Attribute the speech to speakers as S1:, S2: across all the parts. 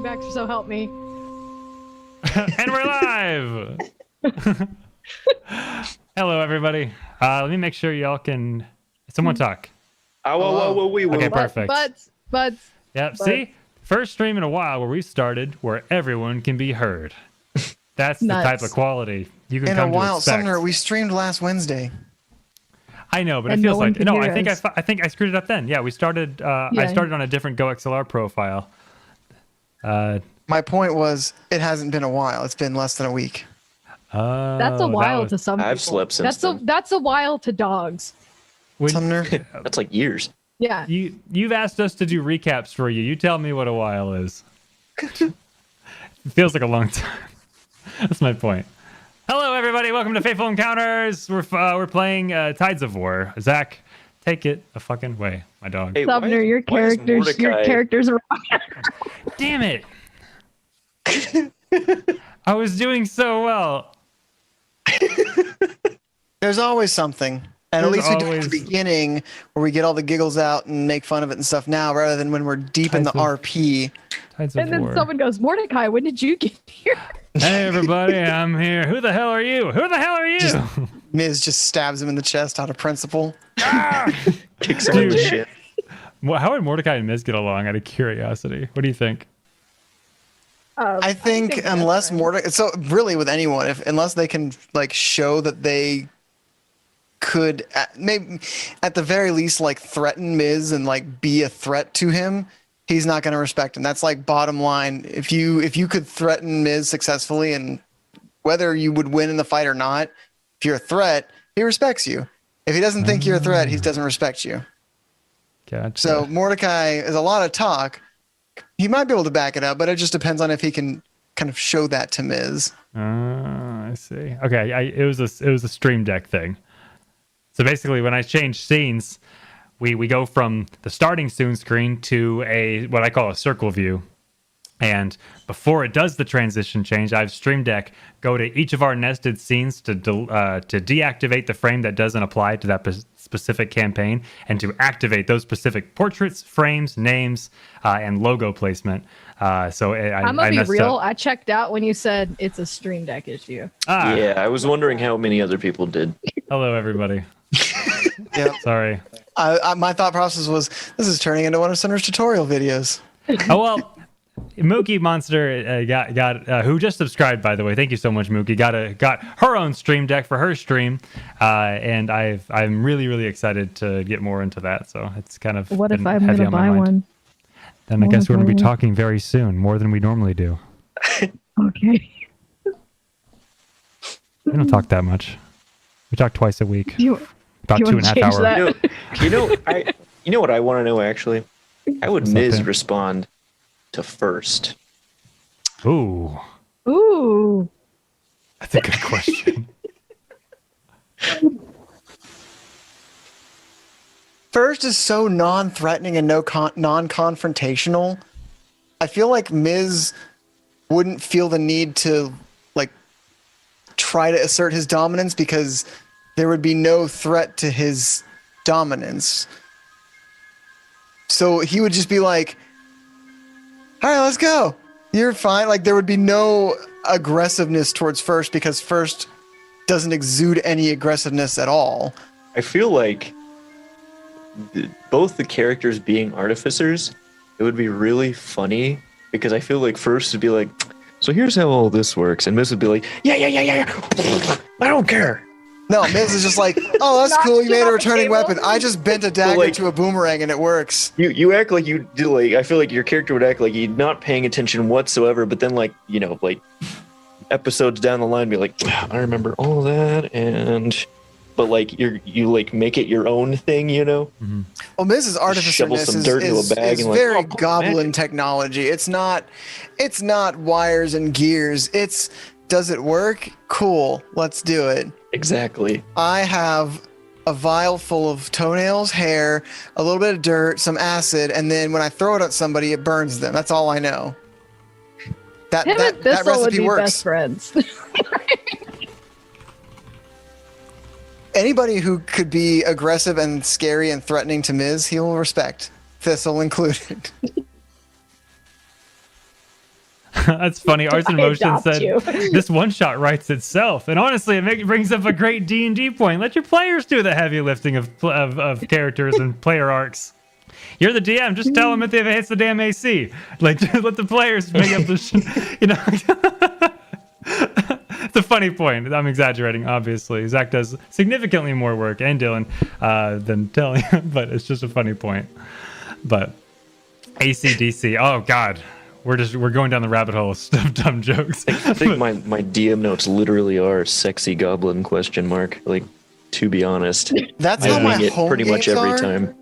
S1: back, so help me.
S2: And we're live! Hello, everybody. Let me make sure y'all can... Someone talk.
S3: Oh, we will.
S2: Okay, perfect.
S1: But.
S2: Yep, see? First stream in a while where we started where everyone can be heard. That's the type of quality you can come to expect.
S4: Sumner, we streamed last Wednesday.
S2: I know, but it feels like... No, I think I screwed it up then. Yeah, we started... I started on a different GoXLR profile.
S4: My point was, it hasn't been a while. It's been less than a week.
S1: That's a while to some people.
S3: I've slept since then.
S1: That's a while to dogs.
S4: Sumner?
S3: That's like years.
S1: Yeah.
S2: You've asked us to do recaps for you. You tell me what a while is. It feels like a long time. That's my point. Hello, everybody. Welcome to Faithful Encounters. We're playing Tides of War. Zach, take it a fucking way, my dog.
S3: Hey,
S1: Sumner, your characters are wrong.
S2: Damn it. I was doing so well.
S4: There's always something. And at least we do it at the beginning where we get all the giggles out and make fun of it and stuff now, rather than when we're deep in the RP.
S1: And then someone goes, Mordecai, when did you get here?
S2: Hey, everybody, I'm here. Who the hell are you? Who the hell are you?
S4: Miz just stabs him in the chest out of principle.
S3: Kicks him in the shit.
S2: Well, how would Mordecai and Miz get along out of curiosity? What do you think?
S4: I think unless Mordecai... So really with anyone, unless they can like show that they could maybe at the very least like threaten Miz and like be a threat to him, he's not going to respect him. That's like bottom line. If you could threaten Miz successfully, and whether you would win in the fight or not, if you're a threat, he respects you. If he doesn't think you're a threat, he doesn't respect you.
S2: Gotcha.
S4: So Mordecai is a lot of talk. He might be able to back it up, but it just depends on if he can kind of show that to Miz.
S2: I see. Okay, it was a Stream Deck thing. So basically, when I change scenes, we go from the starting soon screen to what I call a circle view. And before it does the transition change, I have Stream Deck go to each of our nested scenes to deactivate the frame that doesn't apply to that specific campaign, and to activate those specific portraits, frames, names, and logo placement. I'm gonna be real.
S1: I checked out when you said it's a Stream Deck issue.
S3: Yeah, I was wondering how many other people did.
S2: Hello, everybody.
S4: Yeah.
S2: Sorry.
S4: My thought process was, this is turning into one of Sumner's tutorial videos.
S2: Oh well. Mookie Monster got who just subscribed, by the way. Thank you so much, Mookie. Got her own Stream Deck for her stream, and I'm really excited to get more into that. So it's kind of
S1: what if I'm gonna buy one?
S2: Then I guess we're gonna be talking very soon, more than we normally do.
S1: Okay.
S2: We don't talk that much. We talk twice a week. About 2.5 hours.
S3: You know what I want to know actually? How would Miz respond to first?
S2: Ooh. That's a good question.
S4: First is so non-threatening and non-confrontational. I feel like Miz wouldn't feel the need to like try to assert his dominance because there would be no threat to his dominance. So he would just be like, all right, let's go. You're fine. Like there would be no aggressiveness towards First because First doesn't exude any aggressiveness at all.
S3: I feel like both the characters being artificers, it would be really funny because I feel like First would be like, so here's how all this works. And Miz would be like, yeah. I don't care.
S4: No, Miz is just like, oh, that's cool. You made a returning weapon. I just bent a dagger to a boomerang and it works.
S3: You act like you do. Like I feel like your character would act like you're not paying attention whatsoever. But then, like episodes down the line, be like, I remember all that, but like you like make it your own thing, you know.
S2: Mm-hmm.
S4: Well, Miz's artificerness is very goblin technology. It's not wires and gears. It's does it work? Cool, let's do it.
S3: Exactly.
S4: I have a vial full of toenails, hair, a little bit of dirt, some acid, and then when I throw it at somebody, it burns them. That's all I know. That recipe works.
S1: Best friends.
S4: Anybody who could be aggressive and scary and threatening to Miz, he will respect. Thistle included.
S2: That's funny. Arts in Motion
S1: adopt
S2: said
S1: you.
S2: this one shot writes itself, and honestly, it brings up a great D&D point. Let your players do the heavy lifting of characters and player arcs. You're the DM. Just tell them if it hits the damn AC. Like, just let the players make up the, you know. It's a funny point. I'm exaggerating, obviously. Zach does significantly more work, and Dylan, than telling, but it's just a funny point. But ACDC. Oh God. We're going down the rabbit hole of dumb jokes.
S3: I think my DM notes literally are "sexy goblin?" ? Like, to be honest,
S4: That's
S3: I
S4: how my
S3: wing it
S4: home
S3: pretty much
S4: games
S3: every
S4: are.
S3: time.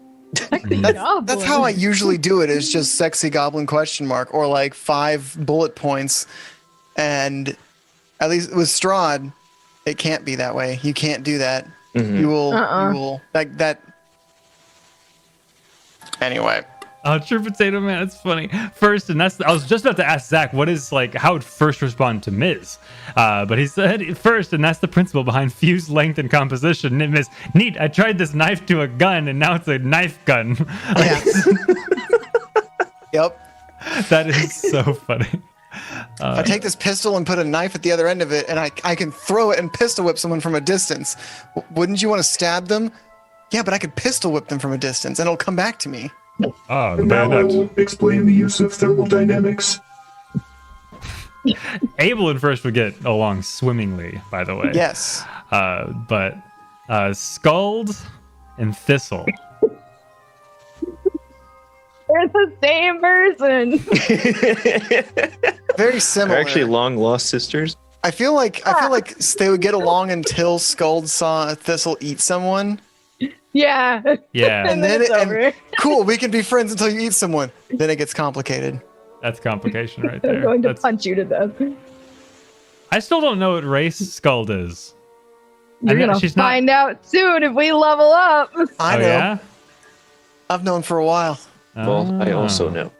S4: That's how I usually do it. Is just sexy goblin ? Or like 5 bullet points, and at least with Strahd, it can't be that way. You can't do that.
S3: Mhm.
S4: You will like that. Anyway.
S2: Oh, True Potato Man, it's funny. First, and I was just about to ask Zach, what is like, how would first respond to Miz? But he said first, and that's the principle behind fuse length and composition. And Miz, neat. I tried this knife to a gun, and now it's a knife gun.
S4: Yeah. Yep.
S2: That is so funny.
S4: I take this pistol and put a knife at the other end of it, and I can throw it and pistol whip someone from a distance. Wouldn't you want to stab them? Yeah, but I could pistol whip them from a distance, and it'll come back to me.
S2: Oh, the
S5: Now I
S2: bayonet.
S5: will explain the use of thermodynamics.
S2: Abel and first would get along swimmingly, by the way.
S4: Yes.
S2: But Scald and Thistle.
S1: They're the same person.
S4: Very similar.
S3: They're actually long lost sisters.
S4: I feel like they would get along until Skuld saw Thistle eat someone.
S1: Yeah.
S2: Yeah,
S1: And then it's over.
S4: Cool, we can be friends until you eat someone. Then it gets complicated.
S2: that's complication right
S1: I'm
S2: there.
S1: going to
S2: That's-
S1: punch you to death.
S2: I still don't know what race Scald is.
S1: You're
S2: know
S1: gonna
S2: she's not-
S1: find out soon if we level up.
S4: I
S2: Oh,
S4: know.
S2: yeah?
S4: I've known for a while.
S3: Well, I
S2: Oh.
S3: also know.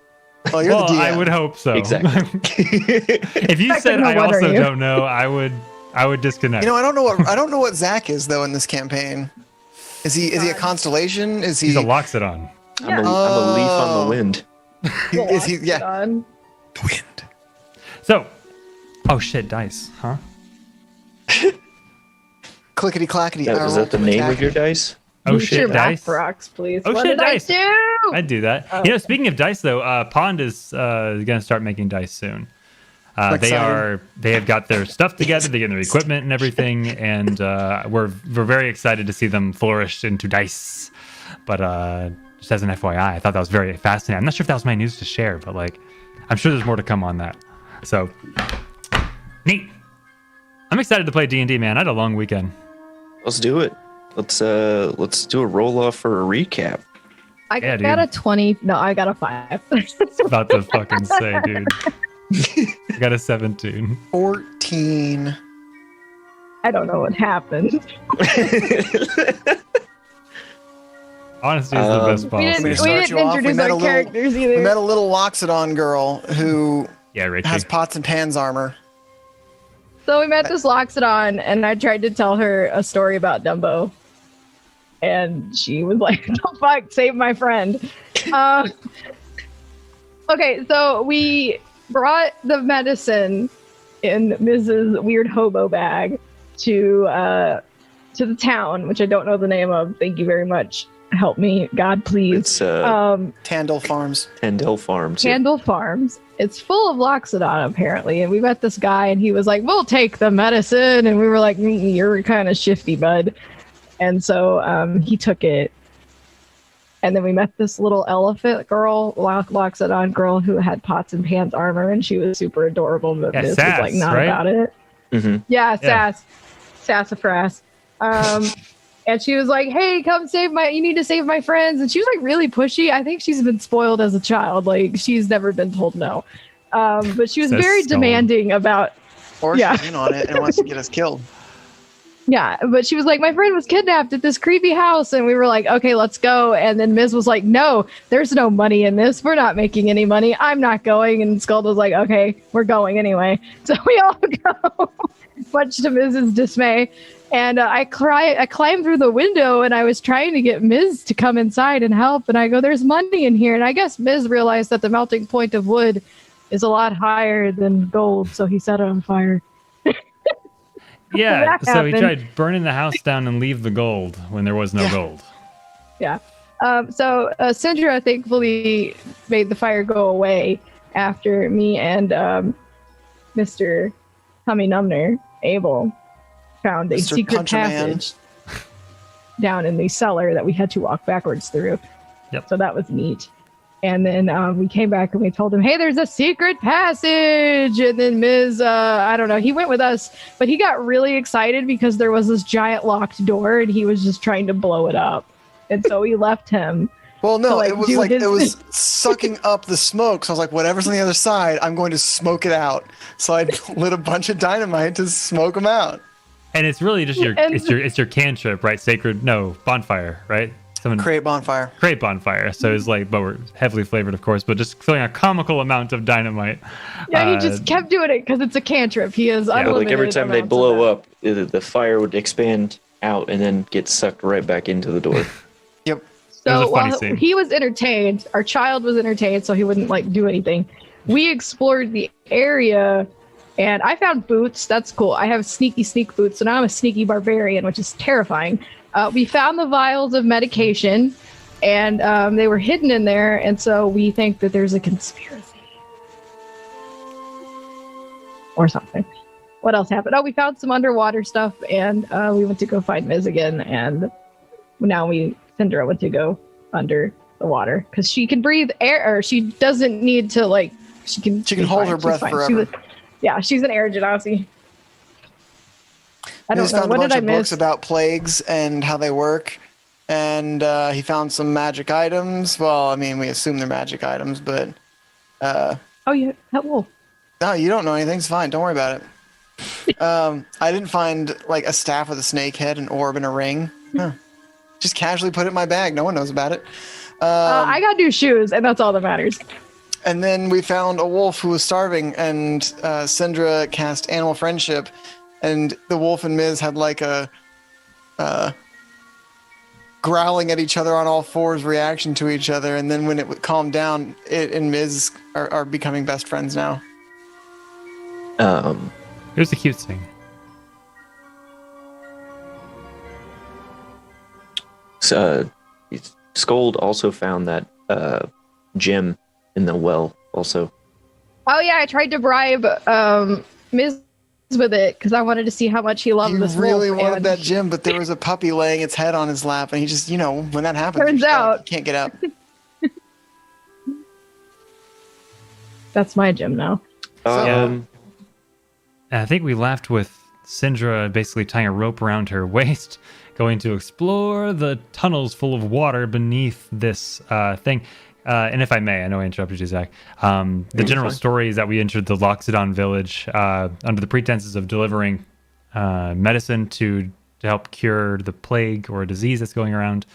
S4: Oh, you're
S2: Well,
S4: the DM.
S2: I would hope so.
S3: Exactly.
S2: If you said
S1: Technically,
S2: I
S1: what are
S2: also
S1: you?
S2: don't know, I would disconnect.
S4: You know, I don't know what Zach is though in this campaign. Is he a constellation? Is he?
S2: He's a Loxodon.
S3: I'm a leaf on the wind.
S4: Is he? Yeah.
S1: Done.
S4: The wind.
S2: So, oh shit, dice, huh?
S4: Clickety clackety.
S3: Now, is that the name of your dice?
S2: Oh
S1: Use your
S2: shit, dice.
S1: math rocks, please.
S2: Oh,
S1: what
S2: shit,
S1: did
S2: dice.
S1: I do?
S2: I'd do that.
S1: Oh.
S2: You know, speaking of dice though, Pond is gonna start making dice soon. They have got their stuff together, they get their equipment and everything, and we're very excited to see them flourish into dice. But just as an FYI, I thought that was very fascinating. I'm not sure if that was my news to share, but like, I'm sure there's more to come on that. So neat. I'm excited to play D&D, man. I had a long weekend.
S3: Let's do it. Let's do a roll off for a recap.
S1: I
S2: Yeah,
S1: got
S2: dude.
S1: a 20. No, I got a 5.
S2: About to fucking say, dude. I got a 17.
S4: 14.
S1: I don't know what happened.
S2: Honesty is the best
S1: We
S2: policy.
S1: didn't,
S4: start
S1: we
S4: you
S1: didn't
S4: off. We
S1: introduce
S4: met
S1: our
S4: a little-
S1: characters
S4: We
S1: either.
S4: met a little Loxodon girl who
S2: Yeah, Richie.
S4: has pots and pans armor.
S1: So we met this Loxodon, and I tried to tell her a story about Dumbo. And she was like, "The fuck, save my friend." Okay, so we brought the medicine in Mrs. Weird Hobo bag to the town, which I don't know the name of. Thank you very much. Help me, God, please.
S3: It's
S4: Tandil Farms.
S3: Tandell Farms.
S1: Candle Farms. It's full of Loxodon, apparently. And we met this guy, and he was like, "We'll take the medicine." And we were like, "You're kind of shifty, bud." And so he took it. And then we met this little elephant girl, Loxodon girl, who had pots and pans armor, and she was super adorable. But
S2: Yeah,
S1: this
S2: Sass,
S1: was like not
S2: right?
S1: about it.
S3: hmm
S1: Yeah, Sassafras. And she was like, "Hey, come you need to save my friends." And she was like really pushy. I think she's been spoiled as a child. Like she's never been told no. But she was
S2: Says
S1: very
S2: Stone.
S1: demanding about,
S4: Or
S1: Yeah.
S4: she's in on it and wants to get us killed.
S1: yeah. But she was like, "My friend was kidnapped at this creepy house." And we were like, "Okay, let's go." And then Ms. was like, "No, there's no money in this. We're not making any money. I'm not going." And Skuld was like, "Okay, we're going anyway." So we all go, much to Mrs.'s dismay. And I climbed through the window, and I was trying to get Ms. to come inside and help. And I go, "There's money in here." And I guess Ms. realized that the melting point of wood is a lot higher than gold, so he set it on fire.
S2: Yeah,
S1: That
S2: so he
S1: happened.
S2: tried burning the house down and leave the gold when there was no gold.
S1: Yeah. So Syndra thankfully made the fire go away after me and Mr. Tummy Numner, Abel, found a
S4: Mr.
S1: secret
S4: Puncher Man.
S1: passage down in the cellar that we had to walk backwards through.
S2: Yep.
S1: So that was neat. And then we came back and we told him, hey, there's a secret passage. And then Ms. I don't know, he went with us, but he got really excited because there was this giant locked door and he was just trying to blow it up. And so we left him.
S4: Well, no,
S1: to,
S4: it was
S1: do
S4: like
S1: his-
S4: it was sucking up the smoke. So I was like, whatever's on the other side, I'm going to smoke it out. So I lit a bunch of dynamite to smoke them out.
S2: And it's really just it's your cantrip, right? Bonfire, right?
S4: Create bonfire.
S2: Create bonfire. So it's like, but we're heavily flavored, of course, but just filling a comical amount of dynamite.
S1: Yeah, he just kept doing it because it's a cantrip. He is unlimited.
S3: Like every time they
S1: amounts of
S3: blow
S1: that.
S3: up, the fire would expand out and then get sucked right back into the door.
S4: Yep.
S2: It was
S1: So
S2: a funny
S1: while
S2: scene.
S1: he was entertained, our child was entertained, so he wouldn't like do anything. We explored the area, and I found boots. That's cool. I have sneak boots, so now I'm a sneaky barbarian, which is terrifying. We found the vials of medication, and they were hidden in there, and so we think that there's a conspiracy or something. What else happened? Oh, we found some underwater stuff, and we went to go find Miz again, and now Syndra went to go under the water because she can breathe air, or she doesn't need to she can
S4: hold her breath forever.
S1: She's an air genasi. I
S4: He
S1: don't
S4: just
S1: know.
S4: found
S1: What
S4: a bunch
S1: did I
S4: of
S1: miss?
S4: books about plagues and how they work. And he found some magic items. Well, I mean, we assume they're magic items, but
S1: Oh, yeah. Hello.
S4: no, you don't know anything. It's fine. Don't worry about it. I didn't find like a staff with a snake head, an orb, and a ring. Huh. Just casually put it in my bag. No one knows about it.
S1: I got new shoes, and that's all that matters.
S4: And then we found a wolf who was starving, and Syndra cast Animal Friendship, and the wolf and Miz had like a growling at each other on all fours reaction to each other. And then when it calmed down, it and Miz are becoming best friends now.
S2: Here's the cute thing.
S3: Scold also found that gem in the well also.
S1: Oh, yeah. I tried to bribe Miz with it because I wanted to see how much he loved
S4: You
S1: this
S4: really
S1: wolf.
S4: wanted
S1: and
S4: that gem, but there was a puppy laying its head on his lap, and he just, when that happens,
S1: Turns
S4: you just
S1: out-
S4: can't get up.
S1: That's my gym now.
S2: And I think we left with Syndra basically tying a rope around her waist, going to explore the tunnels full of water beneath this thing. And if I may, I know I interrupted you, Zach. The general story is that we entered the Loxodon village under the pretenses of delivering medicine to help cure the plague or disease that's going around.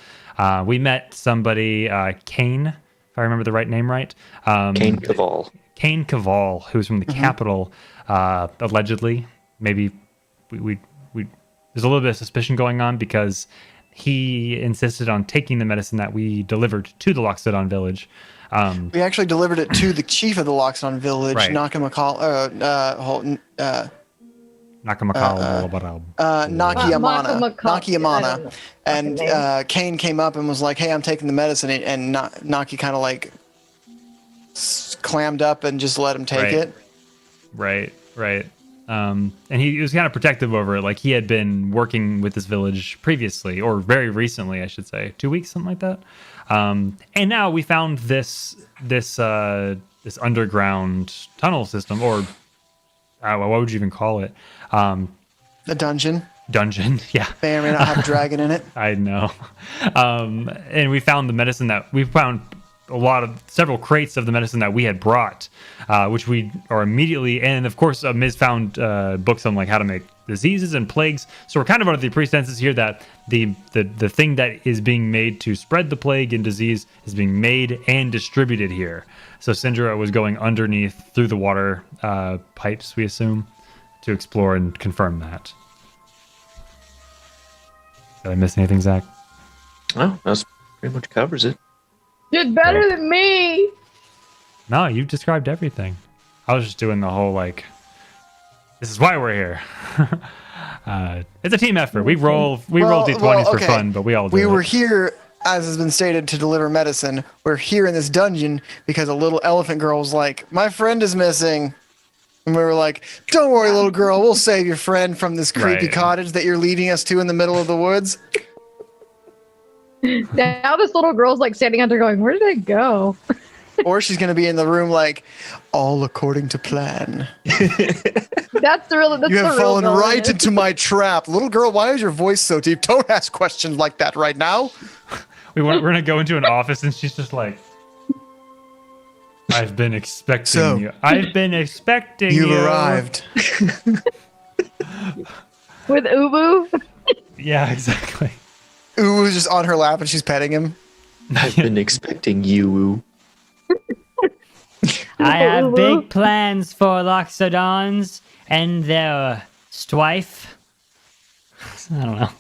S2: We met somebody, Kane, if I remember the right name right.
S3: Cain Caval.
S2: Kane Caval, who's from the capital, allegedly. Maybe we there's a little bit of suspicion going on because he insisted on taking the medicine that we delivered to the Loxodon village.
S4: We actually delivered it to the chief of the Loxodon village,
S2: Right.
S4: Nakiyamana.
S1: I don't know.
S4: And Kane came up and was like, "Hey, I'm taking the medicine," and Naki kind of like clammed up and just let him take it.
S2: Right. And he was kind of protective over it. Like he had been working with this village previously, or very recently, I should say, 2 weeks, something like that. And now we found this underground tunnel system, or what would you even call it?
S4: The dungeon.
S2: Dungeon, yeah.
S4: May or may not have a dragon in it.
S2: I know. And we found the medicine that we found several crates of the medicine that we had brought, which we are immediately, and of course, Miz found books on like how to make diseases and plagues. So we're kind of under the pretenses here that the thing that is being made to spread the plague and disease is being made and distributed here. So Syndra was going underneath through the water pipes, we assume, to explore and confirm that. Did I miss anything, Zach?
S3: Oh, that pretty much covers it.
S1: Did better than me.
S2: No, you've described everything. I was just doing the whole like, this is why we're here. It's a team effort. We roll d20s for fun, but we all do
S4: We
S2: it.
S4: were here, as has been stated, to deliver medicine. We're here in this dungeon because a little elephant girl was like, "My friend is missing." And we were like, "Don't worry, little girl. We'll save your friend from this creepy
S2: Right.
S4: cottage that you're leading us to in the middle of the woods."
S1: Now this little girl's like standing out there going, where did it go?
S4: Or she's going to be in the room like, "All according to plan.
S1: That's the real. That's
S4: You have
S1: the real
S4: fallen
S1: villain.
S4: right into my trap." Little girl, why is your voice so deep? Don't ask questions like that right now.
S2: We're gonna go into an office, and she's just like, "I've been expecting
S4: So,
S2: you. I've been expecting you.
S4: You've arrived.
S1: With Ubu.
S2: Yeah, exactly.
S4: Ooh was just on her lap and she's petting him.
S3: I've been expecting you.
S6: I have
S1: Ubu.
S6: big plans for Loxodons and their strife. I don't know.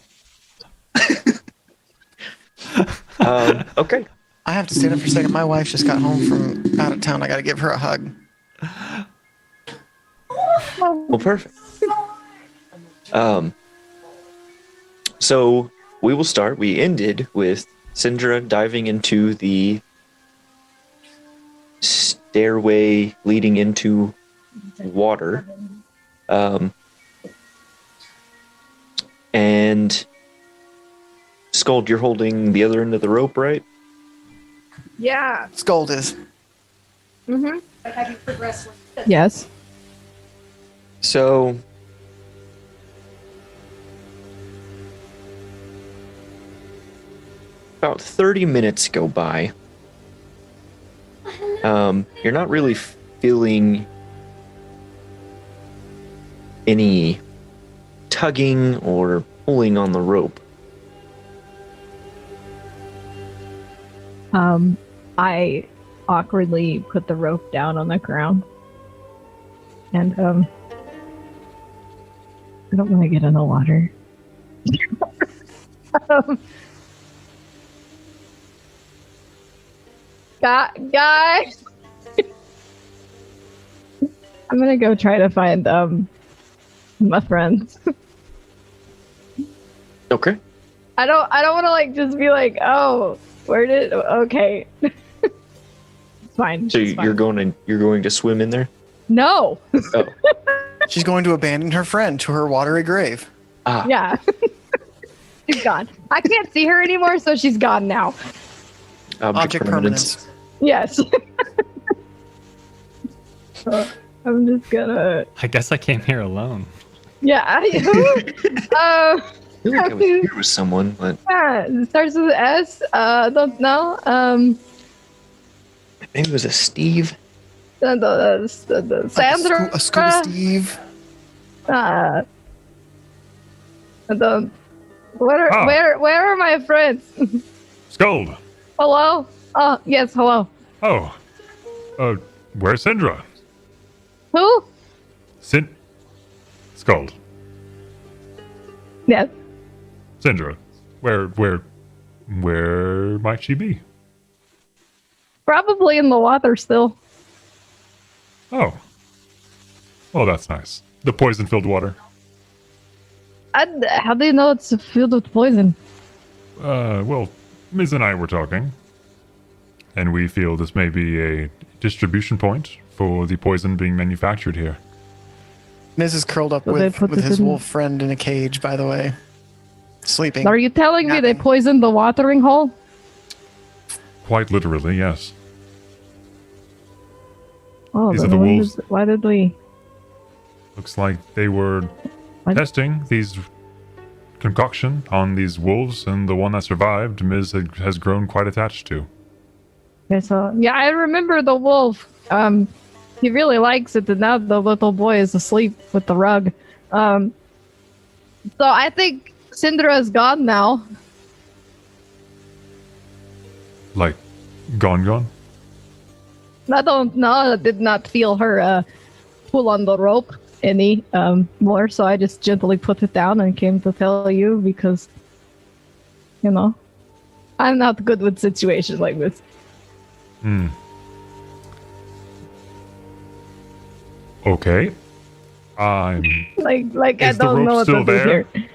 S3: Okay.
S4: I have to stand up for a second. My wife just got home from out of town. I got to give her a hug.
S3: Well, perfect. So we will start. We ended with Syndra diving into the stairway leading into water. And Scold, you're holding the other end of the rope, right?
S1: Yeah.
S4: Scold is.
S1: Mm-hmm. Yes.
S3: So about 30 minutes go by. You're not really feeling any tugging or pulling on the rope.
S1: I awkwardly put the rope down on the ground. And I don't want to get in the water. Guys, I'm gonna go try to find my friends.
S3: Okay.
S1: I don't want to like just be like, oh, where did? Okay, it's fine.
S3: So
S1: it's fine.
S3: you're going to swim in there?
S1: No.
S3: Oh.
S4: She's going to abandon her friend to her watery grave.
S1: Yeah. She's gone. I can't see her anymore, so she's gone now.
S4: Object permanence.
S1: Yes. I'm just gonna.
S2: I guess I came here alone.
S1: Yeah.
S3: I feel like I was here with someone, but
S1: It starts with S. Don't know.
S3: maybe it was a Steve.
S1: The Sandra.
S4: Like a scuba Steve.
S1: Where are my friends?
S2: Scold.
S1: Hello? Oh, yes, hello.
S7: Oh, where's Syndra?
S1: Who?
S7: Scold.
S1: Yes.
S7: Syndra. Where might she be?
S1: Probably in the water still.
S7: Oh. Well, that's nice. The poison-filled water.
S1: How do you know it's filled with poison?
S7: Well, Ms. and I were talking, and we feel this may be a distribution point for the poison being manufactured here.
S4: Miz is curled up
S1: So they
S4: with
S1: put this
S4: his
S1: in-
S4: wolf friend in a cage, by the way. Sleeping.
S1: Are you telling me they
S4: Napping.
S1: poisoned the watering hole?
S7: Quite literally, yes.
S1: Oh,
S7: These are
S1: then
S7: the
S1: why
S7: wolves.
S1: why did we?
S7: Looks like they were
S1: What?
S7: testing these concoction on these wolves, and the one that survived, Ms. has grown quite attached to.
S1: Okay, so yeah, I remember the wolf. He really likes it, and now the little boy is asleep with the rug. So I think Syndra is gone now.
S7: Like, gone?
S1: I don't know. I did not feel her pull on the rope any more, so I just gently put it down and came to tell you because, you know, I'm not good with situations like this.
S7: Okay. I'm.
S1: Like I
S7: Is the
S1: don't know
S7: rope
S1: what
S7: still
S1: to do
S7: there?
S1: here.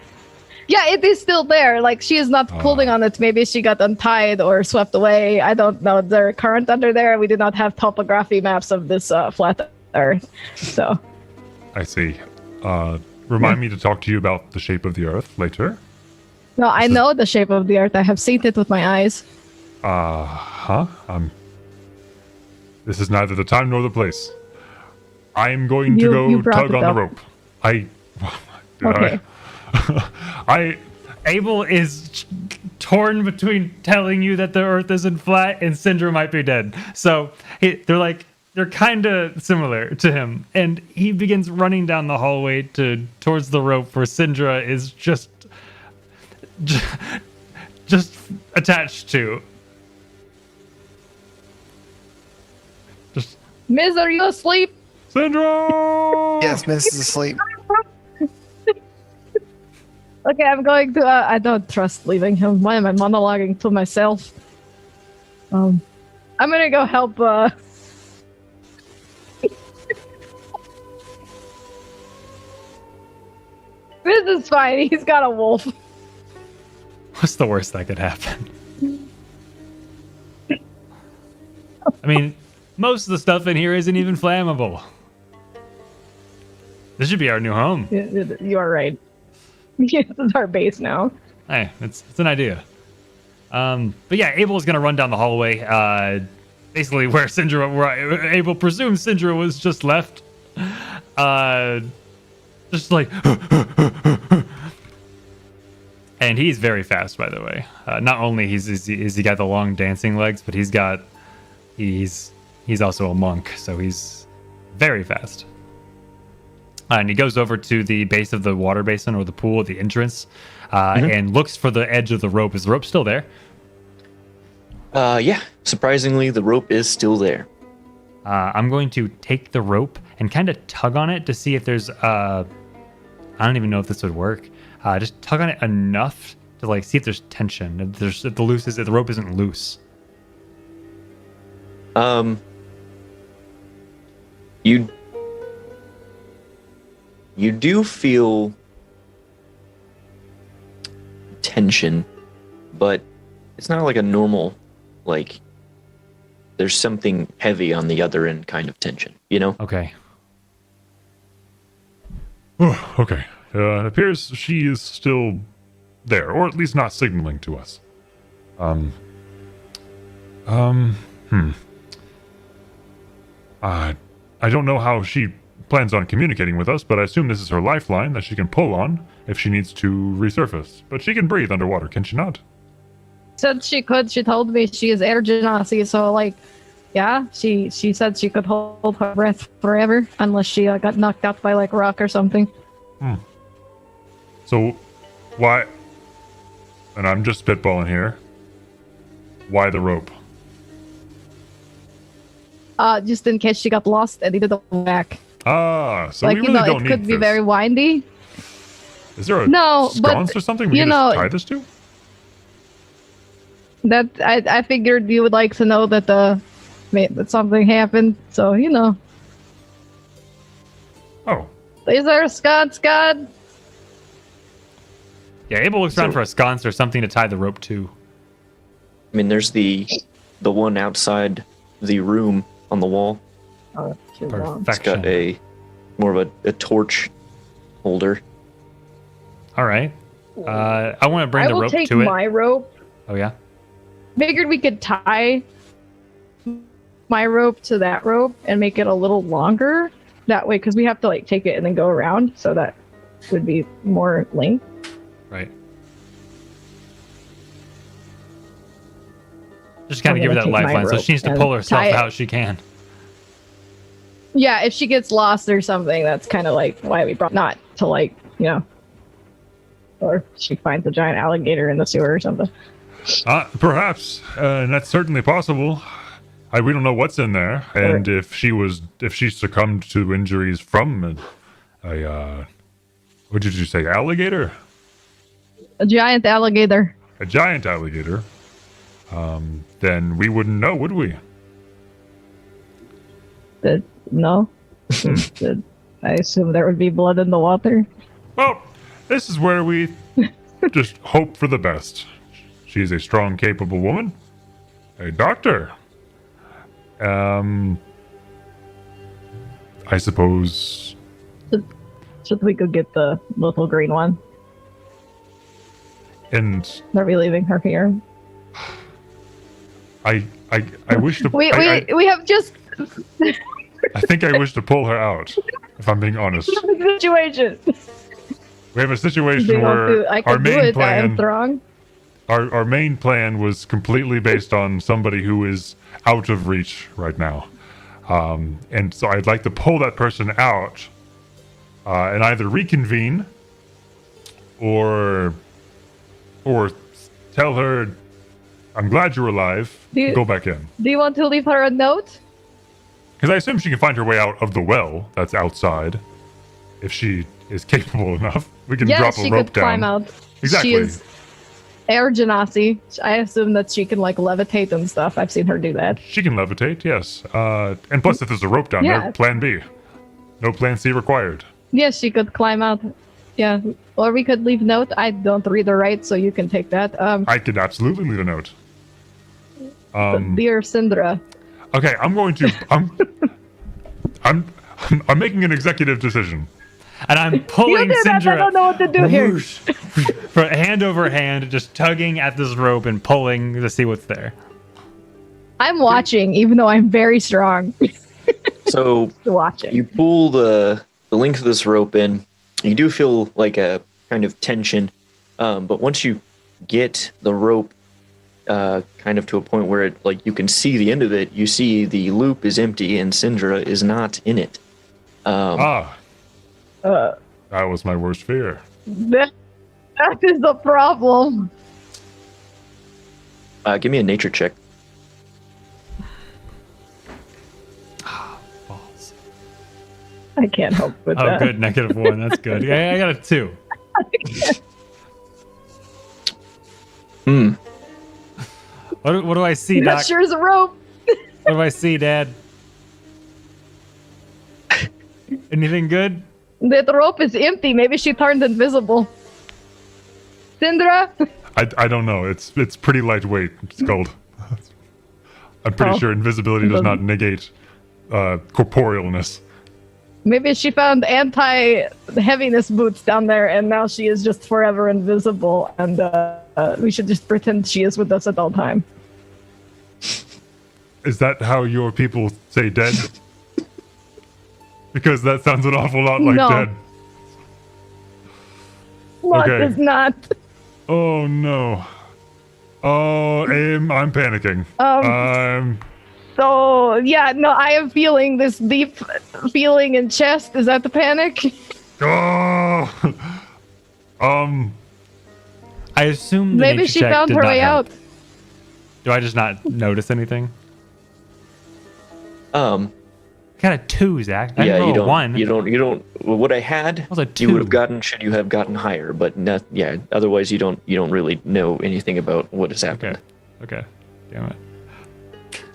S1: Yeah, it is still there. Like she is not pulling on it. Maybe she got untied or swept away. I don't know. There a current under there. We do not have topography maps of this flat Earth, so.
S7: I see. Remind me to talk to you about the shape of the Earth later.
S1: No, I know the shape of the Earth. I have seen it with my eyes.
S7: This is neither the time nor the place. I am going to
S1: You
S7: go
S1: brought
S7: tug
S1: it
S7: on
S1: up.
S7: the rope.
S1: Okay.
S2: Abel is torn between telling you that the Earth isn't flat and Syndra might be dead. So they're kind of similar to him, and he begins running down the hallway towards the rope where Syndra is just attached to. Just
S1: Miz, are you asleep?
S7: Syndra!
S4: Yes, Miss is asleep.
S1: Okay, I'm going to. I don't trust leaving him. Why am I monologuing to myself? I'm gonna go help. This is fine. He's got a wolf.
S2: what's the worst that could happen? I mean, most of the stuff in here isn't even flammable. This should be our new home.
S1: You are right. This is our base now.
S2: Hey, it's an idea. But yeah, Abel is gonna run down the hallway. Basically where Abel presumes Syndra was just left. Just like, and he's very fast, by the way. Not only is he got the long dancing legs, but he's also a monk, so he's very fast. And he goes over to the base of the water basin or the pool at the entrance, and looks for the edge of the rope. Is the rope still there?
S3: Yeah. Surprisingly, the rope is still there.
S2: I'm going to take the rope and kind of tug on it to see if there's I don't even know if this would work. Just tug on it enough to like see if there's tension. If the rope isn't loose.
S3: You do feel tension, but it's not like a normal, like there's something heavy on the other end kind of tension, you know?
S2: Okay.
S7: Okay. It appears she is still there, or at least not signaling to us. I don't know how she plans on communicating with us, but I assume this is her lifeline that she can pull on if she needs to resurface. But she can breathe underwater, can she not?
S1: Said she could. She told me she is air genasi, so like, yeah, she said she could hold her breath forever unless she got knocked out by like a rock or something.
S7: So, why? And I'm just spitballing here. Why the rope?
S1: Just in case she got lost and needed to go back.
S7: So
S1: Like,
S7: we really don't
S1: it
S7: need
S1: could be
S7: this.
S1: very windy.
S7: Is there a
S1: No, but,
S7: sconce or something we
S1: you
S7: can just
S1: know-
S7: tie this to?
S1: That I figured you would like to know that that something happened. So
S7: Oh,
S1: is there a sconce, God?
S2: Yeah, Abel looks around for a sconce or something to tie the rope to.
S3: I mean, there's the one outside the room on the wall.
S1: Oh, too long.
S3: It's got more of a torch holder.
S2: All right. I want to bring
S1: I
S2: the
S1: will
S2: rope
S1: take
S2: to it.
S1: my rope.
S2: Oh yeah.
S1: Figured we could tie my rope to that rope and make it a little longer. That way, because we have to like take it and then go around, so that would be more length.
S2: Right. Just kind of
S1: I'm
S2: give her
S1: gonna
S2: that
S1: take my
S2: lifeline, so
S1: rope
S2: she needs to
S1: and
S2: pull herself
S1: tie it.
S2: out. She can.
S1: Yeah, if she gets lost or something, that's kind of like why we brought not to like or she finds a giant alligator in the sewer or something.
S7: perhaps, and that's certainly possible. We don't know what's in there, and if she succumbed to injuries from what did you say, alligator?
S1: A giant alligator.
S7: A giant alligator. Then we wouldn't know, would we?
S1: No. I assume there would be blood in the water.
S7: Well, this is where we just hope for the best. She is a strong, capable woman. A doctor. I suppose.
S1: Should we go get the little green one?
S7: And
S1: Are we leaving her here?
S7: I wish to.
S1: We have just
S7: I think I wish to pull her out. If I'm being honest,
S1: situation.
S7: we have a situation
S1: They want
S7: where
S1: to- I
S7: our
S1: can do
S7: main
S1: it. I am
S7: plan.
S1: strong.
S7: Our main plan was completely based on somebody who is out of reach right now. And so I'd like to pull that person out and either reconvene or tell her, I'm glad you're alive, go back in.
S1: Do you want to leave her a note?
S7: Because I assume she can find her way out of the well that's outside. If she is capable enough, we can
S1: Yeah,
S7: drop
S1: she
S7: a rope
S1: could
S7: down.
S1: climb out.
S7: Exactly.
S1: She is air genasi. I assume that she can like levitate and stuff. I've seen her do that.
S7: She can levitate, yes. And plus, if there's a rope down
S1: Yeah.
S7: there, plan B. No plan C required.
S1: Yes, she could climb out. Yeah, or we could leave note. I don't read or write, so you can take that.
S7: I could absolutely leave a note.
S1: Dear Syndra.
S7: Okay, I'm going to. I'm making an executive decision.
S2: And I'm
S1: You
S2: pulling
S1: do that. I
S2: Syndra
S1: don't know what to do here.
S2: whoosh, for hand over hand, just tugging at this rope and pulling to see what's there.
S1: I'm watching, even though I'm very strong.
S3: So
S1: Watching.
S3: you pull the length of this rope in. You do feel like a kind of tension, but once you get the rope kind of to a point where it like you can see the end of it, you see the loop is empty and Syndra is not in it.
S7: That was my worst fear.
S1: That is the problem.
S3: Give me a nature check.
S2: Balls.
S1: I can't help with
S2: Oh,
S1: that.
S2: good. -1. That's good. Yeah, I got a 2. What do I see,
S1: That
S2: Doc?
S1: sure is a rope.
S2: What do I see, Dad? Anything good?
S1: That rope is empty. Maybe she turned invisible. Syndra?
S7: I don't know. It's pretty lightweight. It's gold. I'm pretty
S1: Oh.
S7: sure invisibility does not negate corporealness.
S1: Maybe she found anti-heaviness boots down there, and now she is just forever invisible, and we should just pretend she is with us at all time.
S7: Is that how your people say dead? Because that sounds an awful lot like
S1: No.
S7: dead.
S1: What
S7: Okay.
S1: is not?
S7: Oh no. Oh, I'm panicking.
S1: So, yeah, no, I am feeling this deep feeling in chest. Is that the panic?
S7: Oh.
S2: I assume the
S1: Maybe
S2: nature
S1: she
S2: check
S1: found
S2: did
S1: her
S2: not
S1: way
S2: help.
S1: out.
S2: Do I just not notice anything?
S3: Um,
S2: Got a 2, Zach. I
S3: yeah,
S2: didn't roll
S3: you
S2: a
S3: don't.
S2: 1.
S3: You don't. What I had,
S2: was a
S3: you would have
S2: 2.
S3: gotten should you have gotten higher, but not. Yeah. Otherwise, you don't really know anything about what has happened.
S2: Okay. Damn it.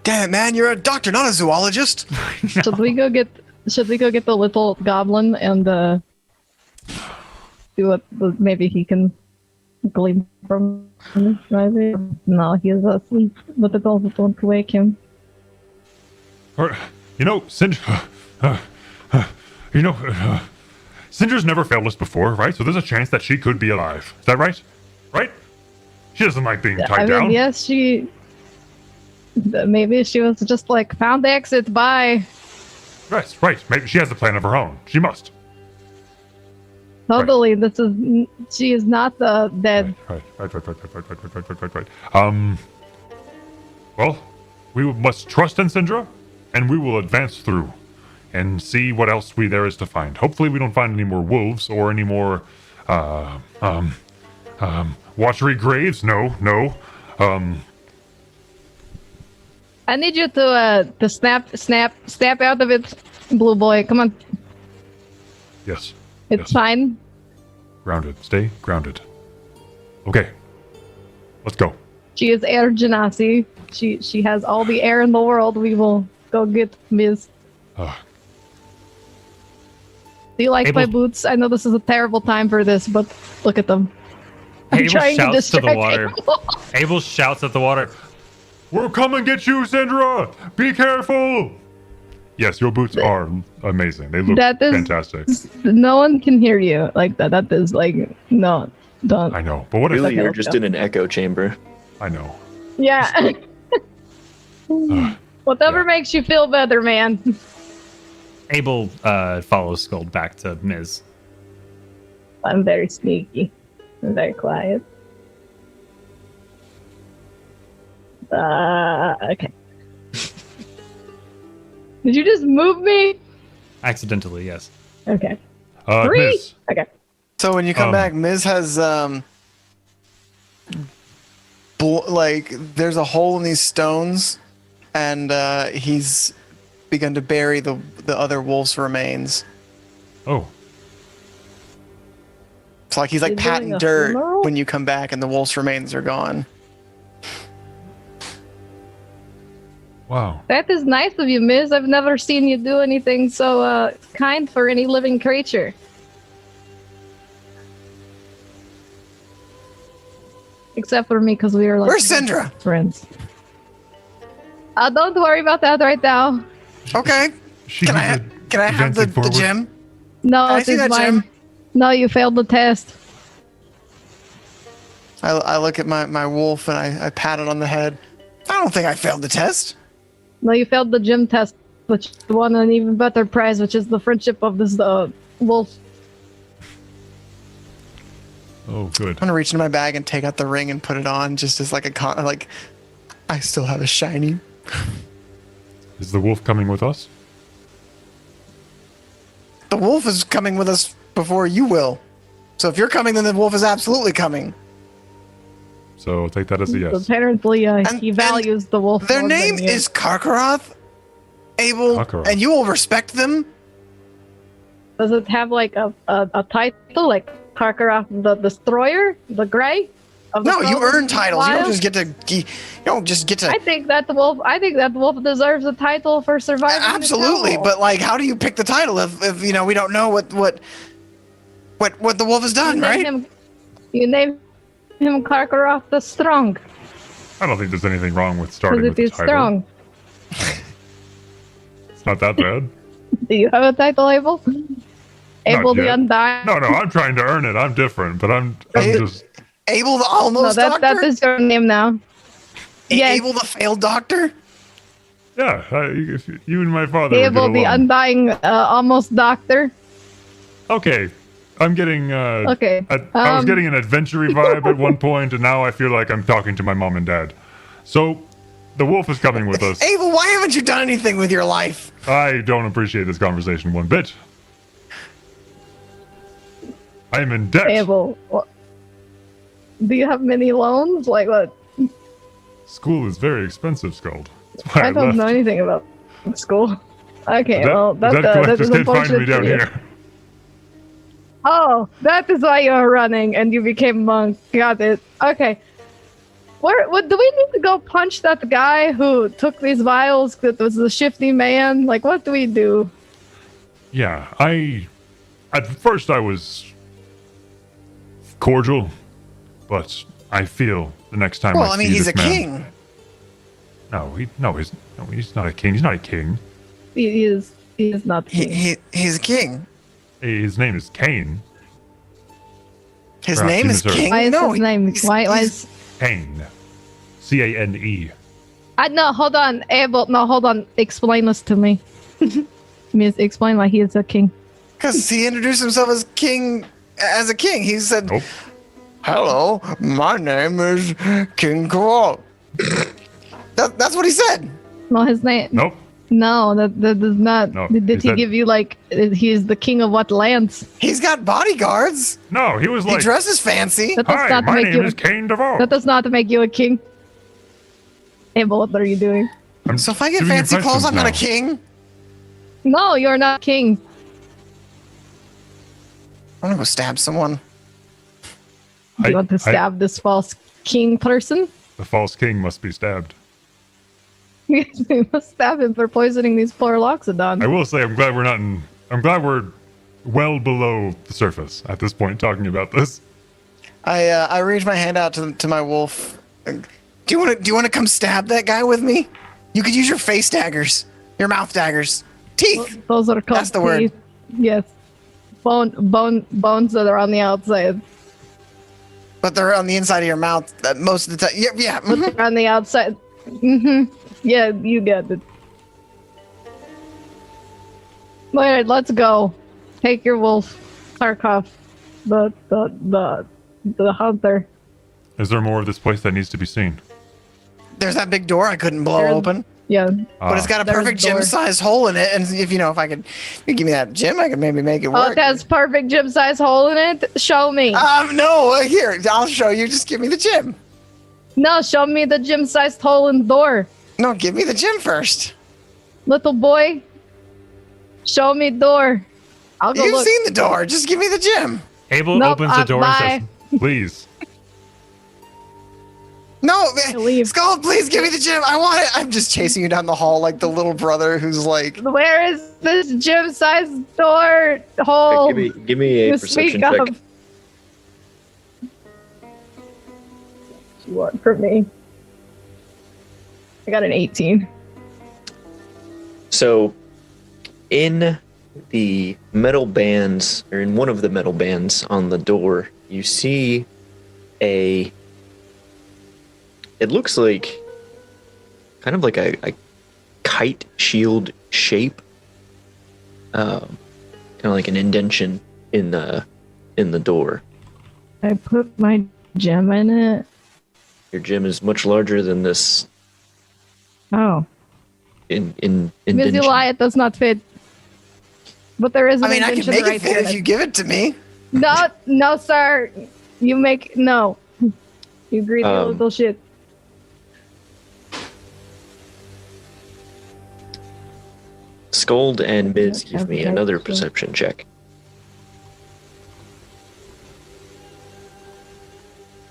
S4: Damn it, man! You're a doctor, not a zoologist.
S1: Should we go get the little goblin and see what maybe he can glean from this? Maybe no, he is asleep. But the goblin won't wake him.
S7: Or, Syndra. Syndra's never failed us before, right? So there's a chance that she could be alive. Is that right? Right? She doesn't like being tied down.
S1: Yes, maybe she was just like found the exit. Bye.
S7: Right. Maybe she has a plan of her own. She must.
S1: Totally. She is not dead.
S7: Right. Well, we must trust in Syndra, and we will advance through and see what else there is to find. Hopefully, we don't find any more wolves or any more watery graves. No.
S1: I need you to snap out of it, Blue Boy. Come on,
S7: Yes.
S1: it's
S7: yes.
S1: fine.
S7: Grounded. Stay grounded. Okay. Let's go.
S1: She is Air Genasi. She has all the air in the world. We will go get Ms. Do you like
S2: Abel-
S1: my boots? I know this is a terrible time for this, but look at them. I'm
S2: Abel
S1: trying to
S2: shouts to the
S1: distract
S2: water.
S1: Abel.
S2: Abel shouts at the water.
S7: We'll come and get you, Sandra. Be careful. Yes, your boots are amazing. They look
S1: That is-
S7: fantastic.
S1: No one can hear you like that. That is like, no, don't.
S7: I know, but what if
S3: Really, you're
S1: Okay,
S3: just
S1: okay.
S3: in an echo chamber.
S7: I know?
S1: Yeah. Whatever
S7: Yeah.
S1: makes you feel better, man.
S2: Abel follows Scold back to Ms.
S1: I'm very sneaky. I'm very quiet. Okay. Did you just move me?
S2: Accidentally, yes.
S1: Okay. 3.
S7: Miss,
S1: Okay.
S4: So when you come
S7: Um,
S4: back, Miz has like there's a hole in these stones, and he's begun to bury the other wolf's remains.
S7: oh,
S4: It's like he's like
S1: You're doing
S4: patting
S1: a
S4: dirt
S1: funeral?
S4: when you come back, and the wolf's remains are gone.
S7: wow.
S1: That is nice of you, Miz. I've never seen you do anything so kind for any living creature. Except for me, because we were like
S4: Where's Syndra?
S1: friends. Don't worry about that right now.
S4: Okay.
S7: She
S4: Can I
S7: needed
S4: have the
S7: advancing forward.
S4: gem?
S1: No,
S4: Can I
S1: it
S4: see
S1: is
S4: that
S1: mine.
S4: gem?
S1: No, you failed the test.
S4: I look at my wolf and I pat it on the head. I don't think I failed the test.
S1: No, you failed the gym test, which won an even better prize, which is the friendship of this wolf.
S7: Oh, good.
S4: I'm gonna reach into my bag and take out the ring and put it on, just as like like I still have a shiny.
S7: Is the wolf coming with us?
S4: The wolf is coming with us before you will. So if you're coming, then the wolf is absolutely coming.
S7: So I'll take that as a yes.
S1: Apparently,
S4: And-
S1: he values the wolf.
S4: Their
S1: more than
S4: name
S1: you.
S4: is Karkaroth, Abel,
S7: Karkaroth.
S4: and you will respect them.
S1: Does it have like a title, like Karkaroth the Destroyer, the Grey? Of the
S4: No, you
S1: Frozen
S4: earn titles. You don't
S1: Wilds?
S4: just get to.
S1: I think that the wolf. I think that the wolf deserves a title for surviving. the
S4: Absolutely,
S1: hell.
S4: but like, how do you pick the title if you know we don't know what the wolf has done, right?
S1: You name him Karkaroth the Strong
S7: I don't think there's anything wrong with starting
S1: because
S7: with
S1: it
S7: the
S1: is
S7: title.
S1: strong.
S7: It's not that bad.
S1: Do you have a title, Abel? Abel the
S7: yet.
S1: Undying.
S7: No, I'm trying to earn it. I'm different, but I'm
S4: Hey,
S7: just.
S4: Abel the
S1: No,
S4: almost
S1: that
S4: doctor.
S1: is your name now. Yes.
S4: Abel the failed doctor.
S7: Yeah, if you and my father would
S1: Abel
S7: get
S1: the
S7: along.
S1: Undying almost doctor.
S7: Okay, I'm getting.
S1: Okay,
S7: I was getting an adventure-y vibe at one point, and now I feel like I'm talking to my mom and dad. So, the wolf is coming with us.
S4: Abel, why haven't you done anything with your life?
S7: I don't appreciate this conversation one bit. I am in debt.
S1: Abel, do you have many loans? Like what?
S7: School is very expensive, Scald. That's why I,
S1: I don't
S7: left.
S1: know anything about school. Okay,
S7: Debt-
S1: well,
S7: debt
S1: that
S7: collectors
S1: is
S7: can't find
S1: unfortunate.
S7: me down
S1: for you.
S7: here.
S1: Oh, that is why you're running and you became monk. Got it. Okay. What do we need to go punch that guy who took these vials? That was the shifty man. Like, what do we do?
S7: Yeah, at first I was cordial, but I feel the next time
S4: Well,
S7: I
S4: I mean,
S7: see
S4: he's
S7: this
S4: a
S7: man,
S4: king.
S7: He's not a king. He's not a king.
S1: He is not.
S4: He's a king.
S7: His name is Cain.
S4: His
S7: Perhaps
S4: name
S7: you
S4: is
S7: misheard.
S4: King.
S1: Why is
S4: no,
S1: his name? Why
S4: he's-
S1: is?
S7: Cain. C-A-N-E.
S1: No, hold on, Abel. No, hold on. Explain this to me. Explain why he is a king.
S4: Because he introduced himself as king, as a king. He said,
S7: Nope.
S4: "Hello, my name is King Kowal." That's what he said.
S1: No, his name.
S7: Nope.
S1: No, that does not.
S7: No,
S1: did
S7: he
S1: he
S7: said-
S1: give you like? He is the king of what lands?
S4: He's got bodyguards.
S7: No, he was
S4: He
S7: like,
S4: dresses fancy.
S1: That does
S7: "Hi,
S1: not
S7: my
S1: make
S7: name
S1: you.
S7: is Cain DeVoe."
S1: That does not make you a king. Abel, what are you doing?
S7: I'm
S4: So if I get
S7: doing
S4: fancy clothes,
S7: impressions
S4: I'm not a
S7: now.
S4: king.
S1: No, you're not king.
S4: I'm gonna go stab someone.
S1: You want to stab this false king person?
S7: The false king must be stabbed.
S1: You must stab him for poisoning these poor Loxodons.
S7: I will say, I'm glad we're not in. I'm glad we're well below the surface at this point talking about this.
S4: I reach my hand out to my wolf. Do you want to come stab that guy with me? You could use your face daggers, your mouth daggers, teeth.
S1: Those are called
S4: That's the word.
S1: teeth. Yes. Bones that are on the outside.
S4: But they're on the inside of your mouth most of the time. Yeah.
S1: But they're on the outside. Yeah, you get it. All right, let's go. Take your wolf, Tarkov, the hunter.
S7: Is there more of this place that needs to be seen?
S4: There's that big door I couldn't blow open.
S1: Yeah.
S4: But it's got a
S1: There's
S4: perfect
S1: a door.
S4: gym-sized hole in it, and if I could, you give me that gym, I could maybe make it
S1: Oh,
S4: work.
S1: it has perfect gym size hole in it. Show me.
S4: No, here, I'll show you. Just give me the gym.
S1: No, show me the gym sized hole in the door.
S4: No, give me the gym first.
S1: Little boy, show me door. I'll go
S4: You've
S1: look.
S4: seen the door. Just give me the gym.
S2: Abel
S1: Nope,
S2: opens the door
S1: bye.
S2: and says,
S7: Please.
S4: No,
S1: Leave.
S4: Skull, please give me the gym. I want it. I'm just chasing you down the hall like the little brother who's like,
S1: Where is this gym sized door hole?
S3: Give me a
S1: You
S3: perception
S1: speak
S3: check.
S1: of. What you want from me? I got an 18.
S3: So, in the metal bands, or in one of the metal bands on the door, you see it looks like kind of like a kite shield shape, kind of like an indentation in the door.
S1: I put my gem in it.
S3: Your gem is much larger than this
S1: Oh.
S3: in
S1: Ms.
S3: indentation.
S1: Eli, it does not fit. But there is an
S4: I mean, I can
S1: indention
S4: make
S1: right
S4: it fit
S1: in
S4: if you give it to me.
S1: No, sir. You make no. You greedy little shit.
S3: Scold and Miz, give me
S1: Okay,
S3: another
S1: sure.
S3: perception check.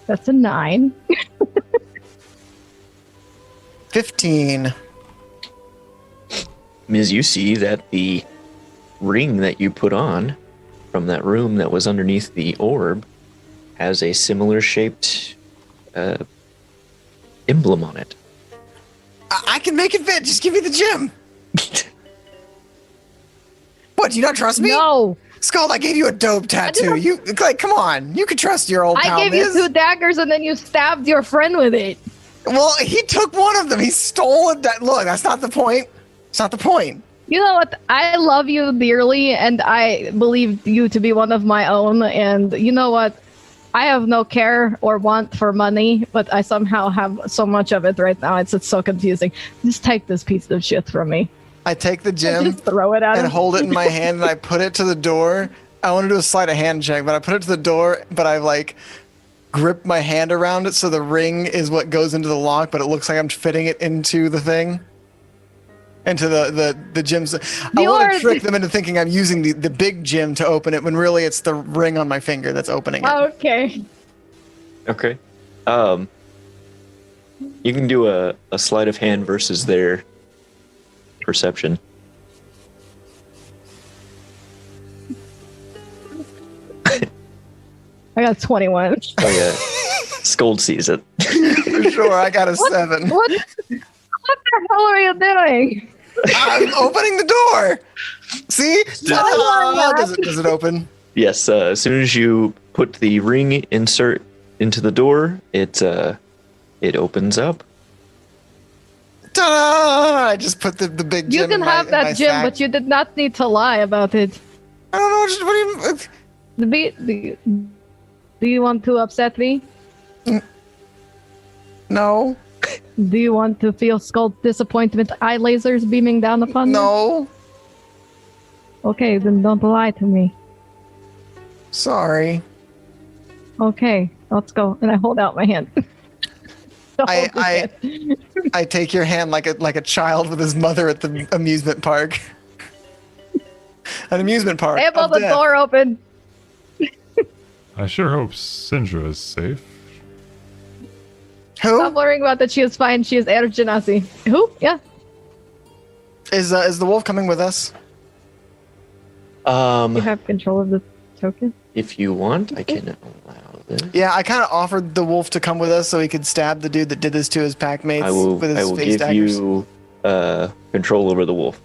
S1: That's a 9.
S4: 15.
S3: Miz, you see that the ring that you put on from that room that was underneath the orb has a similar shaped emblem on it.
S4: I can make it fit. Just give me the gym. What? Do you not trust me?
S1: No.
S4: Skull, I gave you a dope tattoo. You like, come on. You could trust your old pal.
S1: I gave you
S4: Miz.
S1: 2 daggers and then you stabbed your friend with it.
S4: Well, he took one of them. He stole it. Look, that's not the point. It's not the point.
S1: You know what? I love you dearly and I believe you to be one of my own. And you know what? I have no care or want for money, but I somehow have so much of it right now. It's so confusing. Just take this piece of shit from me.
S4: I take the gem
S1: Just throw it at
S4: and
S1: him.
S4: hold it in my hand and I put it to the door. I want to do a sleight of hand check, but I put it to the door, but I like grip my hand around it so the ring is what goes into the lock, but it looks like I'm fitting it into the thing. Into the gems. I want to trick them into thinking I'm using the big gem to open it when really it's the ring on my finger that's opening it.
S1: Okay.
S3: Okay. You can do a sleight of hand versus their perception.
S1: I got 21.
S3: Oh yeah. Scold sees it.
S4: For sure, I got a 7.
S1: What the hell are you doing?
S4: I'm opening the door. See? Does it open?
S3: Yes, as soon as you put the ring insert into the door, it opens up.
S4: Ta-da! I just put the big gem
S1: You can
S4: in my,
S1: have
S4: in my
S1: that gym,
S4: sack.
S1: but you did not need to lie about it.
S4: I don't know. Just, what do you...
S1: Do you want to upset me?
S4: No.
S1: Do you want to feel Skull's disappointment eye lasers beaming down upon you?
S4: No.
S1: Okay, then don't lie to me.
S4: Sorry.
S1: Okay, let's go. And I hold out my hand.
S4: I take your hand like a child with his mother at the amusement park. An amusement park.
S1: Abel,
S4: of
S1: the
S4: death.
S1: door open.
S7: I sure hope Sindra is safe.
S4: Who
S1: Stop worrying about that. She is fine. She is Air Genasi. Who? Yeah.
S4: is the wolf coming with us?
S1: You have control of the token?
S3: If you want, I can allow this.
S4: Yeah, I kind of offered the wolf to come with us so he could stab the dude that did this to his pack mates
S3: I will
S4: with his face
S3: give
S4: daggers.
S3: you control over the wolf.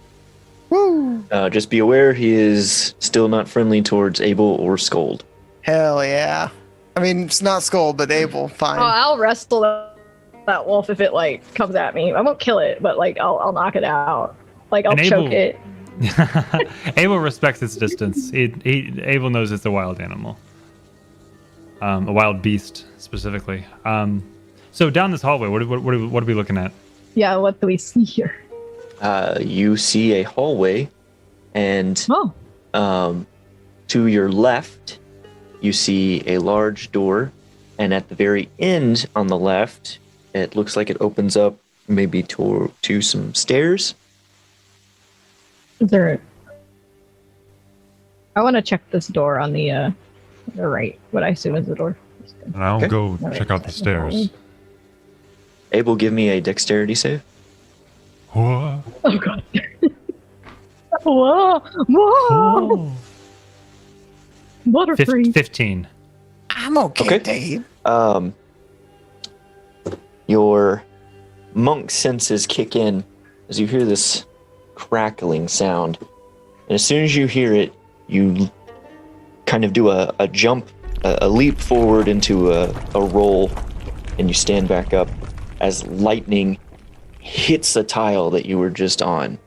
S4: Woo!
S3: Just be aware he is still not friendly towards Abel or Scold.
S4: Hell yeah. I mean, it's not Skull, but Abel, fine.
S1: Oh, I'll wrestle that wolf if it like comes at me. I won't kill it, but like I'll knock it out. Like I'll
S2: And
S1: choke it.
S2: Abel respects its distance. Abel knows it's a wild animal, a wild beast specifically. So down this hallway, what are we looking at?
S1: Yeah, what do we see here?
S3: You see a hallway, and to your left, you see a large door, and at the very end on the left, it looks like it opens up maybe to some stairs.
S1: Is there? I want to check this door on the right. What I assume is the door.
S7: And I'll
S3: Okay.
S7: go check out the stairs.
S3: Abel, give me a dexterity save.
S7: What?
S1: Oh god. Whoa! Whoa! Butterfree.
S2: 15.
S4: I'm okay,
S3: Okay.
S4: Dave.
S3: Your monk senses kick in as you hear this crackling sound. And as soon as you hear it, you kind of do a jump, a leap forward into a roll, and you stand back up as lightning hits the tile that you were just on.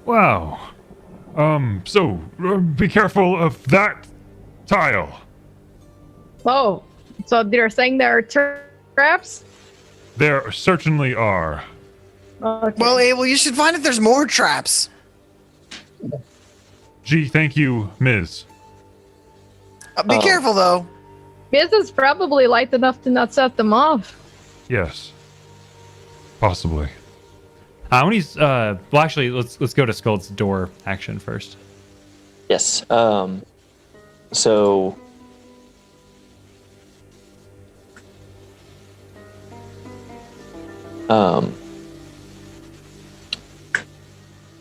S7: Wow. So be careful of that tile.
S1: Oh, so they're saying there are traps?
S7: There certainly are.
S1: Okay.
S4: Well, Abel, you should find if there's more traps.
S7: Gee, thank you, Ms.
S4: Be careful, though.
S1: This is probably light enough to not set them off.
S7: Yes. Possibly.
S2: When he's well, actually, let's go to Skuld's door action first.
S3: Yes. So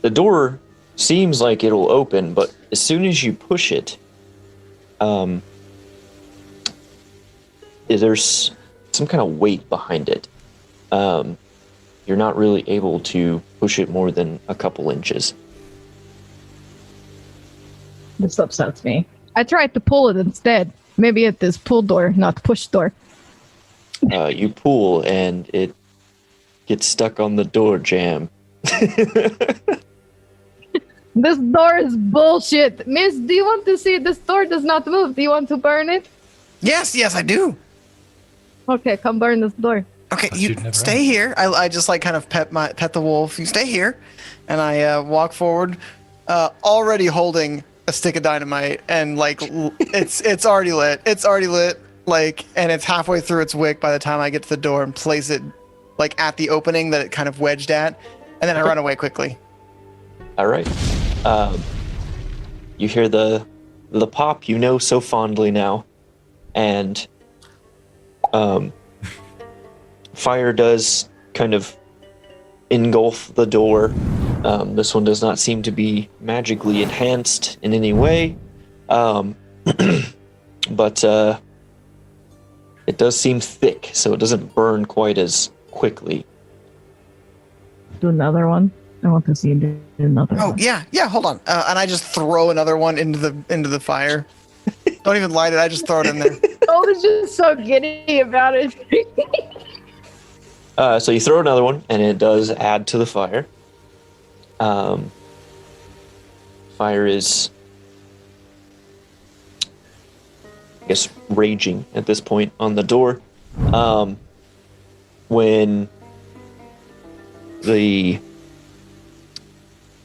S3: the door seems like it'll open, but as soon as you push it, there's some kind of weight behind it. You're not really able to push it more than a couple inches.
S1: This upsets me. I tried to pull it instead. Maybe at this pull door, not push door.
S3: You pull and it gets stuck on the door jamb.
S1: This door is bullshit. Miss, do you want to see? This door does not move. Do you want to burn it?
S4: Yes, I do.
S1: Okay, come burn this door.
S4: Okay,
S2: But
S4: you
S2: you'd never
S4: stay here. I just like kind of pet the wolf. You stay here, and I walk forward, already holding a stick of dynamite, and like it's already lit. It's already lit, like, and it's halfway through its wick by the time I get to the door and place it like at the opening that it kind of wedged at, and then I run away quickly.
S3: All right. You hear the pop you know so fondly now, and fire does kind of engulf the door. This one does not seem to be magically enhanced in any way, but it does seem thick, so it doesn't burn quite as quickly.
S1: Do another one. I want to see you do another
S4: Oh
S1: one.
S4: yeah. Hold on, and I just throw another one into the fire. Don't even light it. I just throw it in there.
S1: I was just so giddy about it.
S3: So you throw another one, and it does add to the fire. Fire is, I guess, raging at this point on the door. When the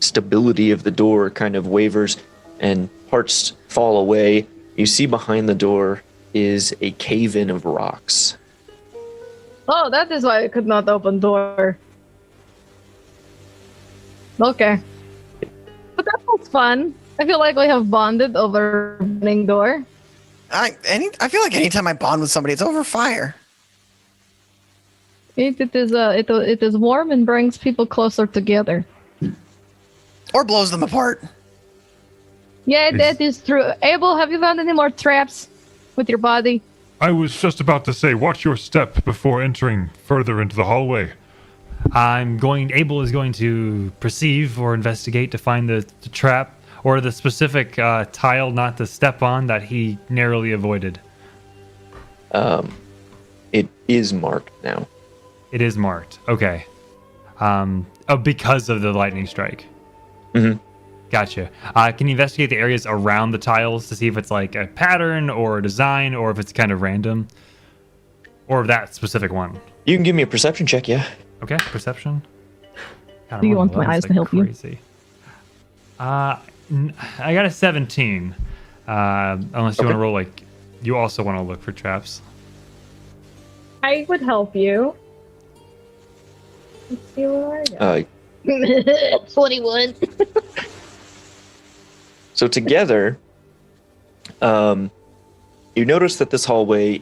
S3: stability of the door kind of wavers and parts fall away, you see behind the door is a cave-in of rocks.
S1: Oh, that is why I could not open door. Okay. But that was fun. I feel like we have bonded over opening door.
S4: I feel like anytime I bond with somebody, it's over fire.
S1: It is warm and brings people closer together.
S4: Or blows them apart.
S1: Yeah, that is true. Abel, have you found any more traps with your body?
S7: I was just about to say, watch your step before entering further into the hallway.
S2: Abel is going to perceive or investigate to find the trap or the specific tile not to step on that he narrowly avoided.
S3: It is marked now.
S2: It is marked. Okay. Because of the lightning strike.
S3: Mm-hmm.
S2: Gotcha. Can you investigate the areas around the tiles to see if it's like a pattern or a design or if it's kind of random? Or that specific one?
S3: You can give me a perception check, yeah.
S2: Okay, perception. God,
S1: Do you want my eyes to help you?
S2: I got a 17. Unless you want to roll like... You also want to look for traps.
S1: I would help you. Let's see what I got. 21.
S3: So together, you notice that this hallway,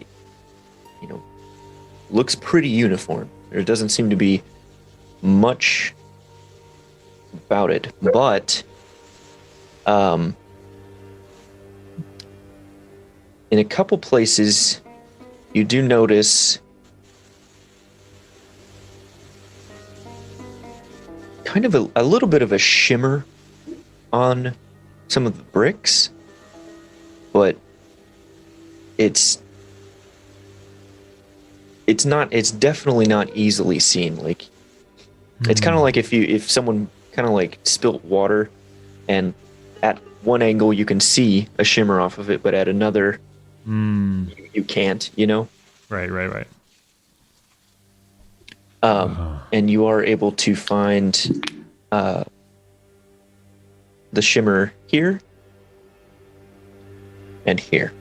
S3: looks pretty uniform. There doesn't seem to be much about it, but in a couple places, you do notice kind of a little bit of a shimmer on some of the bricks, but it's definitely not easily seen. Like it's kind of like if someone kind of like spilt water, and at one angle you can see a shimmer off of it, but at another you can't.
S2: Right.
S3: And you are able to find the shimmer here and here.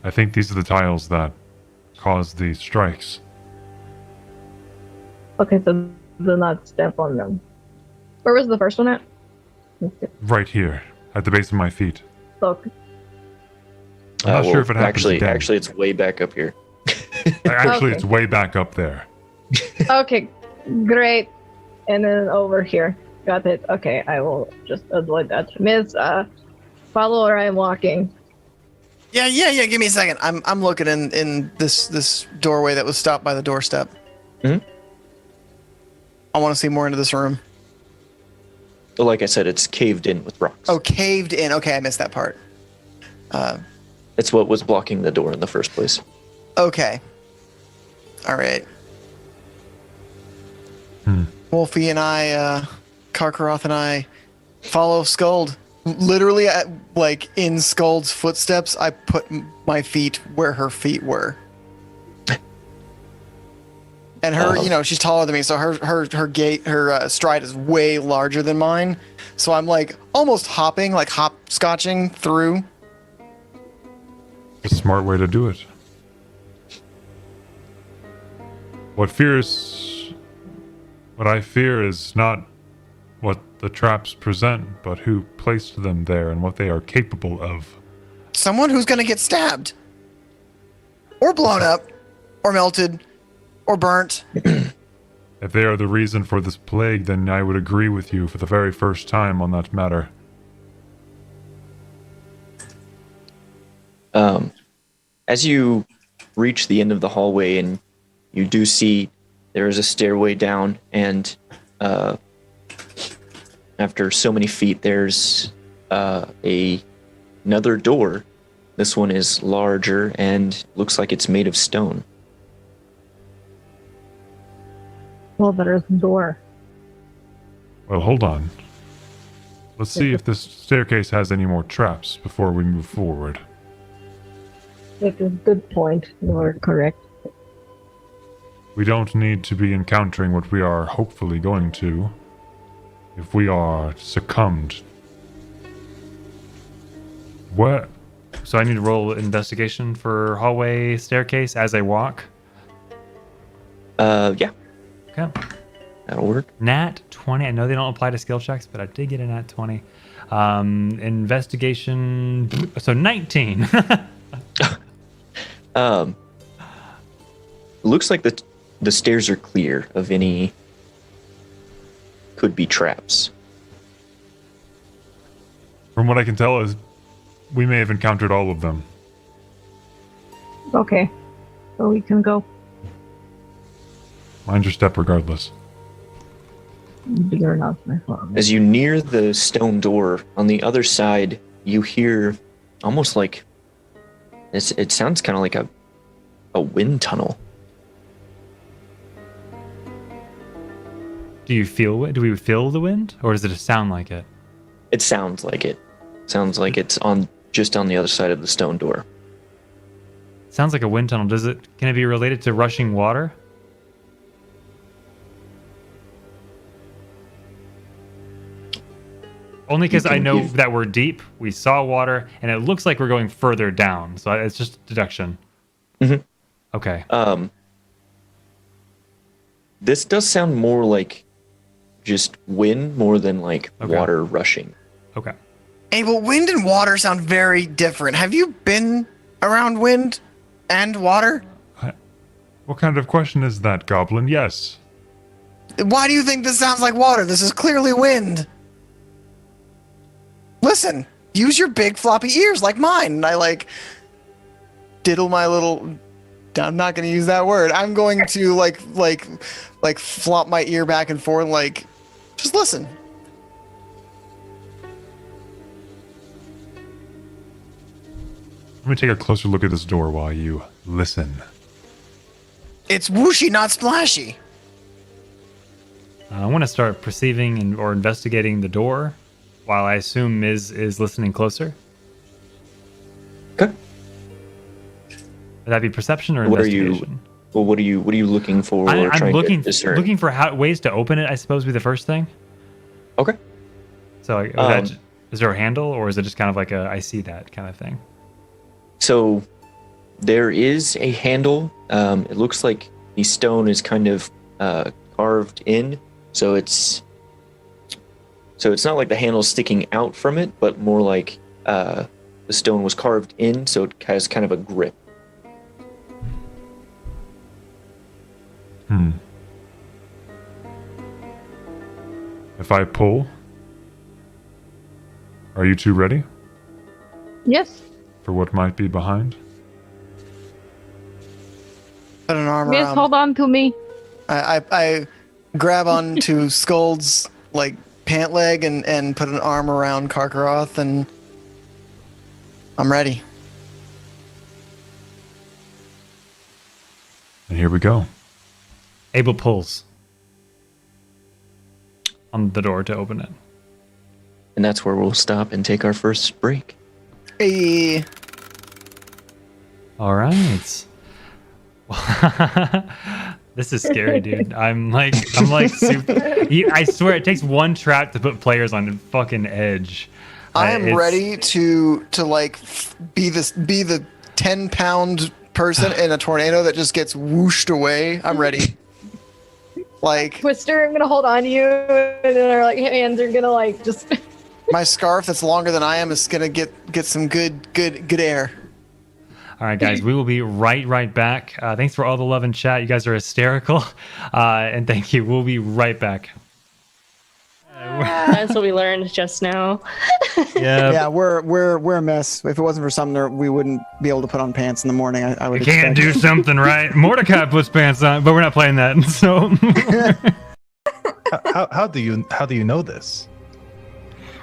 S7: I think these are the tiles that caused the strikes.
S1: Okay, so do not step on them. Where was the first one at?
S7: Right here, at the base of my feet.
S1: Okay.
S7: I'm not sure if it happens again.
S3: Actually, it's way back up here.
S7: Actually,
S1: Okay.
S7: it's way back up there.
S1: Okay, great. And then over here. Got it. Okay, I will just avoid that. Miss, follow where I'm walking.
S4: Yeah. Give me a second. I'm looking in this doorway that was stopped by the doorstep.
S3: Mhm.
S4: I want to see more into this room.
S3: Like I said, it's caved in with rocks.
S4: Oh, caved in. Okay, I missed that part.
S3: It's what was blocking the door in the first place.
S4: Okay. All right. Wolfie and I, Karkaroth and I, follow Skuld. Literally, like in Skuld's footsteps, I put my feet where her feet were. And her, she's taller than me, so her gait, her stride is way larger than mine. So I'm like almost hopping, like hopscotching through.
S7: A smart way to do it. What I fear is not what the traps present, but who placed them there and what they are capable of.
S4: Someone who's gonna get stabbed. Or blown up. Or melted. Or burnt.
S7: If they are the reason for this plague, then I would agree with you for the very first time on that matter.
S3: As you reach the end of the hallway and you do see there is a stairway down, and after so many feet there's another door. This one is larger and looks like it's made of stone.
S1: Well, there's a door.
S7: Well, hold on. Let's see if this staircase has any more traps before we move forward.
S1: That's a good point. You are correct.
S7: We don't need to be encountering what we are hopefully going to if we are succumbed. What?
S2: So I need to roll investigation for hallway staircase as I walk.
S3: Yeah,
S2: Okay.
S3: that'll work.
S2: Nat 20. I know they don't apply to skill checks, but I did get a nat 20. Investigation. So 19.
S3: Looks like the stairs are clear of any could be traps.
S7: From what I can tell, is we may have encountered all of them.
S1: Okay. So we can go.
S7: Mind your step, regardless.
S1: Bigger enough, my fault.
S3: As you near the stone door, on the other side, you hear almost like it sounds kind of like a wind tunnel.
S2: Do we feel the wind, or does it just sound like it?
S3: It sounds like it. Sounds like it's just on the other side of the stone door.
S2: Sounds like a wind tunnel. Can it be related to rushing water? Only because I know that we're deep. We saw water, and it looks like we're going further down. So it's just deduction.
S3: Mm-hmm.
S2: Okay.
S3: This does sound more like just wind more than like water rushing.
S2: Okay.
S4: Hey, well, wind and water sound very different. Have you been around wind and water?
S7: What kind of question is that, Goblin? Yes.
S4: Why do you think this sounds like water? This is clearly wind. Listen, use your big floppy ears like mine. And I diddle my little. I'm not going to use that word. I'm going to like flop my ear back and forth. Just listen.
S7: Let me take a closer look at this door while you listen.
S4: It's whooshy, not splashy.
S2: I want to start perceiving or investigating the door, while I assume Miz is listening closer.
S3: Okay.
S2: Would that be perception or
S3: What
S2: investigation?
S3: What are you looking for?
S2: I'm looking
S3: discern?
S2: looking for ways to open it. I suppose would be the first thing.
S3: Okay.
S2: So is there a handle, or is it just kind of like I see that kind of thing?
S3: So there is a handle. It looks like the stone is kind of carved in, so it's not like the handle's sticking out from it, but more like the stone was carved in, so it has kind of a grip.
S7: If I pull, are you two ready
S1: Yes.
S7: for what might be behind?
S4: Put an arm
S1: Yes,
S4: around.
S1: hold on to me.
S4: I grab onto Skuld's pant leg and put an arm around Karkaroth, and I'm ready.
S7: And here we go.
S2: Abel pulls on the door to open it.
S3: And that's where we'll stop and take our first break.
S4: Hey.
S2: All right. This is scary, dude. I'm like super. I swear, it takes one trap to put players on fucking edge.
S4: I am ready to be the 10-pound person in a tornado that just gets whooshed away. I'm ready.
S1: Twister, I'm gonna hold on to you, and then our hands are gonna just.
S4: My scarf that's longer than I am is gonna get some good air.
S2: All right, guys, we will be right back. Thanks for all the love and chat. You guys are hysterical, and thank you. We'll be right back.
S8: That's what we learned just now.
S9: Yeah, we're a mess. If it wasn't for Sumner, we wouldn't be able to put on pants in the morning. I would.
S2: You can't do something right. Mordecai puts pants on, but we're not playing that. So,
S10: how do you know this?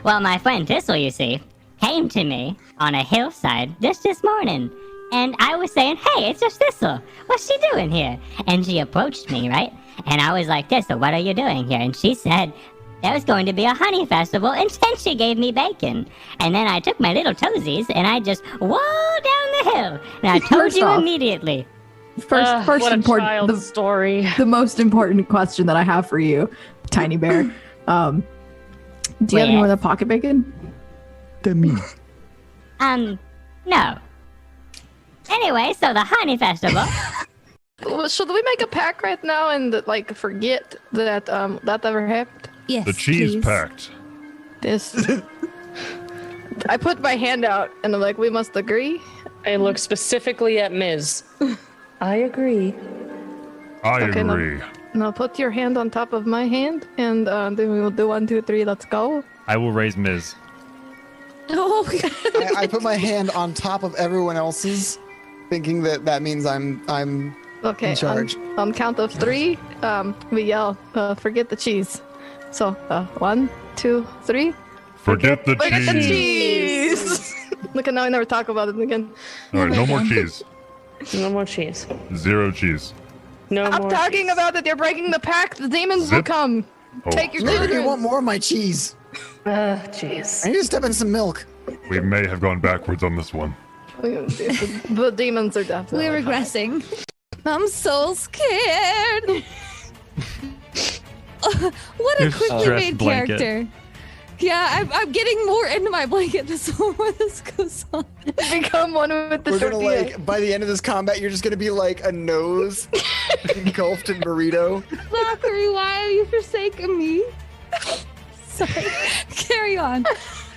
S6: Well, my friend Thistle, you see, came to me on a hillside just this morning. And I was saying, hey, it's just Thistle. What's she doing here? And she approached me, right? And I was like, Thistle, what are you doing here? And she said, there was going to be a honey festival, and then she gave me bacon. And then I took my little toesies, and I just whoa down the hill. And I told you immediately.
S1: First
S8: what a
S1: important
S8: child's story.
S1: The most important question that I have for you, Tiny Bear. Do you have any more of the pocket bacon?
S6: No. Anyway, so the honey festival.
S1: Well, should we make a pact right now and forget that that ever happened?
S11: Yes,
S7: The cheese
S11: please.
S7: pact.
S1: This. I put my hand out and I'm like, we must agree.
S8: I look specifically at Ms. I agree.
S7: I
S1: Okay,
S7: agree.
S1: Now put your hand on top of my hand, and then we will do 1, 2, 3. Let's go.
S2: I will raise Ms.
S11: Oh,
S9: I put my hand on top of everyone else's, thinking that means I'm
S1: Okay.
S9: in charge.
S1: On count of 3, we yell, "Forget the cheese." So 1, 2, 3.
S7: Forget the
S1: Forget the
S7: cheese.
S1: cheese. Look, at now I never talk about it again.
S7: All right, no more cheese.
S8: No more cheese.
S7: 0 cheese.
S8: No
S1: I'm
S8: more
S1: talking
S8: cheese.
S1: about it. You're breaking the pact. The demons will
S7: Zip.
S1: come.
S7: Oh,
S1: Take your
S9: Maybe
S1: children.
S9: you want more of my cheese.
S8: Jeez.
S9: I need to step in some milk.
S7: we may have gone backwards on this one.
S1: The demons are definitely.
S11: we're regressing. I'm so scared. What a
S2: Your
S11: quickly
S2: stress
S11: made
S2: blanket.
S11: character. Yeah, I'm getting more into my blanket the more this goes on.
S1: Become one with the
S9: We're gonna
S1: tortilla.
S9: by the end of this combat, you're just gonna be like a nose engulfed in burrito.
S11: Zachary, why are you forsaking me? Sorry. Carry on.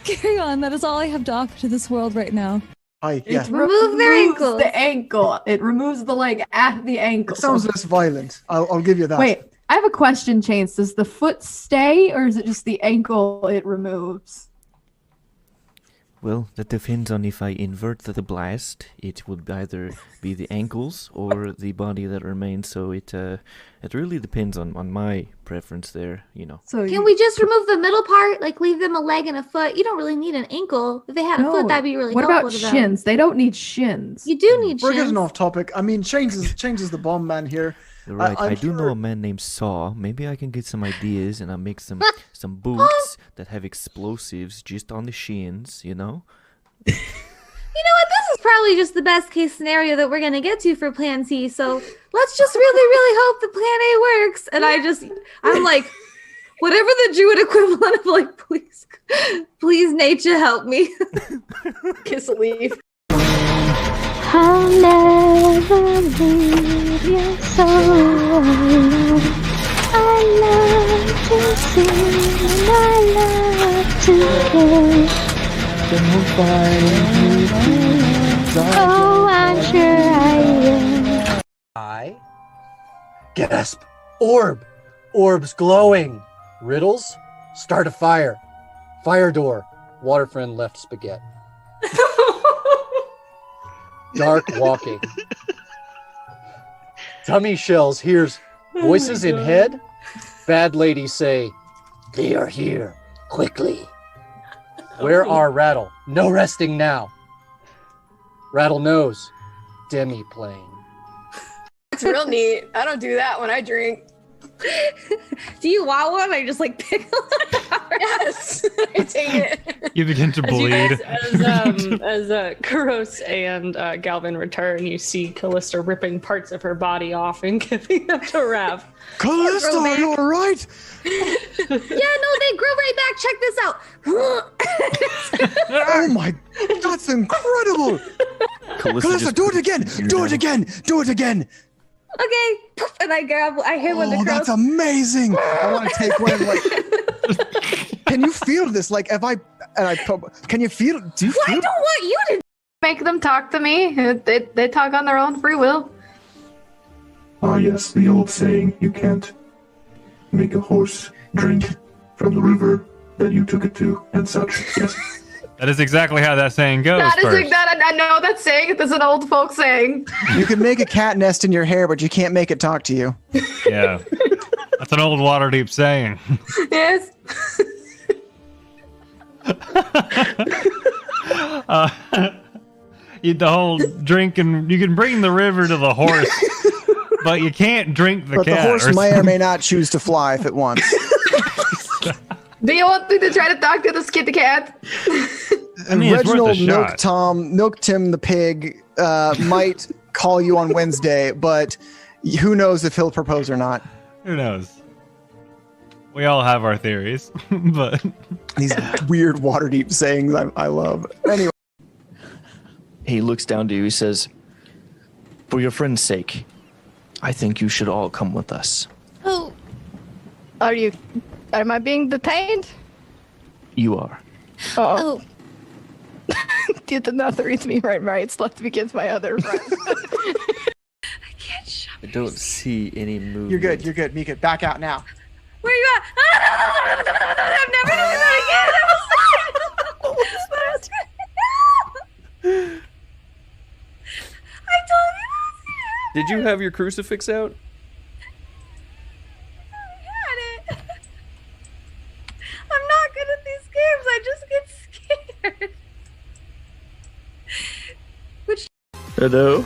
S11: Carry on. That is all I have to offer to this world right now.
S9: Hi, yeah.
S12: Remove their ankles. The ankle. It removes the leg at the ankle.
S9: It sounds less violent. I'll give you that.
S12: Wait, I have a question, Chance. Does the foot stay, or is it just the ankle it removes?
S13: Well, that depends on if I invert the blast. It would either be the ankles or the body that remains. So it really depends on my preference there, you know.
S12: So
S14: Can we just remove the middle part? Like leave them a leg and a foot? You don't really need an ankle. If they had a foot, that'd be really
S12: What
S14: helpful
S12: about
S14: to them.
S12: shins? They don't need shins.
S14: You do need
S9: We're
S14: shins.
S9: getting off topic. I mean, changes the bomb man here.
S13: You're right.
S9: I'm
S13: I do know
S9: sure-
S13: a man named Saw. Maybe I can get some ideas and I'll make some boots that have explosives just on the shins, you know?
S14: You know what? This is probably just the best case scenario that we're gonna get to for Plan C. So let's just really hope that Plan A works. And I'm like, whatever the Druid equivalent of like, please, nature help me.
S8: Kiss a leaf.
S6: I'll never leave you so alone. I love to sing and I love to play. Oh, I'm sure I will.
S15: Gasp! Orb! Orbs glowing! Riddles? Start a fire. Fire door. Waterfriend left spaghetti. Dark walking. Tummy shells hears voices in head. Bad lady say, "They are here. Quickly." Where are Rattle? No resting now. Rattle knows. Demi playing.
S8: It's real neat. I don't do that when I drink.
S14: Do you want one? I just like pick
S8: Yes, I take it.
S2: You begin to
S8: As you
S2: bleed.
S8: guys- as Kuros and Galvin return, you see Callista ripping parts of her body off and giving them to Rav.
S9: Callista, are you alright?
S14: Yeah, no, they grow right back. Check this out.
S9: Oh my, that's incredible! Callista, do it again! Do it again! Do it again!
S14: Okay, poof, and I hit one of
S9: Oh,
S14: the crows.
S9: that's amazing! I want to take one and like. Can you feel this? Like, can you feel? Do you
S14: Well,
S9: feel?
S14: I don't want you to
S1: Make them talk to me. They talk on their own free will.
S5: Ah, yes, the old saying, you can't make a horse drink from the river that you took it to, and such. Yes.
S2: That is exactly how that saying goes.
S1: That is
S2: first.
S1: that. I know that saying. It's an old folk saying.
S9: You can make a cat nest in your hair, but you can't make it talk to you.
S2: Yeah. That's an old Waterdeep saying.
S1: Yes.
S2: The whole drinking, you can bring the river to the horse, but you can't drink the
S9: But
S2: cat.
S9: the horse
S2: or
S9: may or
S2: something.
S9: may not choose to fly if it wants.
S1: Do you want me to try to talk to the kitty cat?
S2: I mean, it's worth a
S9: Reginald
S2: shot.
S9: Milk Tim the pig might call you on Wednesday, but who knows if he'll propose or not.
S2: Who knows? We all have our theories, but
S9: These weird Waterdeep sayings I love. Anyway.
S3: He looks down to you. He says, "For your friend's sake, I think you should all come with us.
S1: Oh. Am I being detained?
S3: You are."
S1: Oh. begins not with me right rights, let begins my other friends.
S13: I don't see any movement.
S9: You're good, Mika. Back out now.
S14: Where you at? I'm never doing that again. That was I told you.
S13: Did you have your crucifix out?
S14: I'm not good at these games. I just get scared.
S3: Hello?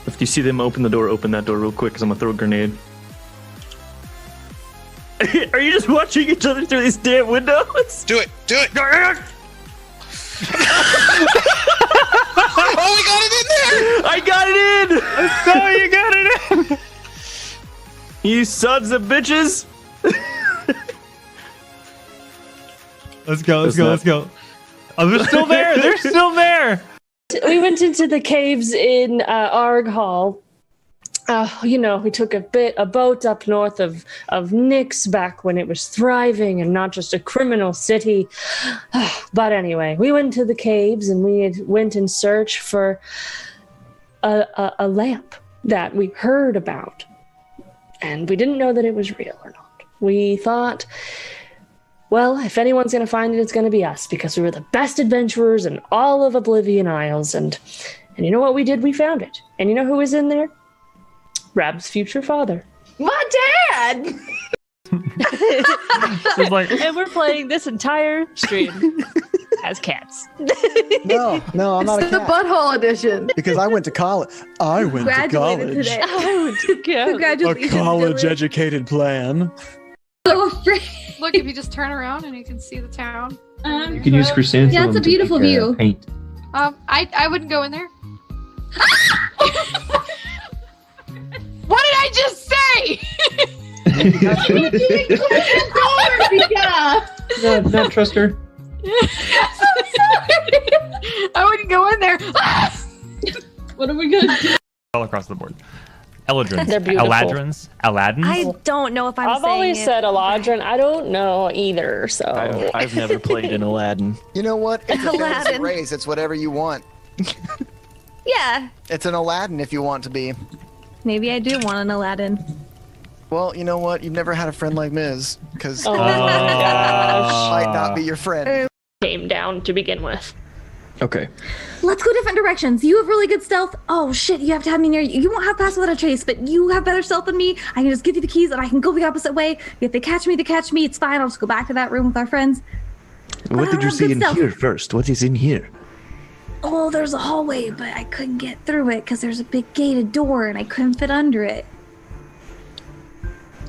S3: If you see them open the door, open that door real quick, because I'm going to throw a grenade. Are you just watching each other through these damn windows?
S16: Do it! Do it!
S3: Oh, we got it in there! I got it in!
S2: I saw you got it in!
S3: You sons of bitches!
S2: Let's go. Oh, they're still there! They're still there!
S8: We went into the caves in Arg Hall. We took a boat up north of Nyx back when it was thriving and not just a criminal city. But anyway, we went to the caves and we went in search for a lamp that we heard about. And we didn't know that it was real or not. We thought, well, if anyone's going to find it, it's going to be us, because we were the best adventurers in all of Oblivion Isles. And you know what we did? We found it. And you know who was in there? Rab's future father.
S1: My dad!
S17: And we're playing this entire stream as cats.
S9: No, I'm not a
S1: The
S9: cat.
S1: butthole edition.
S9: Because I went to college. I went to
S14: Graduated
S9: college.
S14: today.
S17: I went to go.
S9: A
S14: Congratulations, Dylan.
S9: college-educated plan.
S14: So afraid.
S18: Look, if you just turn around and you can see the town.
S3: You can use chrysanthemum.
S14: Yeah, it's a beautiful
S3: to make,
S14: view.
S3: Paint.
S18: I wouldn't go in there. What did I just say?
S3: Not trust her.
S18: I wouldn't go in there.
S8: What are we gonna do?
S2: All across the board. Eladrins.
S8: They're beautiful.
S2: Eladrins. Aladdins.
S11: I don't know if I'm
S8: I've
S11: saying
S8: always
S11: it.
S8: said Eladrin. I don't know either, so.
S3: I've never played in Aladdin.
S4: You know what? It's a fantasy
S11: Aladdin.
S4: race. It's whatever you want.
S11: Yeah,
S4: It's an Aladdin if you want to be.
S11: maybe I do want an Aladdin.
S4: Well, you know what? You've never had a friend like Miz, because
S8: Oh my gosh.
S4: might not be your friend.
S8: Came down to begin with.
S3: Okay.
S14: Let's go different directions. You have really good stealth. Oh shit, you have to have me near you. You won't have pass without a trace, but you have better stealth than me. I can just give you the keys and I can go the opposite way. If they catch me, they catch me. It's fine. I'll just go back to that room with our friends.
S19: What did you see in here first? What is in here?
S14: Oh, there's a hallway, but I couldn't get through it because there's a big gated door and I couldn't fit under it.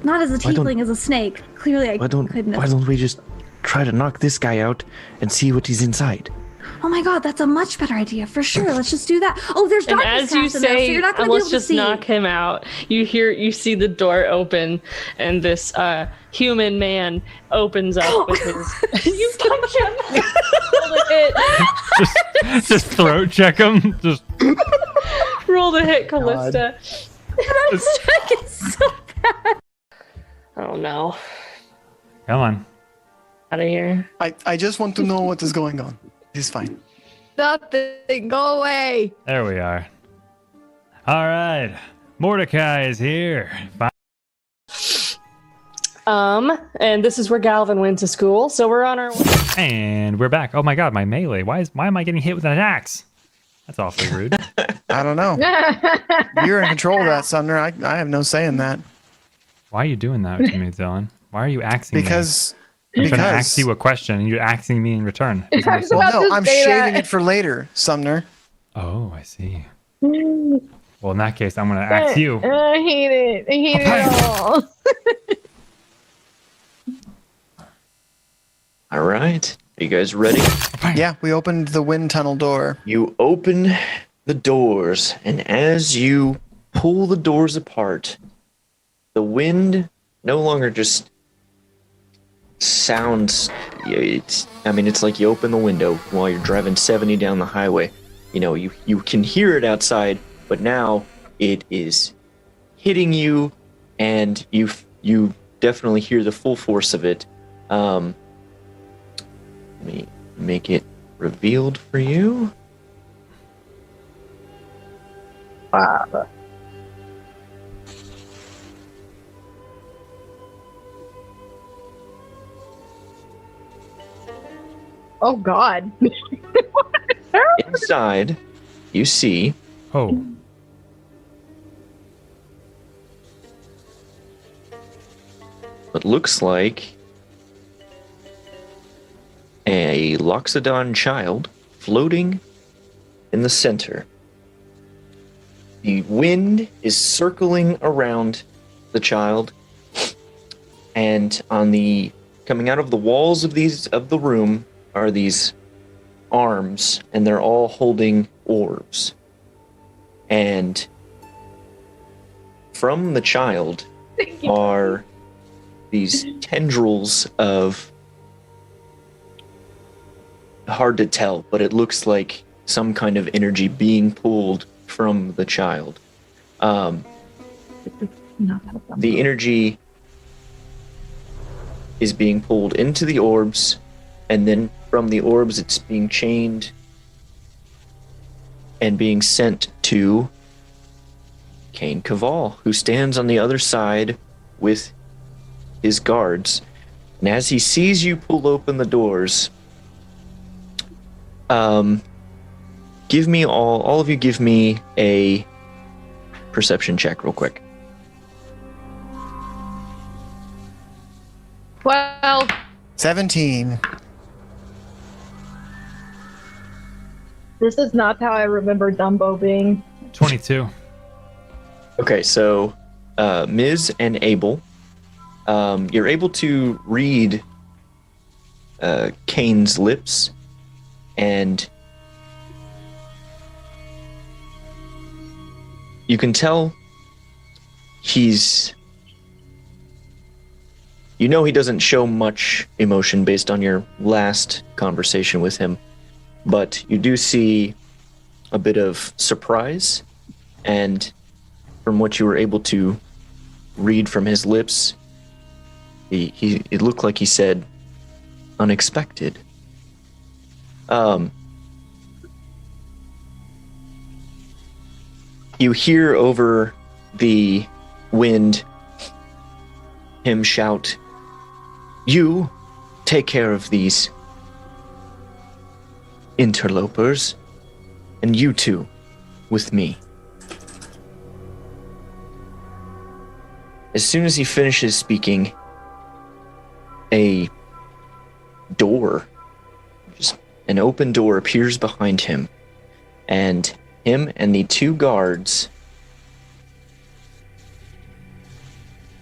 S14: Not as a tiefling, as a snake. Clearly, I couldn't.
S19: Why don't we just try to knock this guy out and see what he's inside?
S14: Oh my god, that's a much better idea for sure. Let's just do that. Oh, there's
S8: And
S14: darkness
S8: as you
S14: cast in there, so
S8: say,
S14: you're not going to be
S8: let's
S14: able to
S8: just
S14: see.
S8: knock him out. You see the door open, and this human man opens up with his. You punch him.
S2: just throat check him. Just
S8: Roll the hit, Callista.
S14: So bad.
S8: Oh no!
S2: come on.
S8: Out of here.
S4: I just want to know what is going on. It's fine.
S1: Nothing. Go away.
S2: There we are. All right. Mordecai is here.
S8: And this is where Galvin went to school, so we're on our way.
S2: And we're back. Oh my god, my melee. Why am I getting hit with an axe? That's awfully rude.
S4: I don't know. You're in control of that, Sumner. I have no say in that.
S2: Why are you doing that to me, Dylan? Why are you axing me?
S4: Because
S2: I'm trying to ask you a question, and you're axing me in return.
S4: Well, no, I'm shaving it for later, Sumner.
S2: Oh, I see. Well, in that case, I'm going to axe you.
S1: I hate it. I hate it all.
S3: All right. Are you guys ready?
S4: Yeah, we opened the wind tunnel door.
S3: You open the doors, and as you pull the doors apart, the wind no longer just sounds. It's like you open the window while you're driving 70 down the highway. You know, you can hear it outside, but now it is hitting you, and you definitely hear the full force of it. Let me make it revealed for you.
S1: Oh God.
S3: Inside, you see.
S2: Oh.
S3: What looks like a Loxodon child floating in the center. The wind is circling around the child, and coming out of the walls of the room are these arms, and they're all holding orbs. And from the child are these tendrils of, hard to tell, but it looks like some kind of energy being pulled from the child. The energy is being pulled into the orbs, and then from the orbs it's being chained and being sent to Cain Caval, who stands on the other side with his guards. And as he sees you pull open the doors, give me all of you give me a perception check real quick.
S1: 12.
S4: 17.
S1: This is not how I remember Dumbo being.
S2: 22.
S3: Okay, so Ms. and Abel, you're able to read Cain's lips, and you can tell you know he doesn't show much emotion based on your last conversation with him, but you do see a bit of surprise, and from what you were able to read from his lips, it looked like he said unexpected. You hear over the wind him shout, "You take care of these interlopers, and you two with me." As soon as he finishes speaking, a door, just an open door, appears behind him, and him and the two guards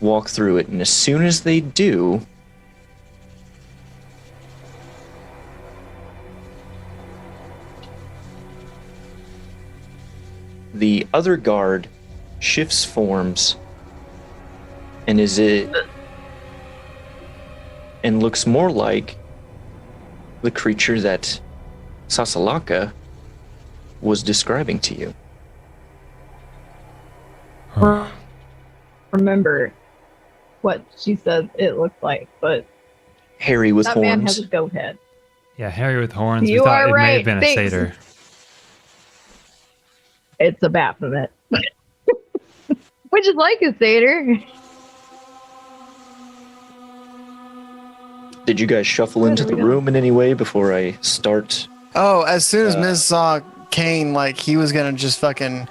S3: walk through it. And as soon as they do, the other guard shifts forms and looks more like the creature that Sasalaka was describing to you.
S1: Remember what she said it looked like, but
S3: hairy with
S1: that
S3: horns.
S1: man has a goat head.
S2: Yeah, hairy with horns.
S1: You
S2: we thought
S1: are
S2: it may
S1: right.
S2: have been
S1: Thanks.
S2: a satyr.
S1: It's a Baphomet. Which is like a satyr.
S3: Did you guys shuffle into the room in any way before I start?
S4: Oh, as soon as Miz saw Cain, like he was gonna just fucking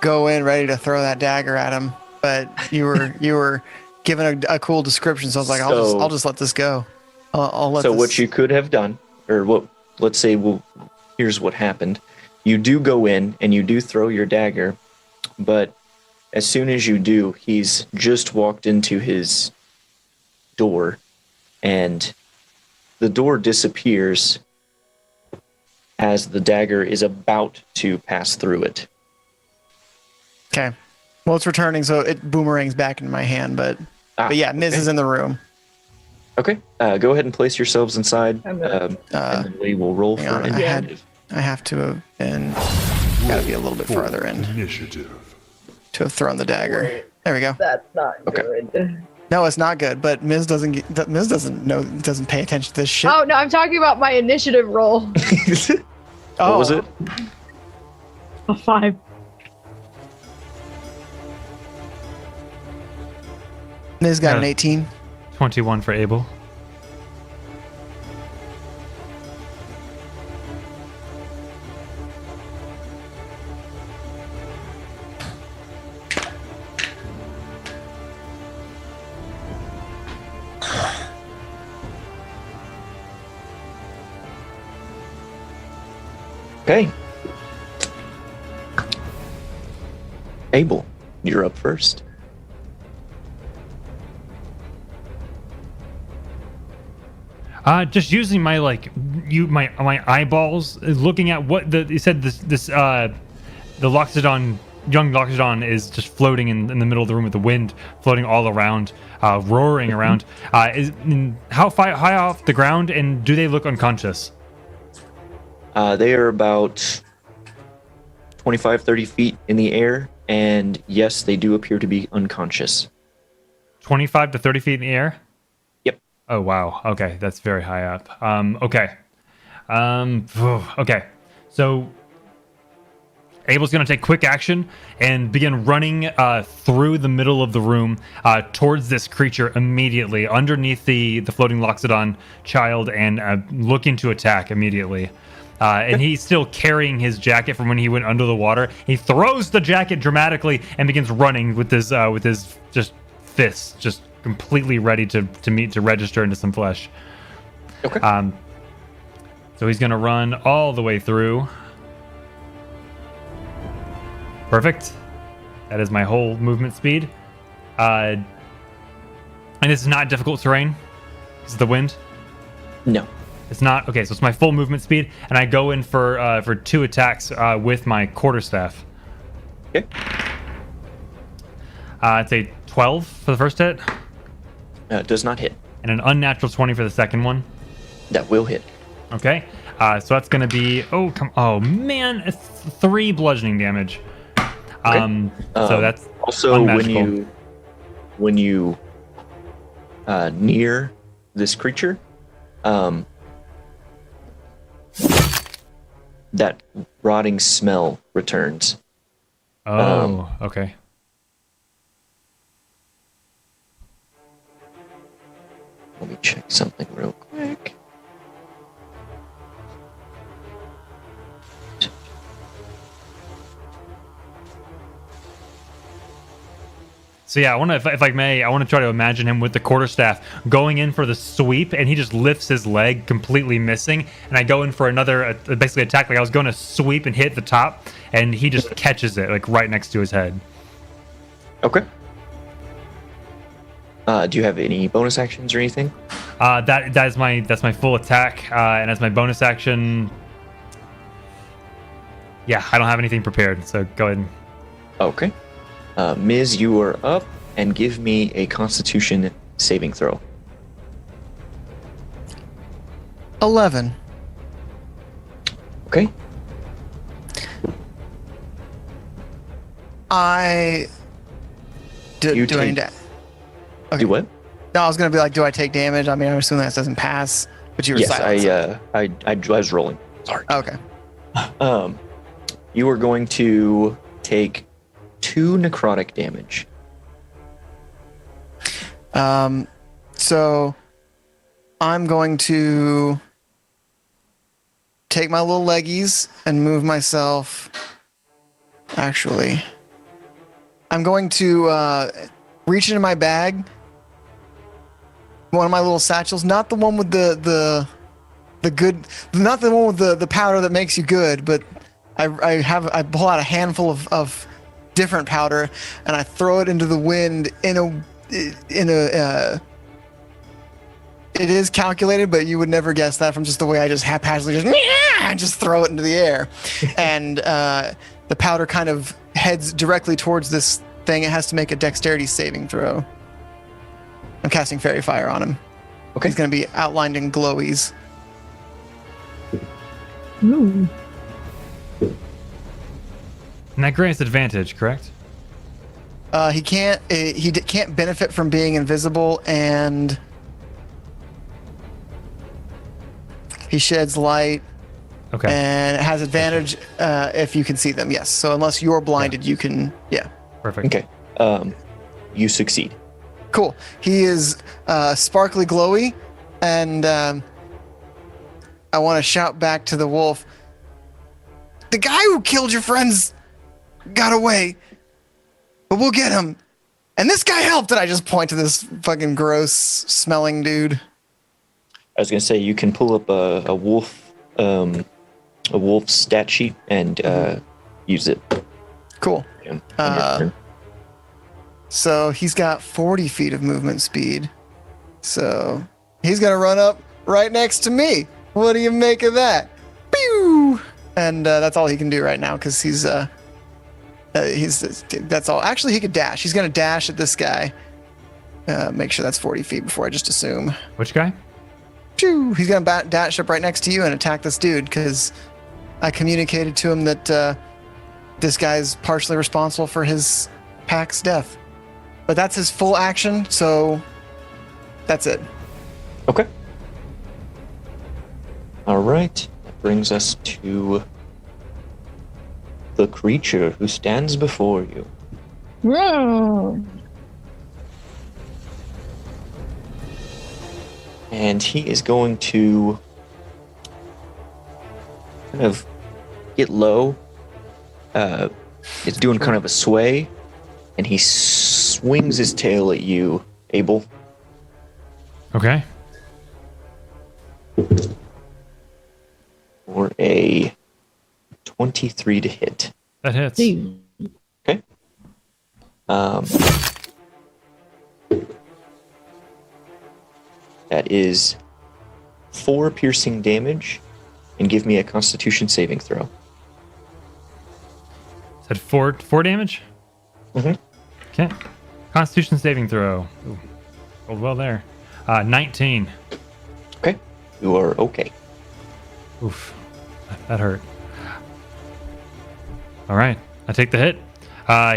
S4: go in ready to throw that dagger at him, but you were given a cool description, so I was like, I'll just let this go. I'll let.
S3: So
S4: this...
S3: what you could have done, or what? Let's say, here's what happened. You do go in and you do throw your dagger, but as soon as you do, he's just walked into his door, and the door disappears as the dagger is about to pass through it.
S4: Okay. Well, it's returning, so it boomerangs back in my hand, but yeah, Miz is in the room.
S3: Okay. Go ahead and place yourselves inside, and then we will roll for initiative.
S4: I have to have been. Gotta be a little bit farther in.
S7: Initiative.
S4: To have thrown the dagger. There we go.
S1: That's not good.
S4: No, it's not good. But Miz doesn't pay attention to this shit.
S1: Oh no, I'm talking about my initiative roll.
S3: What was it?
S1: A 5.
S4: Miz got an 18.
S2: 21 for Abel.
S3: Okay. Abel, you're up first.
S2: Just using my my eyeballs, looking at what you said. The Loxodon, young Loxodon, is just floating in the middle of the room with the wind floating all around, roaring around. How high off the ground, and do they look unconscious?
S3: They are about 25, 30 feet in the air, and yes, they do appear to be unconscious.
S2: 25 to 30 feet in the air?
S3: Yep.
S2: Oh, wow. Okay, that's very high up. Okay. Okay. So Abel's going to take quick action and begin running through the middle of the room towards this creature immediately, underneath the floating Loxodon child, and looking to attack immediately. And he's still carrying his jacket from when he went under the water. He throws the jacket dramatically and begins running with his just fists, just completely ready to register into some flesh.
S3: Okay.
S2: So he's gonna run all the way through. Perfect. That is my whole movement speed. And it's not difficult terrain. Is the wind?
S3: No.
S2: It's not. Okay, so it's my full movement speed, and I go in for 2 attacks with my quarterstaff.
S3: Okay.
S2: It's a 12 for the first hit.
S3: Does not hit.
S2: And an unnatural 20 for the second one.
S3: That will hit.
S2: Okay. So that's going to be... Oh, man. It's 3 bludgeoning damage.
S3: Okay.
S2: So that's
S3: also
S2: unmagical.
S3: when you near this creature, that rotting smell returns.
S2: Oh, okay.
S3: Let me check something real quick.
S2: So yeah, I want to, if I may, I want to try to imagine him with the quarterstaff going in for the sweep, and he just lifts his leg, completely missing. And I go in for another, basically attack. Like I was going to sweep and hit the top, and he just catches it like right next to his head.
S3: Okay. Do you have any bonus actions or anything?
S2: That's my full attack, and as my bonus action, yeah, I don't have anything prepared. So go ahead.
S3: Okay. Miz, you are up, and give me a Constitution saving throw.
S4: 11.
S3: Okay.
S4: Do I need to... Okay.
S3: Do what?
S4: No, I was gonna be like, do I take damage? I mean, I'm assuming that doesn't pass. But you were
S3: yes, I was rolling. Sorry.
S4: Okay.
S3: You are going to take 2 necrotic damage.
S4: So I'm going to take my little leggies and move myself. Actually, I'm going to reach into my bag, one of my little satchels, not the one with the good, not the one with the powder that makes you good, but I pull out a handful of different powder, and I throw it into the wind in a it is calculated, but you would never guess that from just the way I just haphazardly just throw it into the air. And the powder kind of heads directly towards this thing. It has to make a dexterity saving throw. I'm casting Fairy Fire on him.
S3: Okay.
S4: He's going to be outlined in glowies.
S1: Ooh.
S2: And that grants advantage, correct?
S4: He can't. Can't benefit from being invisible, and he sheds light.
S2: Okay.
S4: And it has advantage if you can see them. Yes. So unless you're blinded, you can. Yeah.
S2: Perfect.
S3: Okay. You succeed.
S4: Cool. He is sparkly glowy, and I want to shout back to the wolf. The guy who killed your friends got away, but we'll get him. And this guy helped. And I just point to this fucking gross smelling dude.
S3: I was gonna say you can pull up a wolf stat sheet and use it.
S4: Cool.
S3: Yeah, on your turn.
S4: So he's got 40 feet of movement speed. So he's gonna run up right next to me. What do you make of that? Pew! And that's all he can do right now because he's that's all. Actually, he could dash. He's gonna dash at this guy. Make sure that's 40 feet before I just assume.
S2: Which guy?
S4: Pew! He's gonna dash up right next to you and attack this dude because I communicated to him that this guy's partially responsible for his pack's death. But that's his full action, so that's it.
S3: Okay. All right. That brings us to the creature who stands before you. And he is going to kind of get low. It's doing kind of a sway, and he swings his tail at you, Abel.
S2: Okay.
S3: For a 23 to hit.
S2: That hits.
S3: Okay. That is 4 piercing damage, and give me a Constitution saving throw.
S2: Is that four damage?
S3: Mm-hmm.
S2: Okay. Constitution saving throw. Ooh. Rolled well there. 19.
S3: Okay. You are okay.
S2: Oof. That hurt. All right. I take the hit.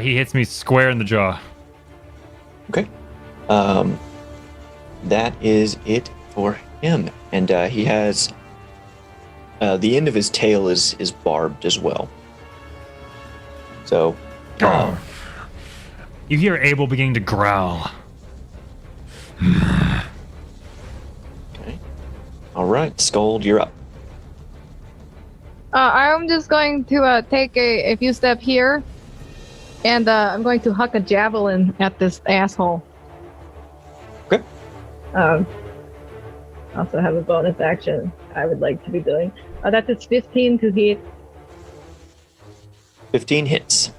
S2: He hits me square in the jaw.
S3: Okay. That is it for him. And he has... the end of his tail is barbed as well. So...
S2: You hear Abel beginning to growl.
S3: Okay. All right, Scold, you're up.
S1: I'm just going to take a few steps here, and I'm going to huck a javelin at this asshole.
S3: Okay.
S1: Also have a bonus action I would like to be doing. That is 15 to hit.
S3: 15 hits.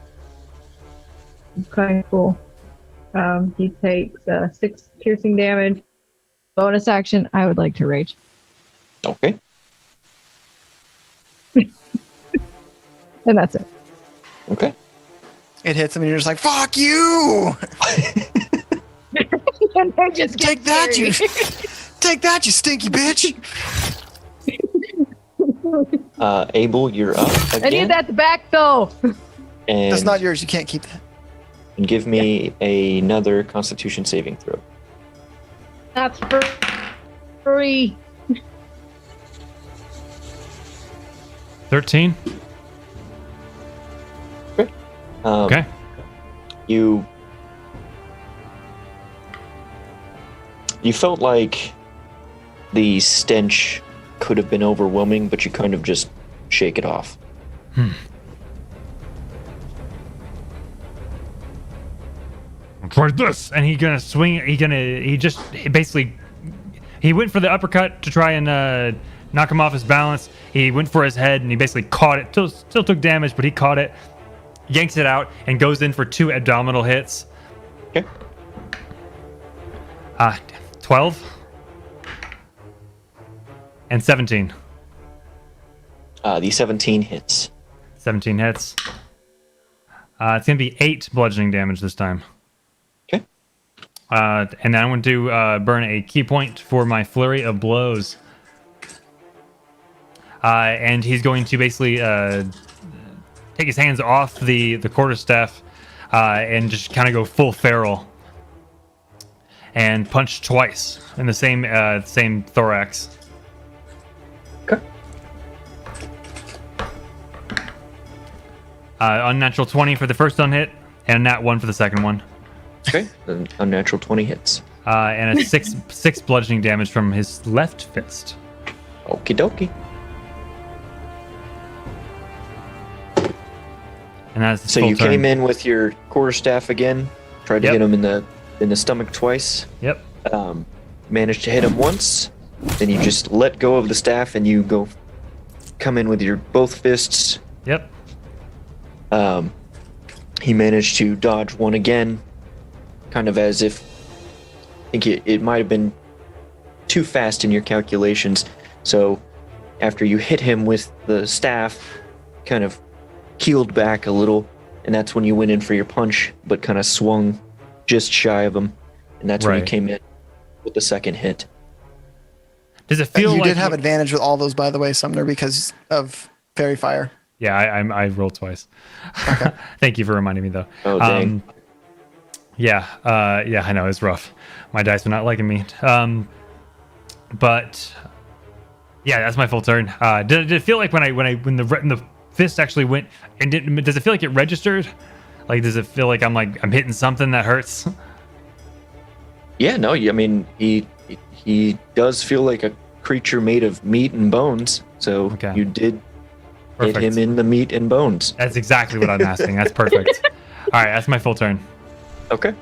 S1: Okay, cool. He takes 6 piercing damage. Bonus action, I would like to rage.
S3: Okay.
S1: And that's it.
S3: Okay.
S4: It hits him and you're just like, fuck you!
S1: And I just
S4: take that, you stinky bitch!
S3: Abel, you're up again.
S1: I need that back though.
S3: And
S4: That's not yours. You can't keep that.
S3: And give me another Constitution saving throw.
S1: That's for free.
S2: 13. Okay.
S3: You felt like the stench could have been overwhelming, but you kind of just shake it off.
S2: Try this, and he basically he went for the uppercut to try and knock him off his balance. He went for his head, and he basically caught it. Still took damage, but he caught it, yanks it out, and goes in for 2 abdominal hits.
S3: Okay.
S2: 12 and 17.
S3: The 17 hits.
S2: 17 hits. It's gonna be 8 bludgeoning damage this time.
S3: Okay.
S2: And then I want to burn a key point for my flurry of blows. And he's going to basically take his hands off the quarterstaff and just kind of go full feral and punch twice in the same thorax.
S3: Okay.
S2: Unnatural 20 for the first hit, and nat 1 for the second one.
S3: Okay, an unnatural 20 hits.
S2: And a six bludgeoning damage from his left fist.
S3: Okie dokie.
S2: And that's
S3: so you came in with your quarterstaff again, tried to hit him in the stomach twice.
S2: Yep.
S3: Managed to hit him once. Then you just let go of the staff and you come in with your both fists.
S2: Yep.
S3: He managed to dodge one again, kind of as if I think it might have been too fast in your calculations. So after you hit him with the staff, kind of keeled back a little, and that's when you went in for your punch, but kind of swung just shy of him, and that's when you came in with the second hit.
S2: Does it feel
S4: you
S2: like
S4: did have advantage with all those, by the way, Sumner, because of Fairy Fire?
S2: Yeah, I rolled twice. Okay. Thank you for reminding me, though.
S3: Oh, dang.
S2: Yeah, I know, it's rough. My dice are not liking me. But yeah, that's my full turn. Did it feel like when the fist actually went, and does it feel like it registered? Like, does it feel like I'm hitting something that hurts?
S3: Yeah, no, I mean, he does feel like a creature made of meat and bones. So you did hit him in the meat and bones.
S2: That's exactly what I'm asking. That's perfect. All right, that's my full turn.
S3: Okay.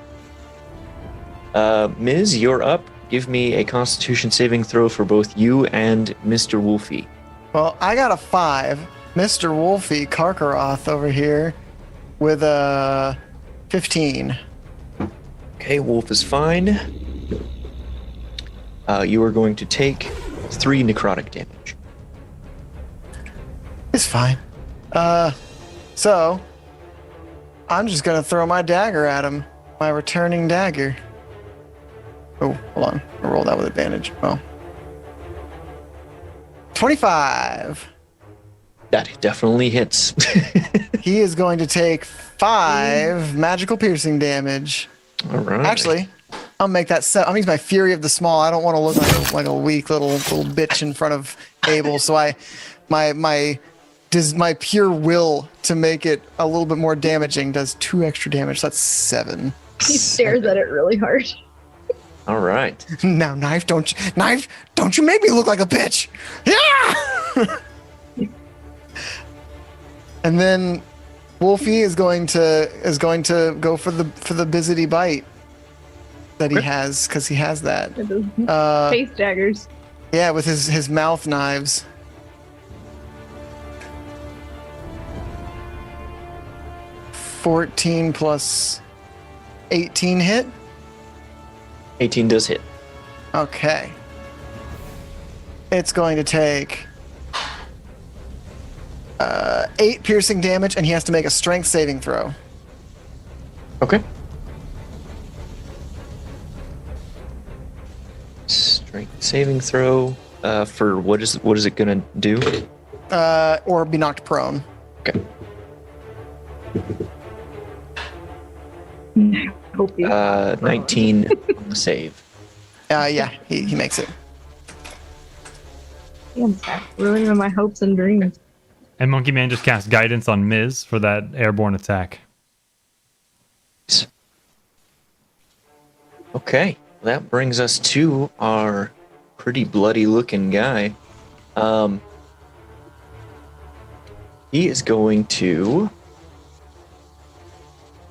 S3: Ms., you're up. Give me a Constitution saving throw for both you and Mr. Wolfie.
S4: Well, I got a 5. Mr. Wolfie Karkaroth over here with a 15.
S3: Okay, Wolf is fine. You are going to take 3 necrotic damage.
S4: It's fine. So I'm just gonna throw my dagger at him. My returning dagger. Oh, hold on. I'll roll that with advantage. Oh. 25.
S3: That definitely hits.
S4: He is going to take 5 magical piercing damage.
S3: All right.
S4: Actually, I'll make that set. I'll use my Fury of the Small. I don't want to look like a weak little bitch in front of Abel. So my pure will to make it a little bit more damaging does 2 extra damage. So that's 7.
S1: He stares at it really hard.
S3: All right.
S4: Now, Knife, don't you make me look like a bitch. Yeah! And then Wolfie is going to go for the Bizzity Bite that he has, because he has that.
S1: Face daggers.
S4: Yeah, with his mouth knives. (14 plus 18 hit?
S3: 18 does hit.
S4: Okay. It's going to take 8 piercing damage, and he has to make a strength saving throw.
S3: Okay. Strength saving throw for what is it gonna do?
S4: Or be knocked prone.
S3: Okay. 19 on the save.
S4: Yeah, he makes it.
S1: Damn, ruining my hopes and dreams.
S2: And Monkey Man just cast guidance on Miz for that airborne attack.
S3: Okay, that brings us to our pretty bloody looking guy. He is going to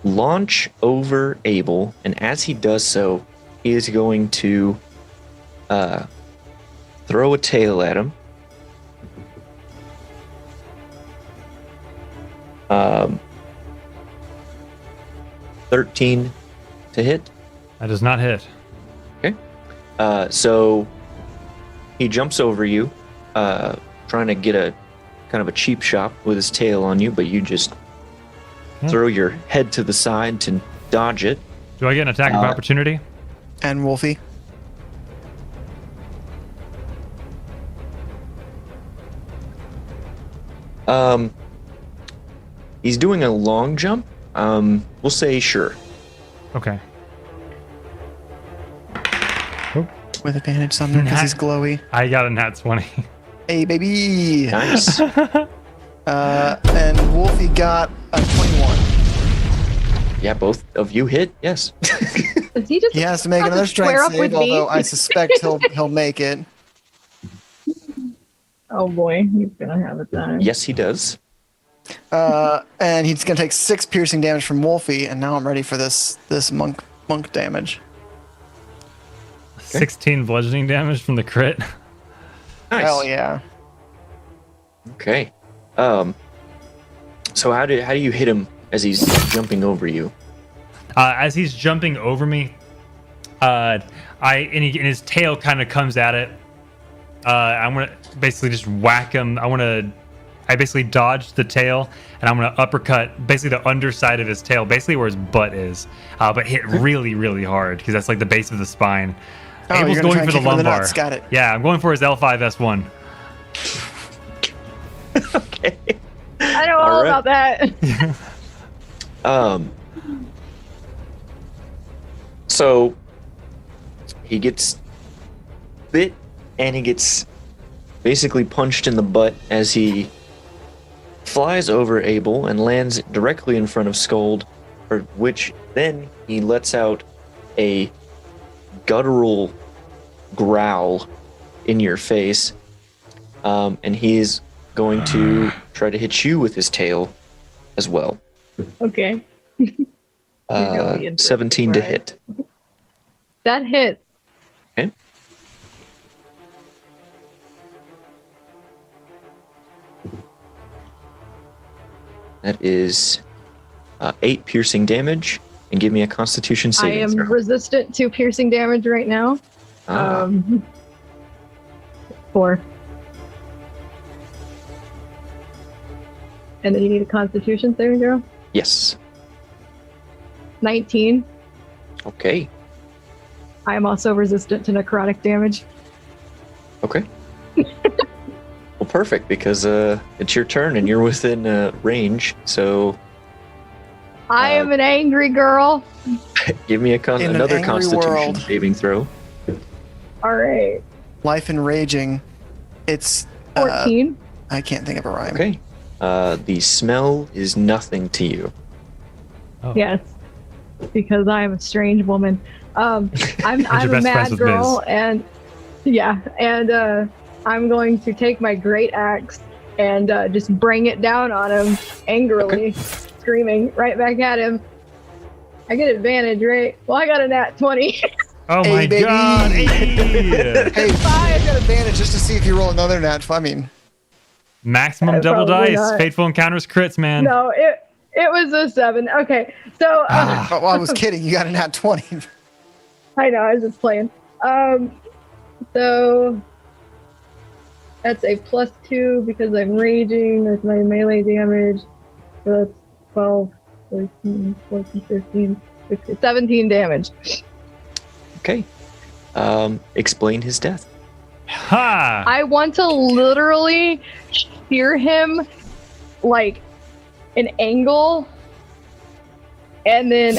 S3: launch over Abel, and as he does so, he is going to throw a tail at him. 13 to hit.
S2: That does not hit.
S3: Okay. So he jumps over you, trying to get a kind of a cheap shot with his tail on you, but you just throw your head to the side to dodge it.
S2: Do I get an attack of opportunity?
S4: And Wolfie?
S3: He's doing a long jump, We'll say sure.
S2: Okay.
S4: With advantage somewhere because he's glowy.
S2: I got a nat 20.
S4: Hey, baby.
S3: Nice.
S4: And Wolfie got a 21.
S3: Yeah, both of you hit. Yes.
S1: Does he just
S4: He has to make another
S1: square
S4: strength
S1: up with
S4: save,
S1: me?
S4: although I suspect he'll make it.
S1: Oh boy, he's gonna have a time.
S3: Yes, he does.
S4: And he's gonna take 6 piercing damage from Wolfie, and now I'm ready for this monk damage.
S2: 16 bludgeoning damage from the crit.
S3: Nice.
S4: Hell yeah.
S3: Okay. So how do you hit him as he's jumping over you?
S2: As he's jumping over me, and his tail kind of comes at it. I'm gonna basically just whack him. I basically dodge the tail, and I'm gonna uppercut basically the underside of his tail, basically where his butt is, but hit really, really hard because that's like the base of the spine.
S4: Oh,
S2: Abel's
S4: you're gonna
S2: going
S4: try
S2: for
S4: and
S2: the
S4: kick him in the
S2: lumbar.
S4: nuts. Got it.
S2: Yeah, I'm going for his L5S1.
S3: Okay.
S1: I know all about that.
S3: So he gets bit and he gets basically punched in the butt as he flies over Abel and lands directly in front of Scold, for which then he lets out a guttural growl in your face, and he's going to try to hit you with his tail as well.
S1: Okay.
S3: 17 to hit.
S1: That hits.
S3: Okay. That is 8 piercing damage, and give me a Constitution
S1: I
S3: saving
S1: am
S3: throw.
S1: resistant to piercing damage right now. 4. And then you need a Constitution saving throw.
S3: Yes.
S1: 19.
S3: Okay.
S1: I am also resistant to necrotic damage.
S3: Okay. Well, perfect, because it's your turn and you're within range. So
S1: I am an angry girl.
S3: give me
S4: In an
S3: another
S4: angry
S3: Constitution
S4: world.
S3: saving throw.
S1: All right.
S4: Life and raging. It's
S1: 14.
S4: I can't think of a rhyme.
S3: Okay. The smell is nothing to you.
S1: Yes. Because I am a strange woman. I'm a
S2: best friends
S1: mad
S2: with
S1: girl,
S2: Miz.
S1: and I'm going to take my great axe and just bring it down on him angrily, screaming right back at him. I get advantage, right? Well, I got a nat 20.
S2: Oh
S4: Hey,
S2: my
S4: baby.
S2: god! Hey.
S4: Hey, I got advantage just to see if you roll another nat. I mean,
S2: Maximum double
S1: Probably
S2: dice.
S1: not.
S2: Fateful encounters crits, man.
S1: No, it was a 7. Okay, so
S4: well, I was kidding. You got a nat 20.
S1: I know, I was just playing. So that's a +2 because I'm raging. That's my melee damage. So that's 12, 13, 14, 15, 16, 17 damage.
S3: Okay. Explain his death.
S2: Ha!
S1: I want to literally shear him like an angle and then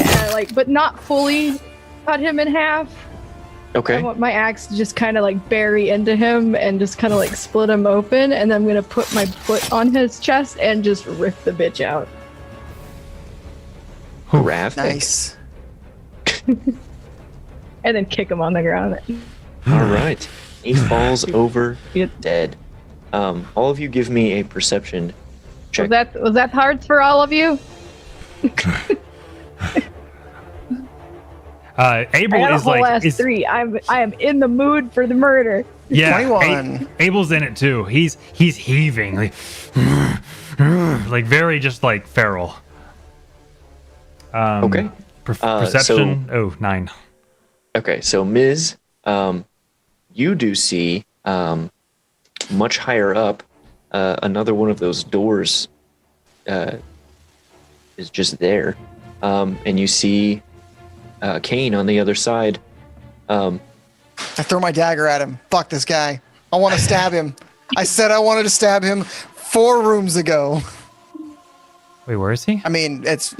S1: but not fully cut him in half.
S3: Okay.
S1: I want my axe to just kind of like bury into him and just kind of like split him open, and then I'm gonna put my foot on his chest and just rip the bitch out.
S3: Graphic.
S4: Nice.
S1: And then kick him on the ground.
S3: All right. He falls over
S1: Yep.
S3: dead. All of you give me a perception check.
S1: Was that hard for all of you?
S2: Abel
S1: I got a
S2: is
S1: whole
S2: like
S1: ass
S2: is,
S1: 3. I am in the mood for the murder.
S2: yeah.
S4: 21.
S2: Abel's in it too. He's heaving like very just like feral.
S3: Okay.
S2: Perception. 9.
S3: Okay, so Ms., you do see much higher up another one of those doors is just there, and you see Kane on the other side.
S4: I throw my dagger at him. Fuck this guy. I want to stab him. I said I wanted to stab him 4 rooms ago.
S2: Wait, where is he?
S4: I mean, it's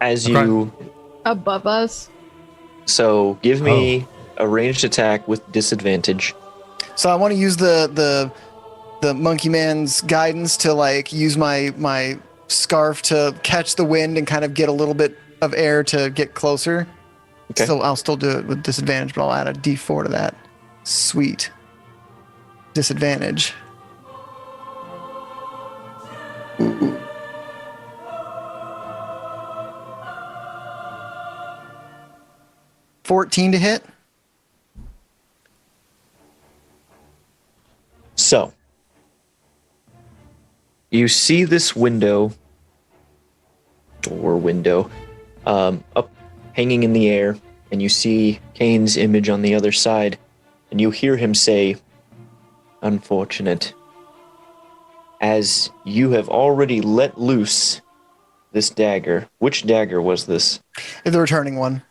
S3: as you
S1: Above us.
S3: So give me a ranged attack with disadvantage.
S4: So I want to use the monkey man's guidance to like use my scarf to catch the wind and kind of get a little bit of air to get closer.
S3: Okay.
S4: So I'll still do it with disadvantage, but I'll add a D4 to that. Sweet. Disadvantage. Ooh. $14 to hit.
S3: So you see this window up hanging in the air, and you see Kane's image on the other side, and you hear him say, "Unfortunate, as you have already let loose this dagger." Which dagger was this?
S4: The returning one.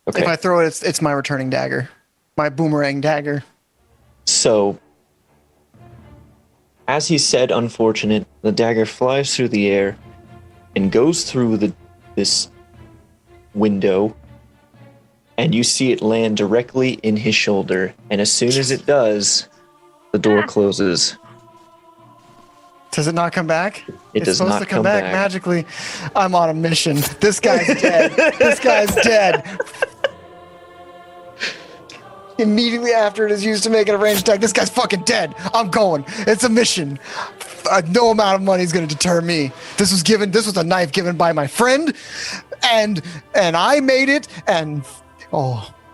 S3: Okay.
S4: If I throw it, it's my returning dagger. My boomerang dagger.
S3: So, as he said, "Unfortunate," the dagger flies through the air and goes through this window, and you see it land directly in his shoulder. And as soon as it does, the door closes.
S4: Does it not come back?
S3: It does
S4: supposed
S3: not
S4: to come
S3: come
S4: back
S3: back.
S4: magically. I'm on a mission. This guy's dead. This guy's dead. Immediately after it is used to make an arranged attack, this guy's fucking dead. I'm going. It's a mission. No amount of money is going to deter me. This was a knife given by my friend, and I made it. And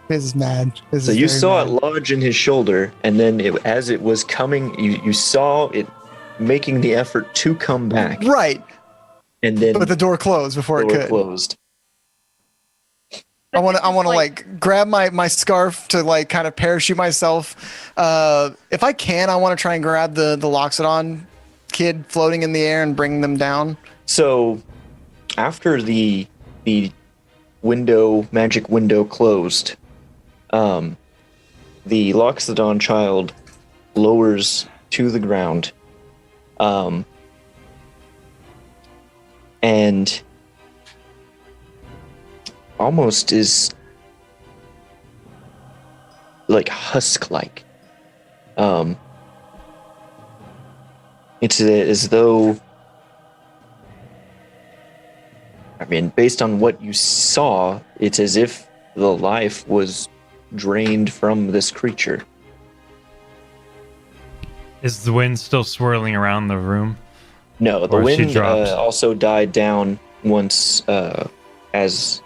S4: this is mad.
S3: So you saw it lodge in his shoulder, and then as it was coming, you saw it making the effort to come back.
S4: Right.
S3: And then
S4: but the door closed before it could.
S3: Closed.
S4: I want to like grab my scarf to like kind of parachute myself. If I can, I want to try and grab the Loxodon kid floating in the air and bring them down.
S3: So after the magic window closed, the Loxodon child lowers to the ground, and almost is like husk-like. It's as though, I mean, based on what you saw, it's as if the life was drained from this creature.
S2: Is the wind still swirling around the room?
S3: No, the
S2: Or she
S3: wind
S2: dropped?
S3: also died down once as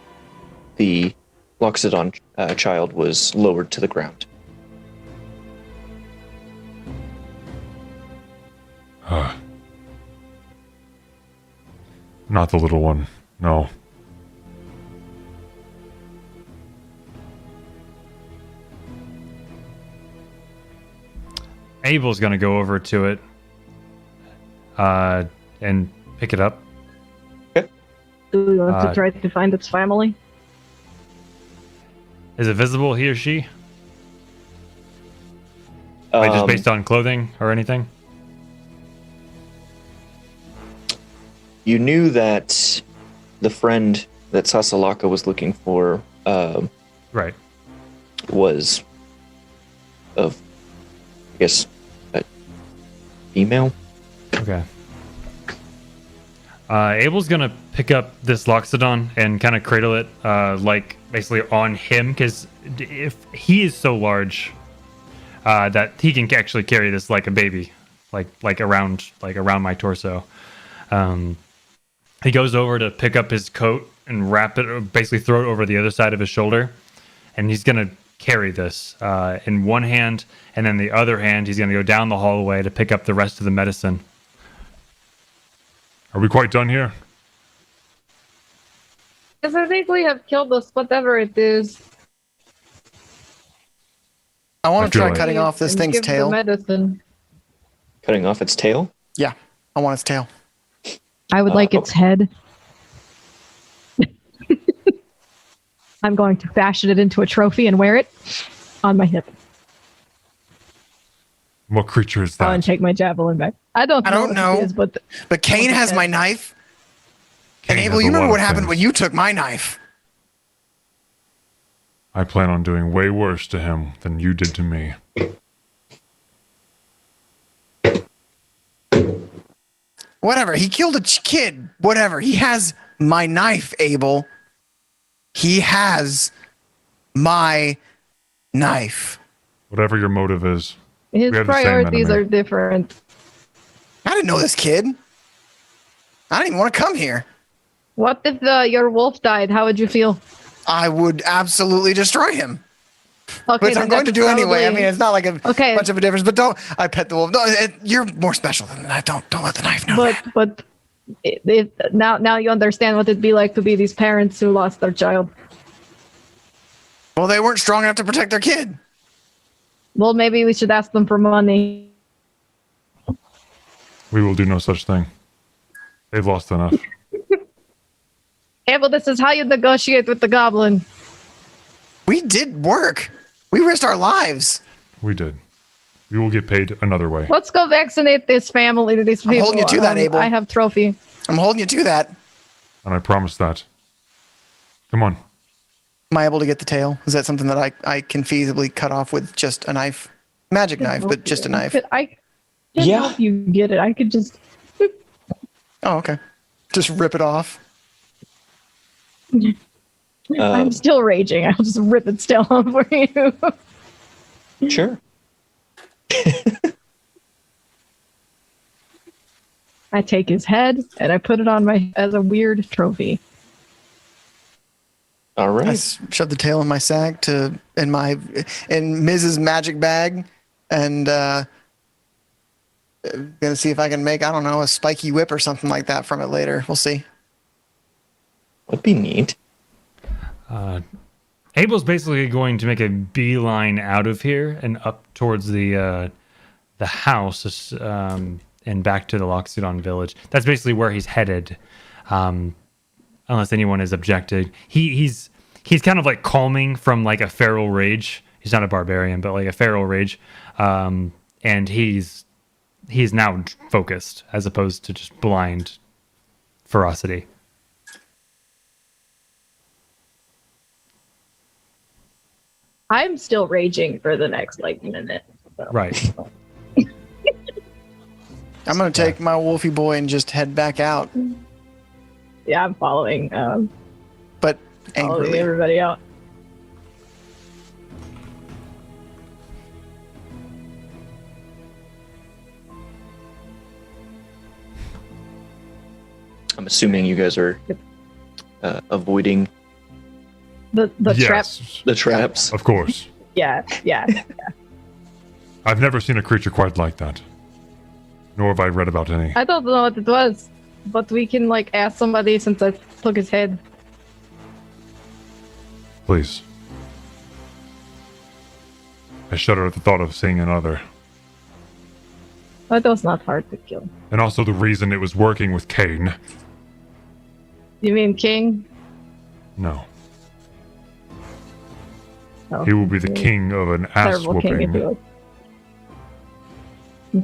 S3: the Loxodon child was lowered to the ground.
S7: Not the little one. No.
S2: Abel's gonna go over to it and pick it up.
S1: Do we want to try to find its family?
S2: Is it visible, he or she? Like just based on clothing or anything?
S3: You knew that the friend that Sasalaka was looking for
S2: right,
S3: was of, I guess, a female.
S2: Okay. Abel's gonna pick up this Loxodon and kind of cradle it, like basically on him, because if he is so large that he can actually carry this like a baby, like around my torso. He goes over to pick up his coat and wrap it, or basically throw it over the other side of his shoulder, and he's gonna carry this in one hand, and then the other hand he's gonna go down the hallway to pick up the rest of the medicine.
S7: Are we quite done here?
S1: Because I think we have killed this, whatever it is.
S4: I want to try
S7: like-
S4: cutting off this
S1: And
S4: thing's
S1: give the
S4: tail.
S1: medicine.
S3: Cutting off its tail?
S4: Yeah, I want its tail.
S1: I would like its head. I'm going to fashion it into a trophy and wear it on my hip.
S7: What creature is
S1: Oh,
S7: that?
S1: and take my javelin back. I don't know.
S4: know.
S1: What it is, but
S4: But Kane has my knife. And Abel, you remember what happened when you took my knife?
S7: I plan on doing way worse to him than you did to me.
S4: Whatever. He killed a kid. Whatever. He has my knife, Abel. He has my knife.
S7: Whatever your motive is.
S1: His
S7: we have the same
S1: priorities
S7: enemy.
S1: are different.
S4: I didn't know this kid. I didn't even want to come here.
S1: What if your wolf died? How would you feel?
S4: I would absolutely destroy him.
S1: Okay,
S4: Which I'm going to do anyway. I mean, it's not like a much of a difference. But don't. I pet the wolf. No, you're more special than that. Don't let the knife know.
S1: But now you understand what it'd be like to be these parents who lost their child.
S4: Well, they weren't strong enough to protect their kid.
S1: Well, maybe we should ask them for money.
S7: We will do no such thing. They've lost enough.
S1: Yeah, well, this is how you negotiate with the goblin.
S4: We did work. We risked our lives.
S7: We did. We will get paid another way.
S1: Let's go vaccinate this family, these people.
S4: I'm holding you to that, Abel.
S1: I have trophy.
S4: I'm holding you to that.
S7: And I promise that. Come on.
S4: Am I able to get the tail? Is that something that I can feasibly cut off with just a knife? Magic knife, but just a knife.
S1: I can help you get it. I could just...
S4: Oh, okay. Just rip it off.
S1: I'm still raging. I'll just rip it still off for you.
S3: Sure.
S1: I take his head and I put it on as a weird trophy.
S3: All right.
S4: I shoved the tail in my sack in Mrs. Magic Bag, and gonna see if I can make, I don't know, a spiky whip or something like that from it later. We'll see.
S3: That'd be neat.
S2: Abel's basically going to make a beeline out of here and up towards the house and back to the Loxodon village. That's basically where he's headed, unless anyone is objected. He's kind of like calming from like a feral rage. He's not a barbarian, but like a feral rage, and he's now focused as opposed to just blind ferocity.
S1: I'm still raging for the next minute. So.
S2: Right.
S4: I'm gonna take my wolfy boy and just head back out.
S1: Yeah, I'm following.
S4: But
S1: following
S4: angrily.
S1: everybody out.
S3: I'm assuming you guys are avoiding
S1: the trap.
S3: The traps.
S7: Of course.
S1: Yeah.
S7: I've never seen a creature quite like that. Nor have I read about any.
S1: I don't know what it was, but we can ask somebody since I took his head.
S7: Please. I shudder at the thought of seeing another.
S1: That was not hard to kill.
S7: And also the reason it was working with Cain.
S1: You mean King?
S7: No.
S1: Oh,
S7: He will be the king of an ass
S1: terrible king if he
S7: whooping.
S1: was.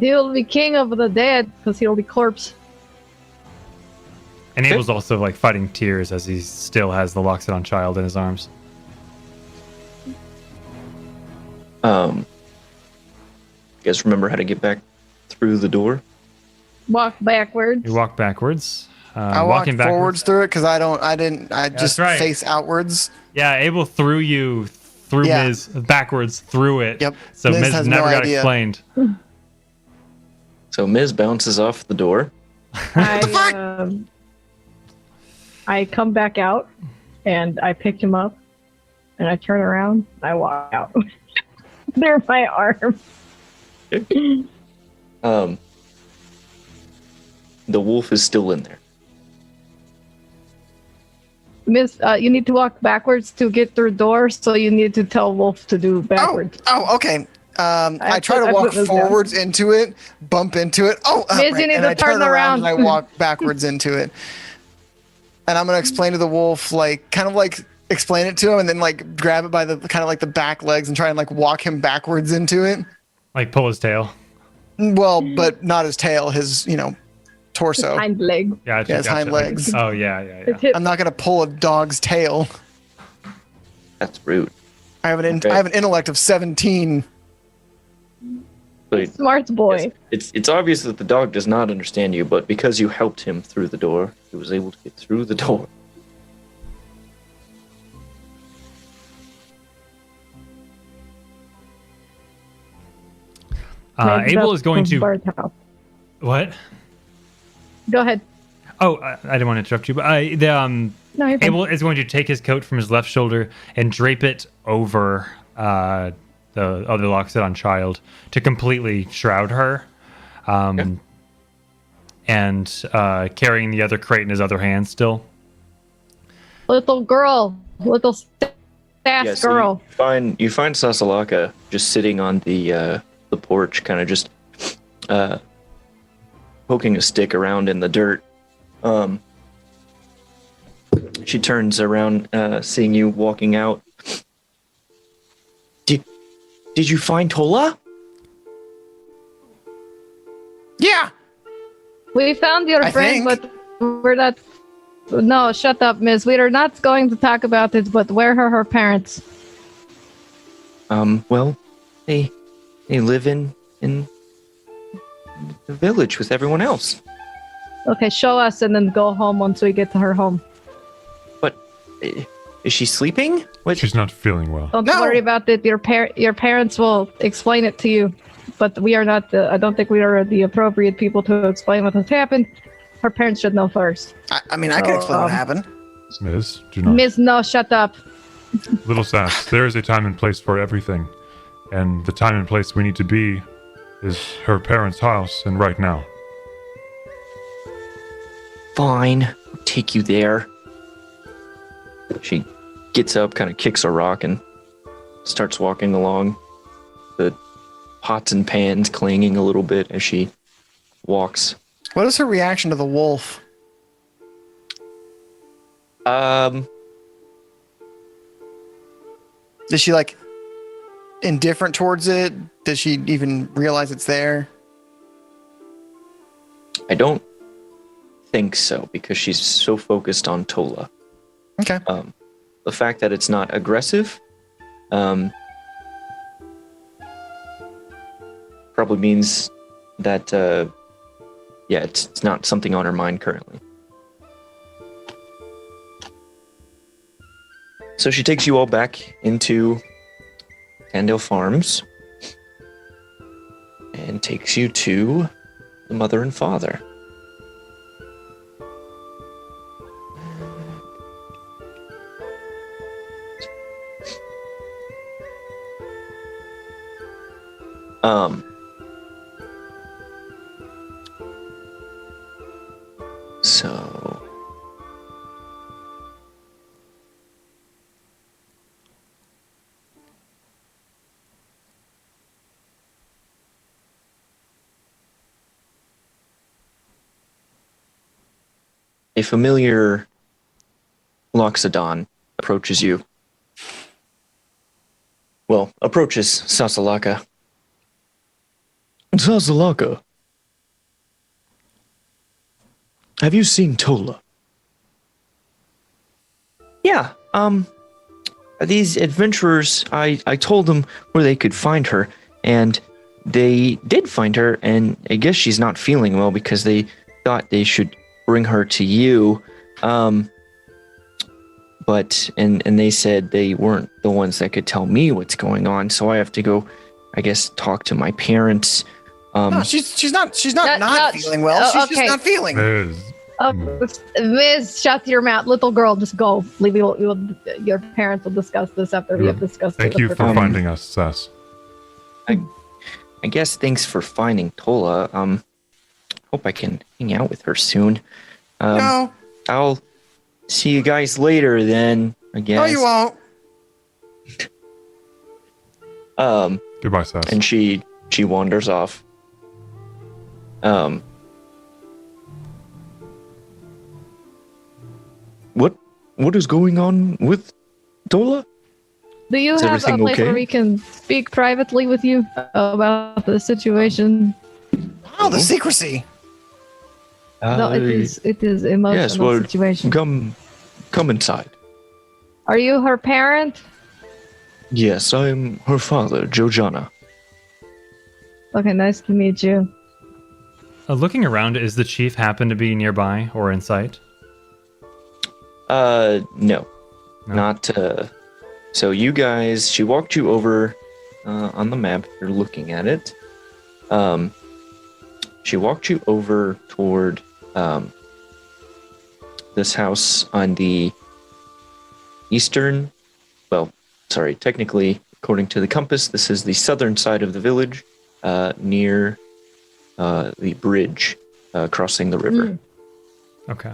S1: He'll be king of the dead because he'll be corpse.
S2: And Abel's also fighting tears as he still has the Loxodon child in his arms.
S3: You guys remember how to get back through the door?
S1: Walk backwards.
S2: You walk backwards.
S4: I walked
S2: walking backwards.
S4: forwards through it because I just
S2: right.
S4: face outwards.
S2: Yeah, Abel threw you through Miz backwards through it.
S4: Yep.
S2: So
S4: Miz
S2: Miz
S4: has
S2: never
S4: no
S2: got
S4: idea.
S2: explained.
S3: So Miz bounces off the door.
S1: I come back out and I pick him up and I turn around and I walk out. They're my arms.
S3: The wolf is still in there.
S1: Miss, you need to walk backwards to get through the door, so you need to tell Wolf to do backwards.
S4: Oh, okay. I try to walk forwards into it, bump into it.
S1: Miz, you need
S4: and
S1: to
S4: I
S1: turn around.
S4: and I walk backwards into it. And I'm gonna explain to the wolf, explain it to him, and then grab it by the the back legs and try and walk him backwards into it.
S2: Pull his tail.
S4: Well, but not his tail, his torso.
S1: Hind leg.
S2: Yeah,
S4: his hind legs.
S2: Oh yeah.
S4: I'm not gonna pull a dog's tail.
S3: That's rude.
S4: I have an intellect of 17.
S3: But
S1: Smart boy.
S3: it's obvious that the dog does not understand you, but because you helped him through the door, he was able to get through the door.
S2: Abel is going to. What?
S1: Go ahead.
S2: Oh, I didn't want to interrupt you, but
S1: No, you're fine.
S2: Abel is going to take his coat from his left shoulder and drape it over the other Loxodon child to completely shroud her, and carrying the other crate in his other hand still.
S1: Little girl, little sass
S3: So
S1: girl.
S3: you find Sasalaka just sitting on the porch, kind of just poking a stick around in the dirt. She turns around, seeing you walking out. Did you find Tola?
S4: Yeah.
S1: We found your friend, but we're not. No, shut up, miss. We are not going to talk about it, but where are her parents?
S3: Well, they live in the village with everyone else.
S1: Okay, show us and then go home once we get to her home.
S3: But is she sleeping?
S7: She's not feeling well.
S1: Don't worry about it. Your parents will explain it to you, but we are not. I don't think we are the appropriate people to explain what has happened. Her parents should know first.
S4: I mean, I can explain what happened.
S7: Miss, do not.
S1: Miss, no, shut up.
S7: Little Sass, there is a time and place for everything. And the time and place we need to be is her parents' house and right now.
S3: Fine, I'll take you there. She gets up, kind of kicks a rock, and starts walking along. The pots and pans clanging a little bit as she walks.
S4: What is her reaction to the wolf? Is she like indifferent towards it? Does she even realize it's there?
S3: I don't think so, because she's so focused on Tola.
S4: Okay.
S3: The fact that it's not aggressive, probably means that, it's not something on her mind currently. So she takes you all back into Candale Farms and takes you to the mother and father. So a familiar Loxodon approaches you. Well, approaches Sasalaka. Sasalaka, have you seen Tola? Yeah, these adventurers, I told them where they could find her, and they did find her, and I guess she's not feeling well because they thought they should bring her to you. But they said they weren't the ones that could tell me what's going on, so I have to go, I guess, talk to my parents.
S4: No, she's not feeling well. She's just not feeling.
S1: Miss, shut your mouth. Little girl, just go. Your parents will discuss this after we have discussed it.
S7: Thank you for finding us, Sass.
S3: I guess thanks for finding Tola. Hope I can hang out with her soon.
S4: No.
S3: I'll see you guys later then, I guess.
S4: No, you won't.
S7: Goodbye, Sass.
S3: And she wanders off. What is going on with Tola?
S1: Do you
S3: Is
S1: have a
S3: everything
S1: place
S3: okay?
S1: where we can speak privately with you about the situation?
S4: Oh, the secrecy.
S1: No, it is emotional
S3: Yes, well,
S1: situation.
S3: come inside.
S1: Are you her parent?
S3: Yes, I am her father, Jojana.
S1: Okay, nice to meet you.
S2: Looking around, is the chief happen to be nearby or in sight?
S3: No. Not, so you guys, she walked you over, on the map, you're looking at it. She walked you over toward, this house on the eastern, well, sorry, technically, according to the compass, this is the southern side of the village, near, the bridge, crossing the river.
S2: Okay.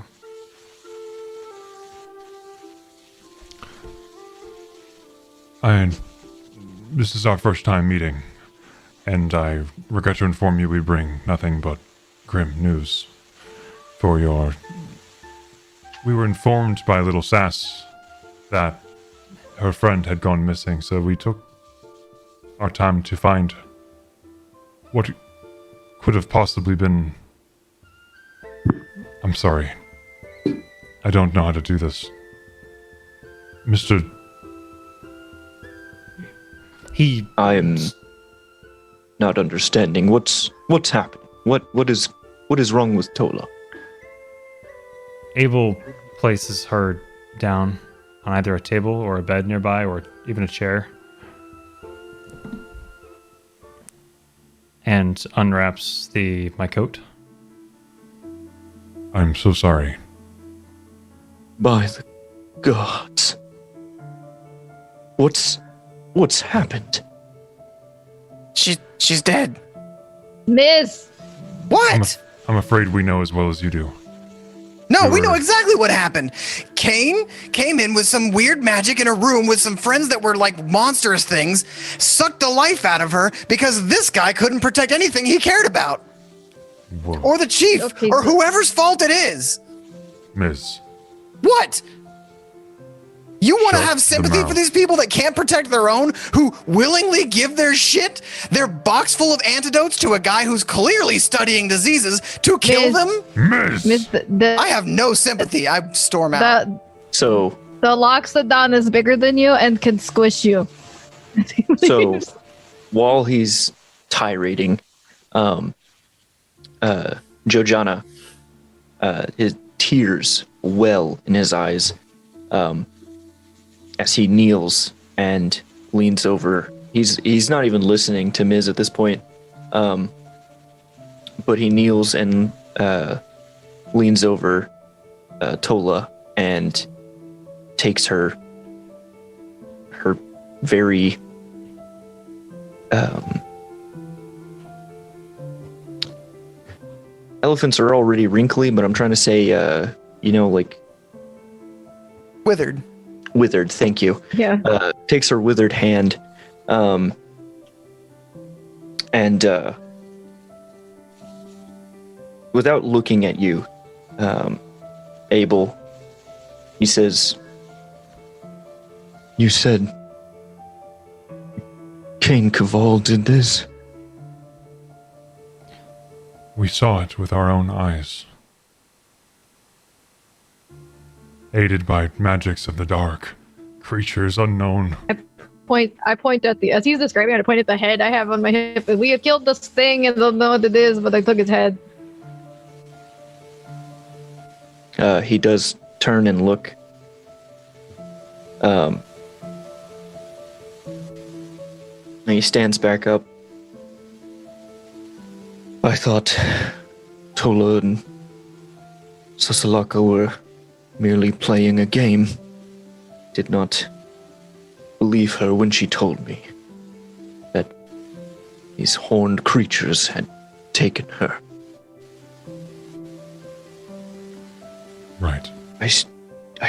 S7: This is our first time meeting, and I regret to inform you we bring nothing but grim news for your... We were informed by Little Sass that her friend had gone missing, so we took our time to find what could have possibly been... I'm sorry. I don't know how to do this. Mr.
S3: I'm not understanding. What's happening? What is wrong with Tola?
S2: Abel places her down on either a table or a bed nearby or even a chair. And unwraps my coat.
S7: I'm so sorry.
S3: By the gods. What's happened?
S4: She's dead.
S1: Miss!
S4: What?
S7: I'm afraid we know as well as you do.
S4: No, we know exactly what happened. Kane came in with some weird magic in a room with some friends that were like monstrous things, sucked the life out of her because this guy couldn't protect anything he cared about.
S7: Whoa.
S4: Or the chief, or whoever's fault it is.
S7: Miss.
S4: What? You want to
S7: Shut
S4: have sympathy
S7: them
S4: for
S7: out.
S4: these people that can't protect their own, who willingly give their shit, their box full of antidotes to a guy who's clearly studying diseases to kill them?
S7: Miss!
S4: I have no sympathy. I storm out.
S3: So
S1: The Loxodon is bigger than you and can squish you.
S3: So while he's tirading, Jojana, his tears well in his eyes, as he kneels and leans over. He's not even listening to Miz at this point, but he kneels and leans over Tola and takes her very elephants are already wrinkly, but I'm trying to say like
S4: withered.
S3: Thank you.
S1: Yeah.
S3: Takes her withered hand, and without looking at you, Abel, he says, "You said Cain Cavall did this?"
S7: We saw it with our own eyes. Aided by magics of the dark, creatures unknown.
S1: I point at as he's describing it, I point at the head I have on my hip. We have killed this thing and don't know what it is, but I took its head.
S3: He does turn and look. And he stands back up. I thought Tola and Sasalaka were merely playing a game. Did not believe her when she told me that these horned creatures had taken her.
S7: Right.
S3: I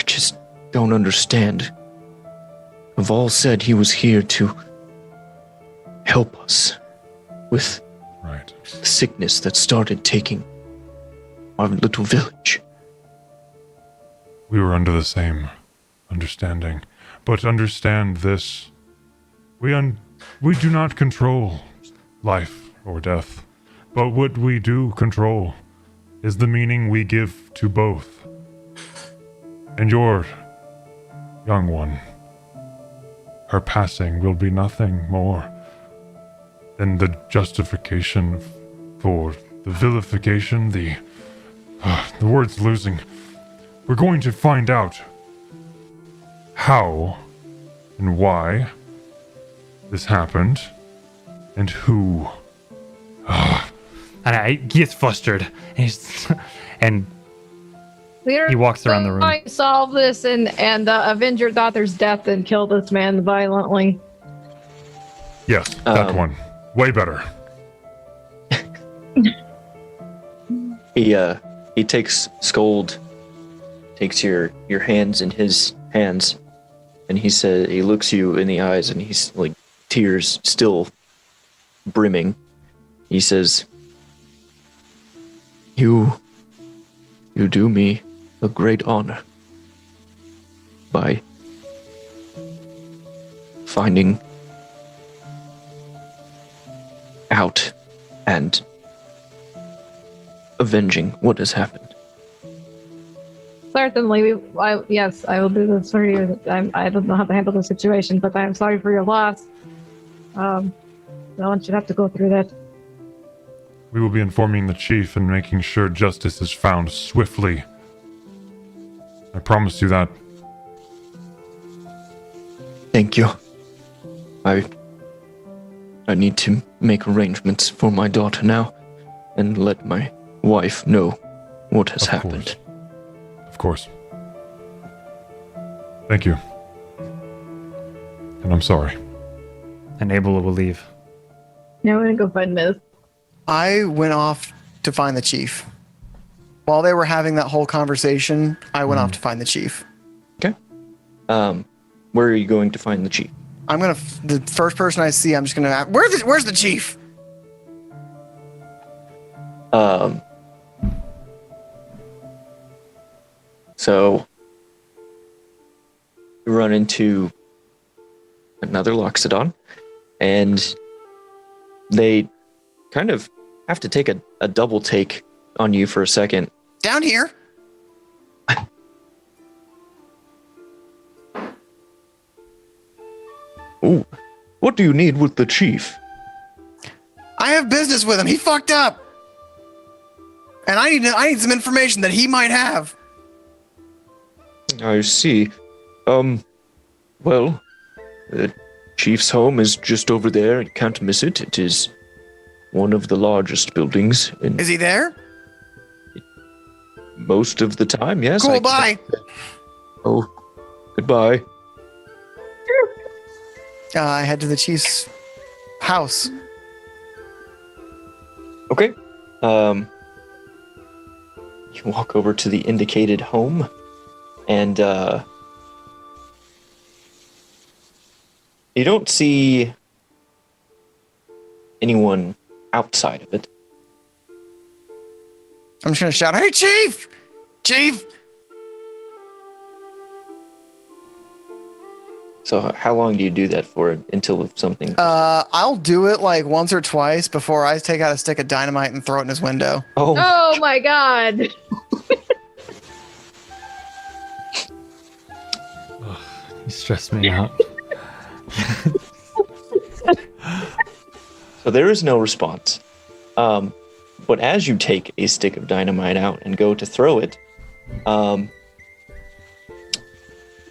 S3: just don't understand. Cavall said he was here to help us with the sickness that started taking our little village.
S7: We were under the same understanding. But understand this. We do not control life or death. But what we do control is the meaning we give to both. And your young one, her passing will be nothing more than the justification for the vilification, the word's losing. We're going to find out how and why this happened and who.
S2: And he gets flustered. And he walks around the room.
S1: I solve this and avenge your daughter's death and kill this man violently.
S7: Yes, that one. Way better.
S3: He takes Scold, takes your hands in his hands, and he looks you in the eyes, and he's like, tears still brimming. He says, You do me a great honor by finding out and avenging what has happened.
S1: Certainly, yes, I will do this for you. I don't know how to handle the situation, but I am sorry for your loss. No one should have to go through that.
S7: We will be informing the chief and making sure justice is found swiftly. I promise you that.
S3: Thank you. I need to make arrangements for my daughter now and let my wife know what has happened.
S7: Of course. Thank you. And I'm sorry.
S2: And Abel will leave.
S1: Now we're gonna go find Miz.
S4: I went off to find the chief. While they were having that whole conversation, I went off to find the chief.
S3: Okay. Where are you going to find the chief?
S4: I'm gonna the first person I see, I'm just gonna ask, where's the chief?
S3: So you run into another Loxodon, and they kind of have to take a double take on you for a second.
S4: Down here.
S3: Ooh, what do you need with the chief?
S4: I have business with him. He fucked up. And I need some information that he might have.
S3: I see. Well, the chief's home is just over there. You can't miss it. It is one of the largest buildings.
S4: Is he there?
S3: Most of the time, yes.
S4: Cool, bye.
S3: Oh, goodbye.
S4: I head to the chief's house.
S3: Okay. You walk over to the indicated home, and you don't see anyone outside of it.
S4: I'm just gonna shout, "Hey, Chief! Chief!"
S3: So how long do you do that for until something?
S4: I'll do it like once or twice before I take out a stick of dynamite and throw it in his window.
S1: Oh my god.
S2: You stressed me out.
S3: So there is no response. But as you take a stick of dynamite out and go to throw it,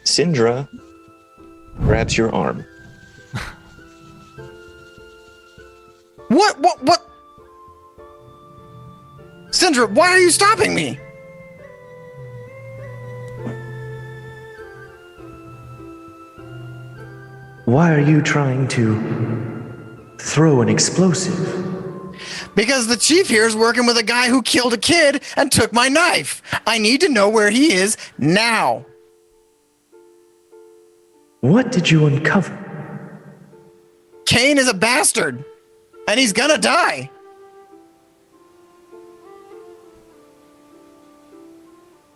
S3: Syndra grabs your arm.
S4: What? Syndra, why are you stopping me?
S19: Why are you trying to throw an explosive?
S4: Because the chief here is working with a guy who killed a kid and took my knife. I need to know where he is now.
S19: What did you uncover?
S4: Cain is a bastard, and he's gonna die.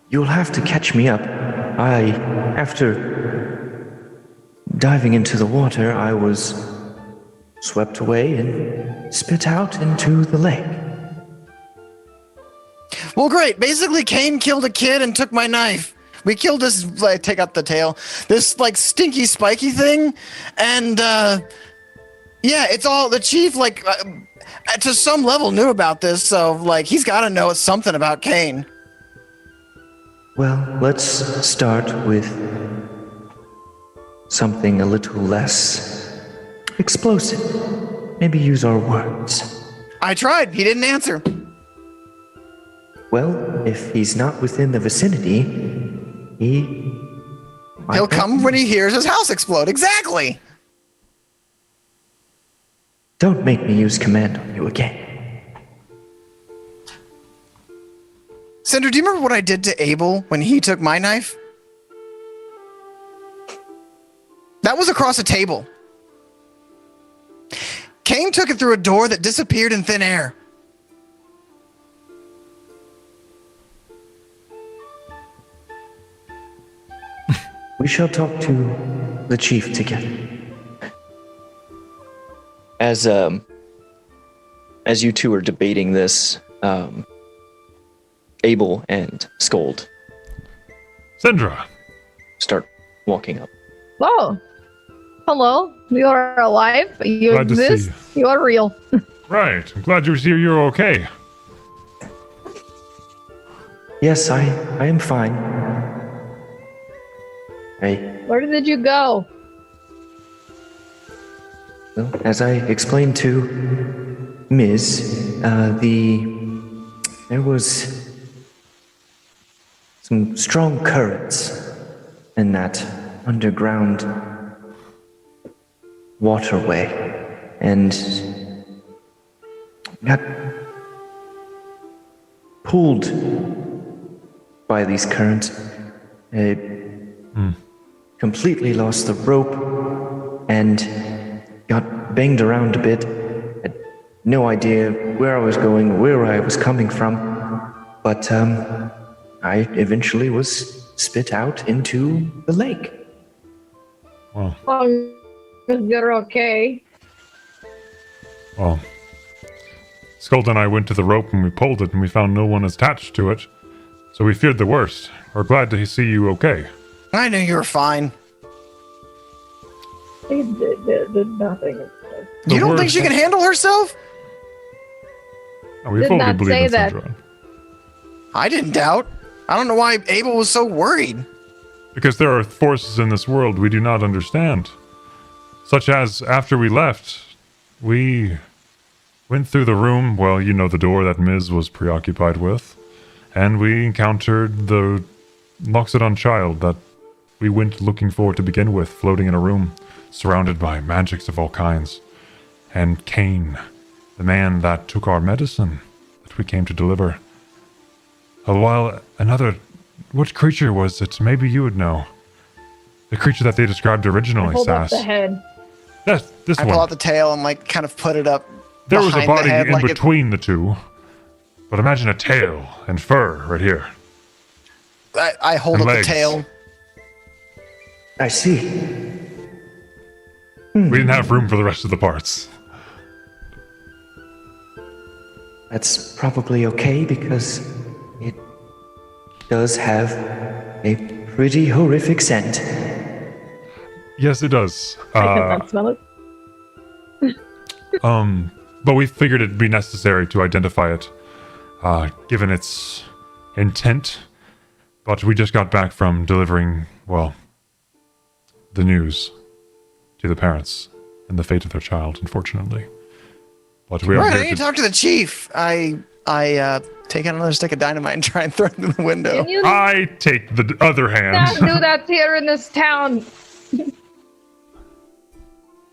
S19: You'll have to catch me up. After diving into the water, I was swept away and spit out into the lake.
S4: Well, great. Basically, Kane killed a kid and took my knife. We killed this, like, take out the tail, this, like, stinky, spiky thing. And, yeah, it's all, the chief, like, to some level knew about this. So, like, he's got to know something about Kane.
S19: Well, let's start with something a little less explosive. Maybe use our words.
S4: I tried. He didn't answer.
S19: Well, if he's not within the vicinity,
S4: he'll come when he hears his house explode. Exactly.
S19: Don't make me use command on you again.
S4: Cinder, do you remember what I did to Abel when he took my knife? That was across a table. Kane took it through a door that disappeared in thin air.
S19: We shall talk to the chief together.
S3: As you two are debating this, Abel and Scold
S7: Sindra
S3: start walking up.
S1: Oh, hello. You are alive. You
S7: Glad to see
S1: exist.
S7: you.
S1: You are real.
S7: Right. I'm glad you're okay.
S19: Yes, I am fine.
S1: Where did you go?
S19: Well, as I explained to Ms., there was some strong currents in that underground waterway, and got pulled by these currents. Completely lost the rope and got banged around a bit. Had no idea where I was going, where I was coming from, but I eventually was spit out into the lake.
S7: Wow.
S1: You're okay.
S7: Well, Scold and I went to the rope and we pulled it and we found no one attached to it. So we feared the worst. We're glad to see you okay.
S4: I knew you were fine.
S1: He did nothing.
S4: You don't think she can handle herself?
S7: Oh, we
S1: Did
S7: fully
S1: not
S7: believe
S1: say
S7: in
S1: that.
S7: Sindra.
S4: I didn't doubt. I don't know why Abel was so worried.
S7: Because there are forces in this world we do not understand. Such as, after we left, we went through the room, well, you know, the door that Ms. was preoccupied with, and we encountered the Loxodon child that we went looking for to begin with, floating in a room, surrounded by magics of all kinds. And Kane, the man that took our medicine that we came to deliver. While another... What creature was it? Maybe you would know. The creature that they described originally,
S1: Hold up
S7: Sass.
S1: the head.
S7: Yes, this
S4: I
S7: one.
S4: pull out the tail and like kind of put it up.
S7: There was a
S4: behind the
S7: body
S4: head,
S7: in
S4: like it-
S7: between the two. But imagine a tail and fur right here.
S4: I hold
S7: And
S4: up
S7: legs.
S4: the tail.
S19: I see.
S7: We didn't have room for the rest of the parts.
S19: That's probably okay because it does have a pretty horrific scent.
S7: Yes, it does.
S1: I cannot smell it.
S7: But we figured it'd be necessary to identify it, given its intent. But we just got back from delivering, well, the news to the parents and the fate of their child, unfortunately. But we are
S4: Right, I
S7: here
S4: need to
S7: to...
S4: talk to the chief. I take out another stick of dynamite and try and throw it through the window.
S1: Can you
S7: I take the other hand.
S1: not do that here in this town?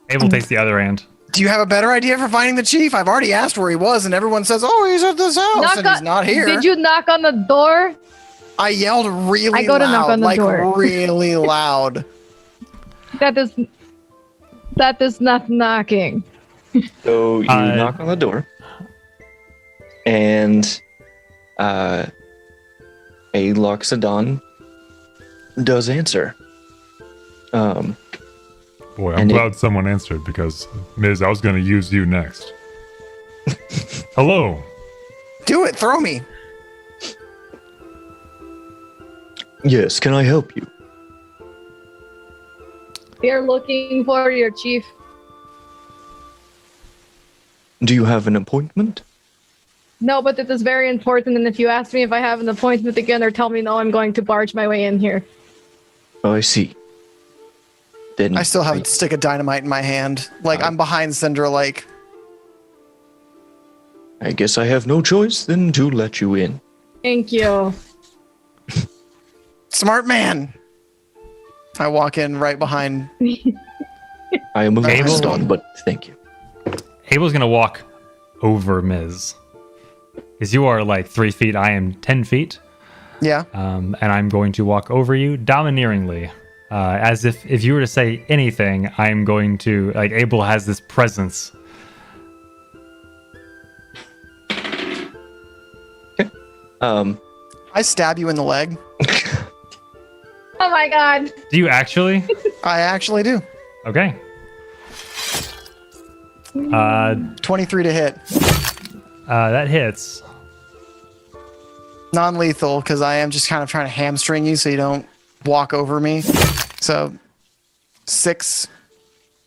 S2: Abel takes the other hand.
S4: Do you have a better idea for finding the chief? I've already asked where he was, and everyone says, "Oh, he's at this house," and he's not here.
S1: Did you knock on the door?
S4: I yelled really
S1: I go to
S4: loud,
S1: knock on the
S4: like
S1: door.
S4: really loud.
S1: That is not knocking.
S3: So you knock on the door, and a Loxodon does answer.
S7: Boy, I'm
S3: and
S7: glad someone answered because, Ms., I was going to use you next. Hello.
S4: Do it. Throw me.
S3: Yes, can I help you?
S1: We are looking for your chief.
S3: Do you have an appointment?
S1: No, but this is very important, and if you ask me if I have an appointment again or tell me no, I'm going to barge my way in here.
S3: Oh, I see. Then
S4: I still have a stick of dynamite in my hand. Like, I'm behind Syndra, like...
S3: I guess I have no choice than to let you in.
S1: Thank you.
S4: Smart man! I walk in right behind...
S3: I am a little stunned, but thank you.
S2: Abel's gonna walk over Miz. Because you are like 3 feet, I am 10 feet.
S4: Yeah.
S2: And I'm going to walk over you domineeringly. As if you were to say anything, I'm going to... Like, Abel has this presence.
S4: I stab you in the leg.
S1: Oh my god.
S2: Do you actually?
S4: I actually do.
S2: Okay.
S4: 23 to hit.
S2: That hits.
S4: Non-lethal, because I am just kind of trying to hamstring you so you don't walk over me. So, 6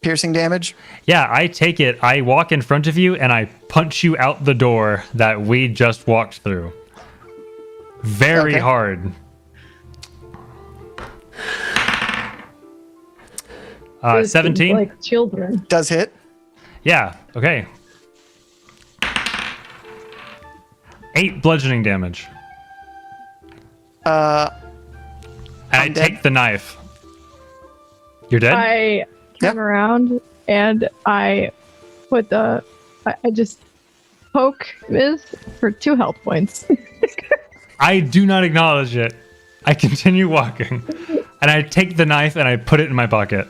S4: piercing damage.
S2: Yeah, I take it. I walk in front of you and I punch you out the door that we just walked through. Very hard. 17.
S1: Like children.
S4: Does hit.
S2: Yeah, okay. 8 bludgeoning damage. And I take the knife. You're dead?
S1: I come around and I put I just poke Miz for 2 health points.
S2: I do not acknowledge it. I continue walking. And I take the knife and I put it in my pocket.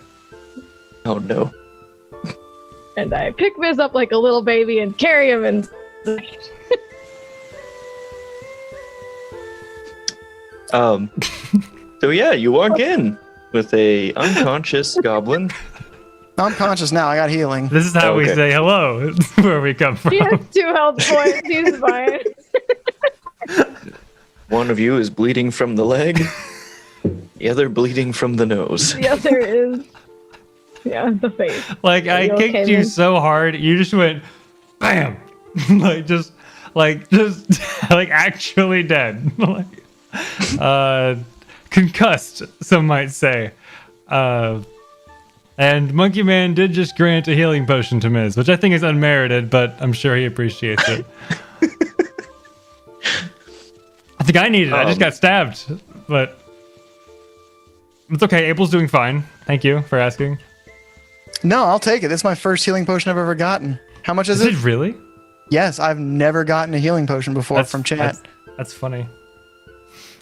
S3: Oh no.
S1: And I pick Miz up like a little baby and carry him and
S3: So yeah, you walk in with a unconscious goblin.
S4: I'm conscious now. I got healing.
S2: This is how we say hello. Where we come from.
S1: he has 2 health points. He's fine.
S3: One of you is bleeding from the leg. The other bleeding from the nose.
S1: The other is the face.
S2: Like, I kicked you so hard, you just went, bam! like actually dead. Concussed, some might say. And Monkey Man did just grant a healing potion to Miz, which I think is unmerited, but I'm sure he appreciates it. I think I need it. I just got stabbed, but it's okay. Abel's doing fine. Thank you for asking.
S4: No, I'll take it. This is my first healing potion I've ever gotten. How much is it?
S2: Is it really?
S4: Yes, I've never gotten a healing potion before from chat.
S2: That's funny.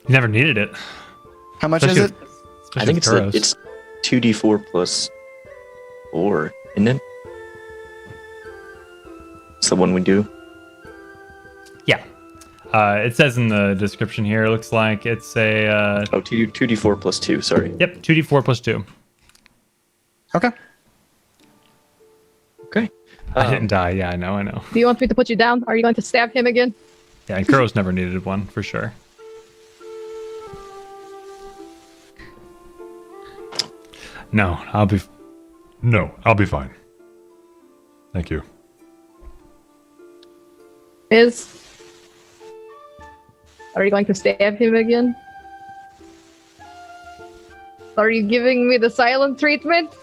S2: You never needed it.
S4: How much is it?
S3: I think it's 2d4 plus 4, isn't it? It's the one we do.
S2: Yeah. It says in the description here, it looks like it's a...
S3: 2d4 plus 2, sorry.
S2: Yep, 2d4 plus 2.
S4: Okay.
S3: Okay.
S2: I didn't die. Yeah, I know.
S1: Do you want me to put you down? Are you going to stab him again?
S2: Yeah, and Kuro's never needed one, for sure. No, I'll be
S7: fine. Thank you.
S1: Are you going to stab him again? Are you giving me the silent treatment?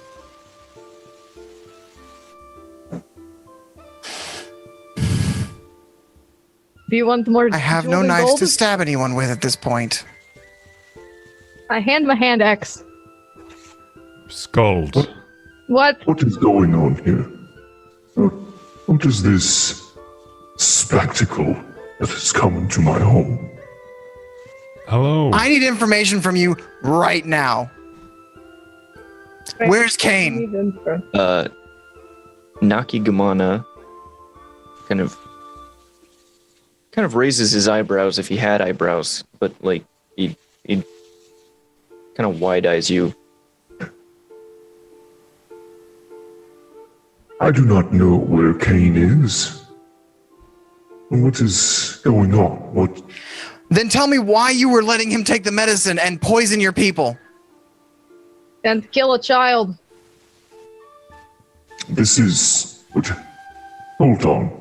S1: Do you want more?
S4: I have no knives to stab anyone with at this point.
S1: I hand my hand axe.
S7: Scald.
S1: What?
S5: What is going on here? What is this spectacle that has come into my home?
S7: Hello.
S4: I need information from you right now. Where's Kane?
S3: Nakigamana kind of raises his eyebrows if he had eyebrows, but like he kind of wide eyes you.
S5: I do not know where Kane is. What is going on?
S4: Then tell me why you were letting him take the medicine and poison your people.
S1: And kill a child.
S5: This is. Hold on.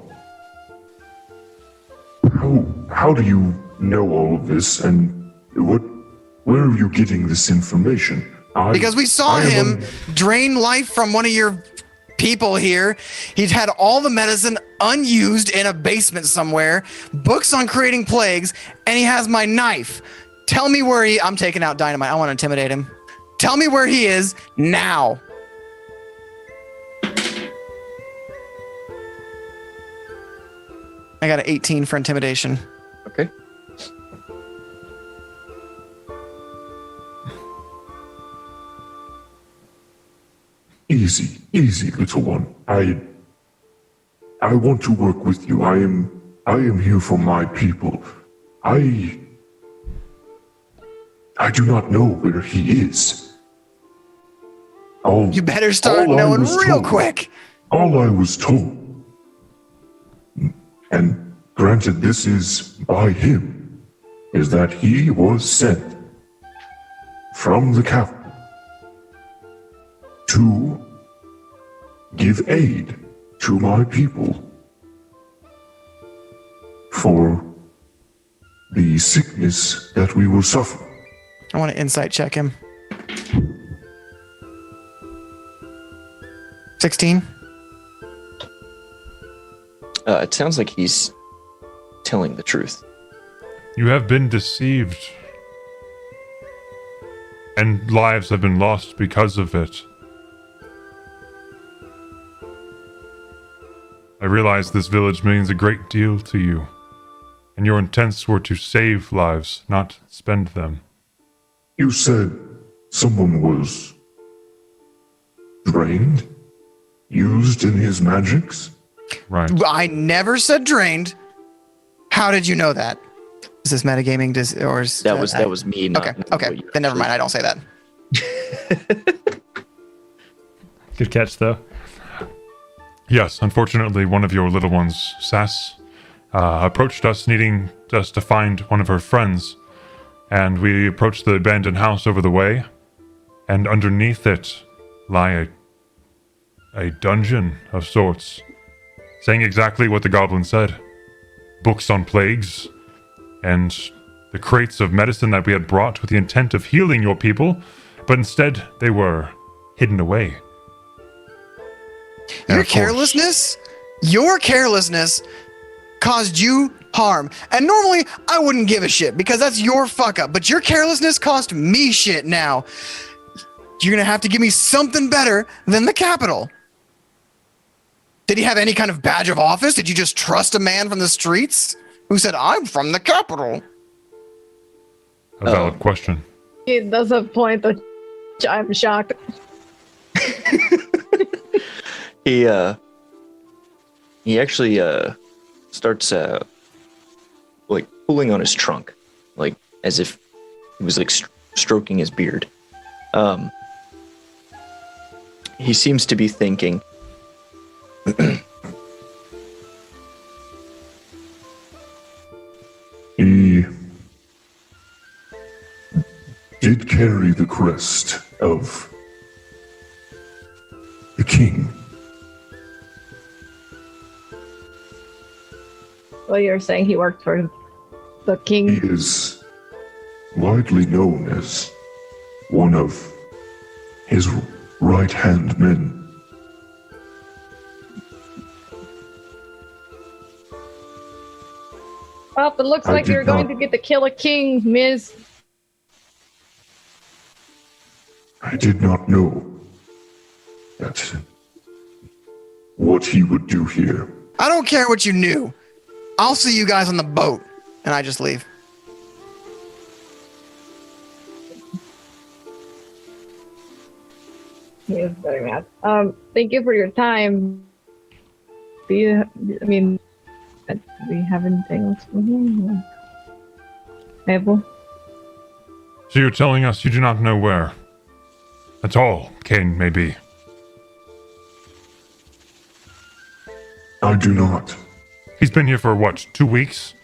S5: How do you know all of this, and where are you getting this information?
S4: Because we saw him drain life from one of your people here. He'd had all the medicine unused in a basement somewhere, books on creating plagues, and he has my knife. Tell me where I'm taking out Dynamite. I want to intimidate him. Tell me where he is now. I got an 18 for intimidation.
S3: Okay.
S5: Easy, little one. I want to work with you. I am here for my people. I do not know where he is.
S4: You better start knowing real quick.
S5: All I was told, and granted this is by him, is that he was sent from the capital to give aid to my people for the sickness that we will suffer.
S4: I want to insight check him. 16.
S3: It sounds like he's telling the truth.
S7: You have been deceived. And lives have been lost because of it. I realize this village means a great deal to you, and your intents were to save lives, not spend them.
S5: You said someone was drained? Used in his magics?
S7: Right.
S4: I never said drained. How did you know that? Is this metagaming?
S3: That was me.
S4: Okay. Then never mind. I don't say that.
S2: Good catch, though.
S7: Yes, unfortunately, one of your little ones, Sass, approached us needing us to find one of her friends. And we approached the abandoned house over the way, and underneath it lie a dungeon of sorts, saying exactly what the goblin said. Books on plagues, and the crates of medicine that we had brought with the intent of healing your people, but instead they were hidden away.
S4: Your carelessness caused you harm. And normally I wouldn't give a shit because that's your fuck up, but your carelessness cost me shit now. You're gonna have to give me something better than the capital. Did he have any kind of badge of office? Did you just trust a man from the streets who said, I'm from the capital?
S7: A valid question.
S1: He does have a point, but I'm shocked.
S3: He actually starts like pulling on his trunk, like as if he was like stroking his beard. He seems to be thinking.
S5: He did carry the crest of the king.
S1: Well, you're saying he worked for the king.
S5: He is widely known as one of his right-hand men.
S1: Well, it looks like you're going to get to kill a king, Miz.
S5: I did not know that what he would do here.
S4: I don't care what you knew. I'll see you guys on the boat. And I just leave.
S1: He is very mad. Thank you for your time. Do we have anything else from him? Abel?
S7: So you're telling us you do not know where? At all, Cain may be.
S5: I do not.
S7: He's been here for what, 2 weeks?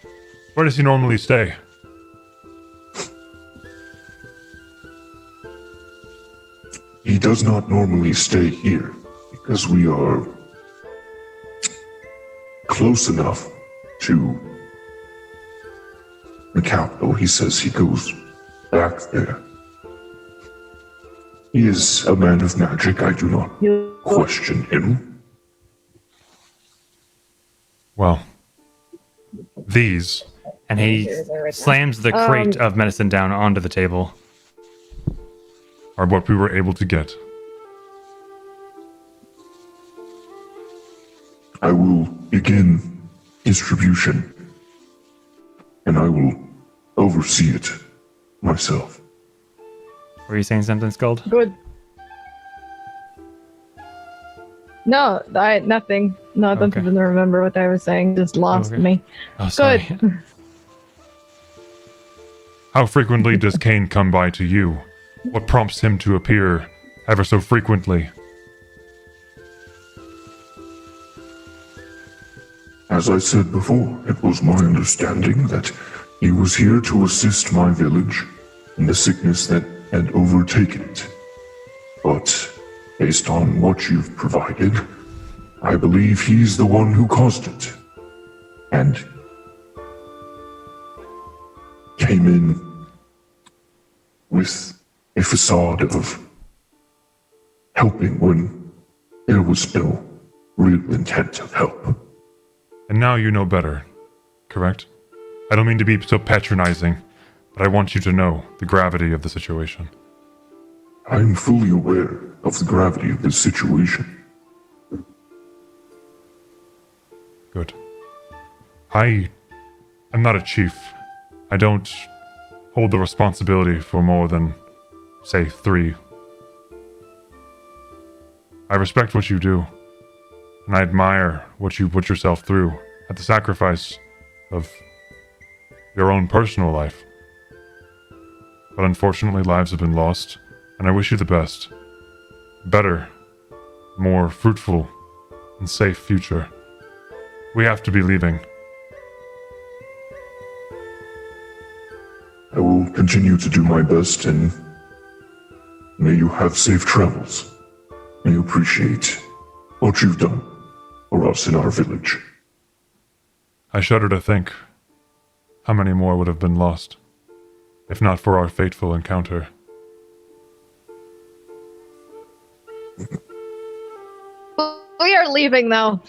S7: Where does he normally stay?
S5: He does not normally stay here because we are close enough to the capital. He says he goes back there. He is a man of magic. I do not question him.
S7: Well, these.
S2: And he slams the crate of medicine down onto the table.
S7: Are what we were able to get.
S5: I will begin distribution, and I will oversee it myself.
S2: Were you saying something, Scald?
S1: Good. No, nothing. No, I don't even remember what I was saying. Just lost me.
S7: Oh, sorry.
S1: Good.
S7: How frequently does Kane come by to you? What prompts him to appear ever so frequently?
S5: As I said before, it was my understanding that he was here to assist my village in the sickness that had overtaken it. But based on what you've provided, I believe he's the one who caused it. And came in with a facade of helping when there was no real intent of help.
S7: And now you know better, correct? I don't mean to be so patronizing, but I want you to know the gravity of the situation.
S5: I am fully aware of the gravity of this situation.
S7: Good. I am not a chief. I don't hold the responsibility for more than, say, 3. I respect what you do, and I admire what you put yourself through at the sacrifice of your own personal life. But unfortunately, lives have been lost, and I wish you the best. Better, more fruitful, and safe future. We have to be leaving.
S5: I will continue to do my best, and may you have safe travels. May you appreciate what you've done for us in our village.
S7: I shudder to think how many more would have been lost, if not for our fateful encounter.
S1: We are leaving now.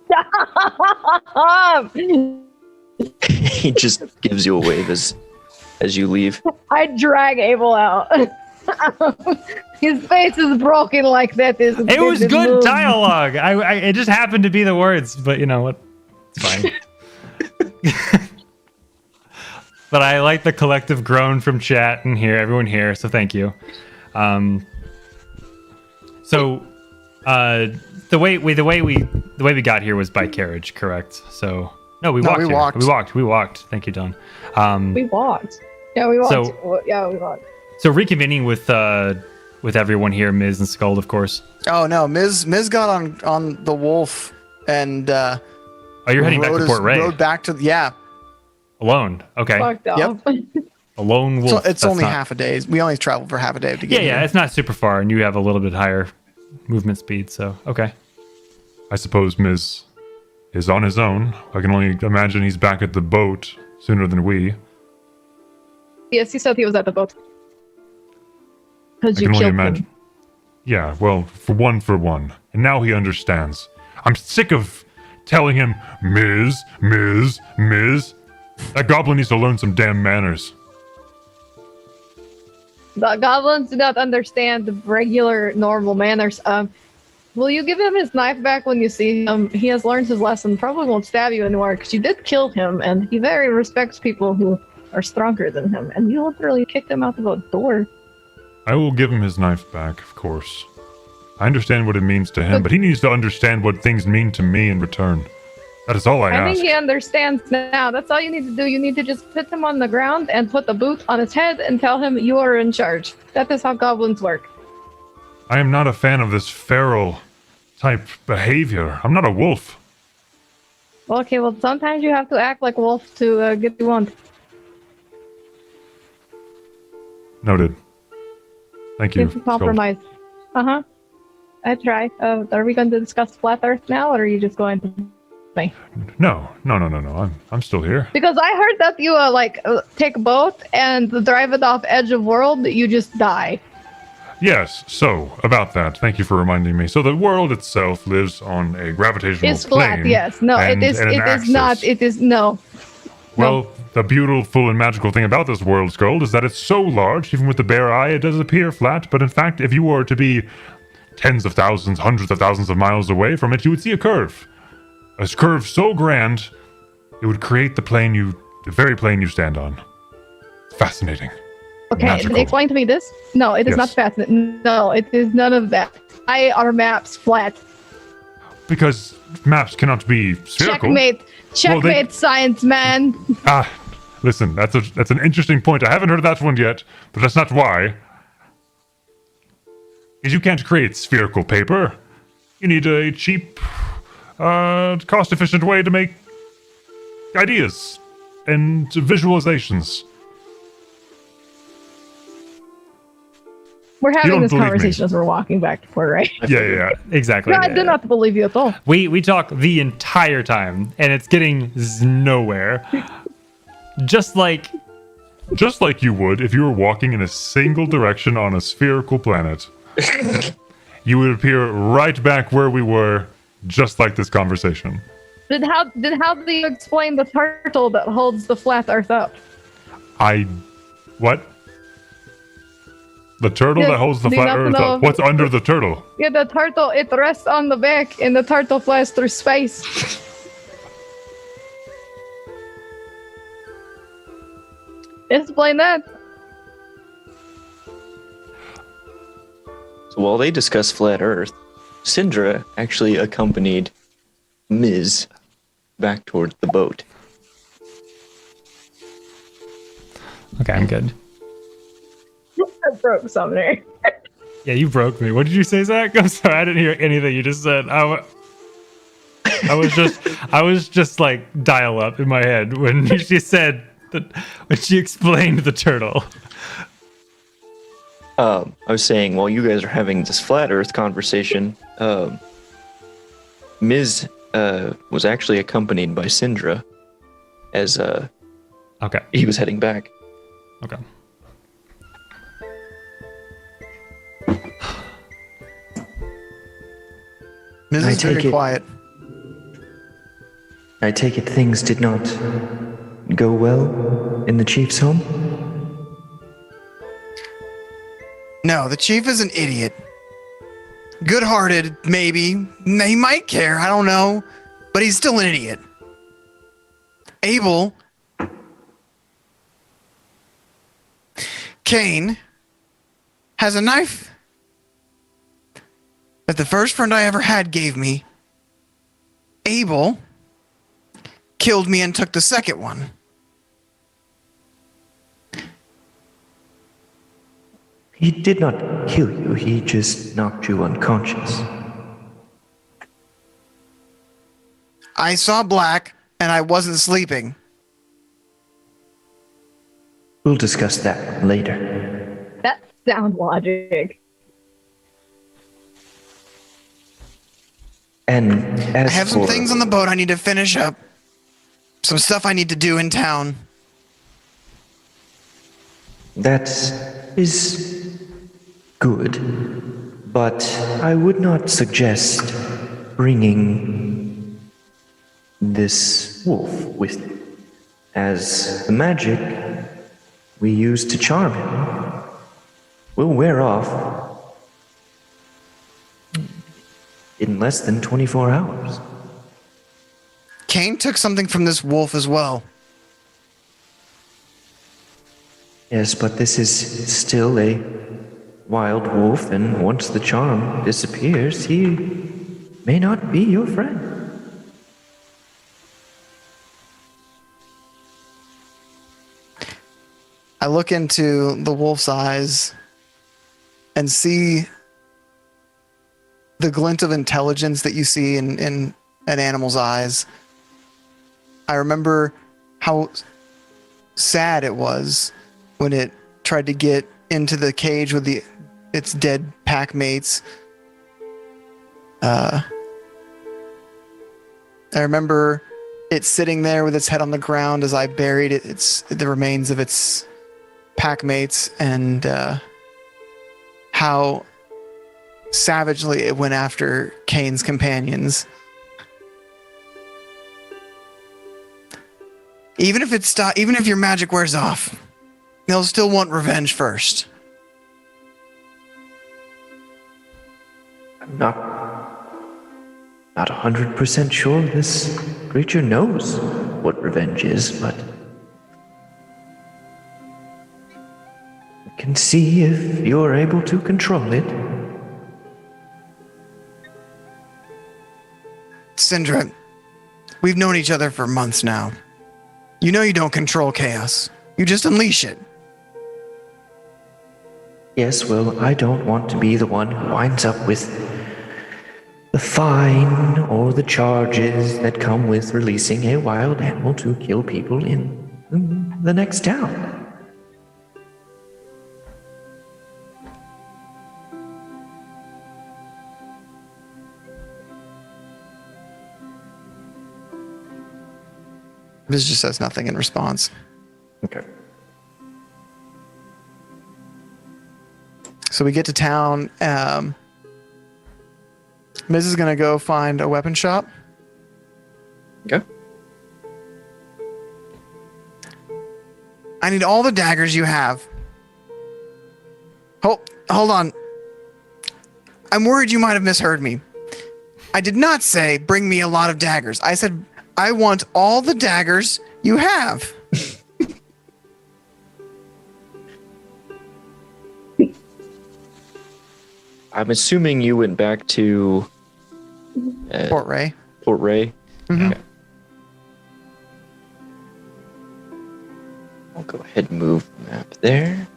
S1: Stop!
S3: He just gives you a wave as you leave.
S1: I drag Abel out. His face is broken like that.
S2: It was good dialogue. It just happened to be the words, but you know what? It's fine. But I like the collective groan from chat and everyone here, so thank you. So the way we got here was by carriage, correct? So we walked. We walked. Thank you, Don.
S1: We walked. Yeah, we walked.
S2: So,
S1: we walked.
S2: So reconvening with everyone here, Miz and Skuld, of course.
S4: Oh no, Miz got on the wolf and
S2: you're heading back to Port Ray.
S4: Rode back to
S2: alone. Okay.
S1: Fucked off.
S4: Yep.
S2: A lone wolf.
S4: So it's only half a day. We only traveled for half a day to get here.
S2: Yeah, it's not super far, and you have a little bit higher movement speed, so okay.
S7: I suppose Miz is on his own. I can only imagine he's back at the boat sooner than we.
S1: Yes, he said he was at the boat. Because you
S7: can only
S1: killed
S7: imagine.
S1: him.
S7: Yeah, well, for one. And now he understands. I'm sick of telling him, Miz. That goblin needs to learn some damn manners.
S1: The goblins do not understand the regular, normal manners. Will you give him his knife back when you see him? He has learned his lesson. Probably won't stab you anymore because you did kill him, and he very respects people who are stronger than him. And you literally kicked him out of a door.
S7: I will give him his knife back, of course. I understand what it means to him, but he needs to understand what things mean to me in return. That is all I ask.
S1: I think he understands now. That's all you need to do. You need to just put him on the ground and put the boot on his head and tell him you are in charge. That is how goblins work.
S7: I am not a fan of this feral type behavior. I'm not a wolf.
S1: Okay, well, sometimes you have to act like wolf to get what you want.
S7: Noted. Thank you.
S1: It's a compromise. I try. Are we going to discuss flat Earth now, or are you just going to me?
S7: No. I'm still here.
S1: Because I heard that you take a boat and drive it off edge of world, you just die.
S7: Yes, so about that, thank you for reminding me. So the world itself lives on a gravitational
S1: It's flat,
S7: plane.
S1: yes. No,
S7: and,
S1: it is.
S7: and an
S1: It is
S7: axis.
S1: not. It is no.
S7: Well, the beautiful and magical thing about this world, Skull, is that it's so large, even with the bare eye, it does appear flat. But in fact, if you were to be tens of thousands, hundreds of thousands of miles away from it, you would see a curve. A curve so grand, it would create the very plane you stand on. It's fascinating.
S1: Okay,
S7: Magical.
S1: explain to me this. No, it is
S7: Yes.
S1: not fascinating. No, it is none of that. Why are maps flat?
S7: Because maps cannot be spherical.
S1: Checkmate, science man.
S7: Listen, that's an interesting point. I haven't heard of that one yet, but that's not why. Is you can't create spherical paper. You need a cheap, cost-efficient way to make ideas and visualizations.
S1: We're having
S2: don't
S1: this
S2: believe me.
S1: conversation as we're walking back to Port, right?
S7: Yeah.
S2: Exactly.
S1: No, I do not believe you at all.
S2: We talk the entire time, and it's getting nowhere. Just like
S7: you would if you were walking in a single direction on a spherical planet. You would appear right back where we were, just like this conversation.
S1: How do you explain the turtle that holds the flat Earth up?
S7: What? The turtle
S1: Yes,
S7: that holds the
S1: do you
S7: flat
S1: not
S7: Earth
S1: know?
S7: up. What's under the turtle?
S1: Yeah, the turtle, it rests on the back, and the turtle flies through space. Explain that.
S3: So while they discuss flat Earth, Syndra actually accompanied Ms. back towards the boat.
S2: Okay, I'm good.
S1: I broke Sumner.
S2: Yeah, you broke me. What did you say, Zach? I'm sorry, I didn't hear anything you just said. I was just like dial up in my head when she said that, when she explained the turtle.
S3: I was saying, while you guys are having this flat Earth conversation, Ms. Was actually accompanied by Syndra as he was heading back.
S2: Okay.
S4: Ms. is very quiet.
S19: I take it things did not go well in the chief's home?
S4: No, the chief is an idiot. Good-hearted, maybe. He might care, I don't know. But he's still an idiot. Abel. Cain has a knife that the first friend I ever had gave me. Abel killed me and took the second one.
S19: He did not kill you, he just knocked you unconscious.
S4: I saw black and I wasn't sleeping.
S19: We'll discuss that later.
S1: That's sound logic.
S19: And as
S4: I have some
S19: for-
S4: things on the boat I need to finish up. Some stuff I need to do in town.
S19: That is good, but I would not suggest bringing this wolf with you, as the magic we use to charm him will wear off in less than 24 hours.
S4: Cain took something from this wolf as well.
S19: Yes, but this is still a wild wolf, and once the charm disappears, he may not be your friend.
S4: I look into the wolf's eyes and see the glint of intelligence that you see in an animal's eyes. I remember how sad it was when it tried to get into the cage with its dead pack mates. I remember it sitting there with its head on the ground as I buried the remains of its pack mates, and how savagely it went after Kane's companions. Even if your magic wears off, they'll still want revenge first.
S19: I'm not 100% sure this creature knows what revenge is, but we can see if you're able to control it.
S4: Syndra, we've known each other for months now. You know you don't control chaos. You just unleash it.
S19: Yes, well, I don't want to be the one who winds up with the fine or the charges that come with releasing a wild animal to kill people in the next town.
S4: Viz just says nothing in response.
S19: Okay.
S4: So we get to town. Miz is gonna go find a weapon shop.
S3: Okay.
S4: I need all the daggers you have. Hold on. I'm worried you might have misheard me. I did not say bring me a lot of daggers. I said I want all the daggers you have.
S3: I'm assuming you went back to
S4: Port Ray.
S3: Port Ray.
S4: Mm-hmm.
S3: Okay. I'll go ahead and move the map there.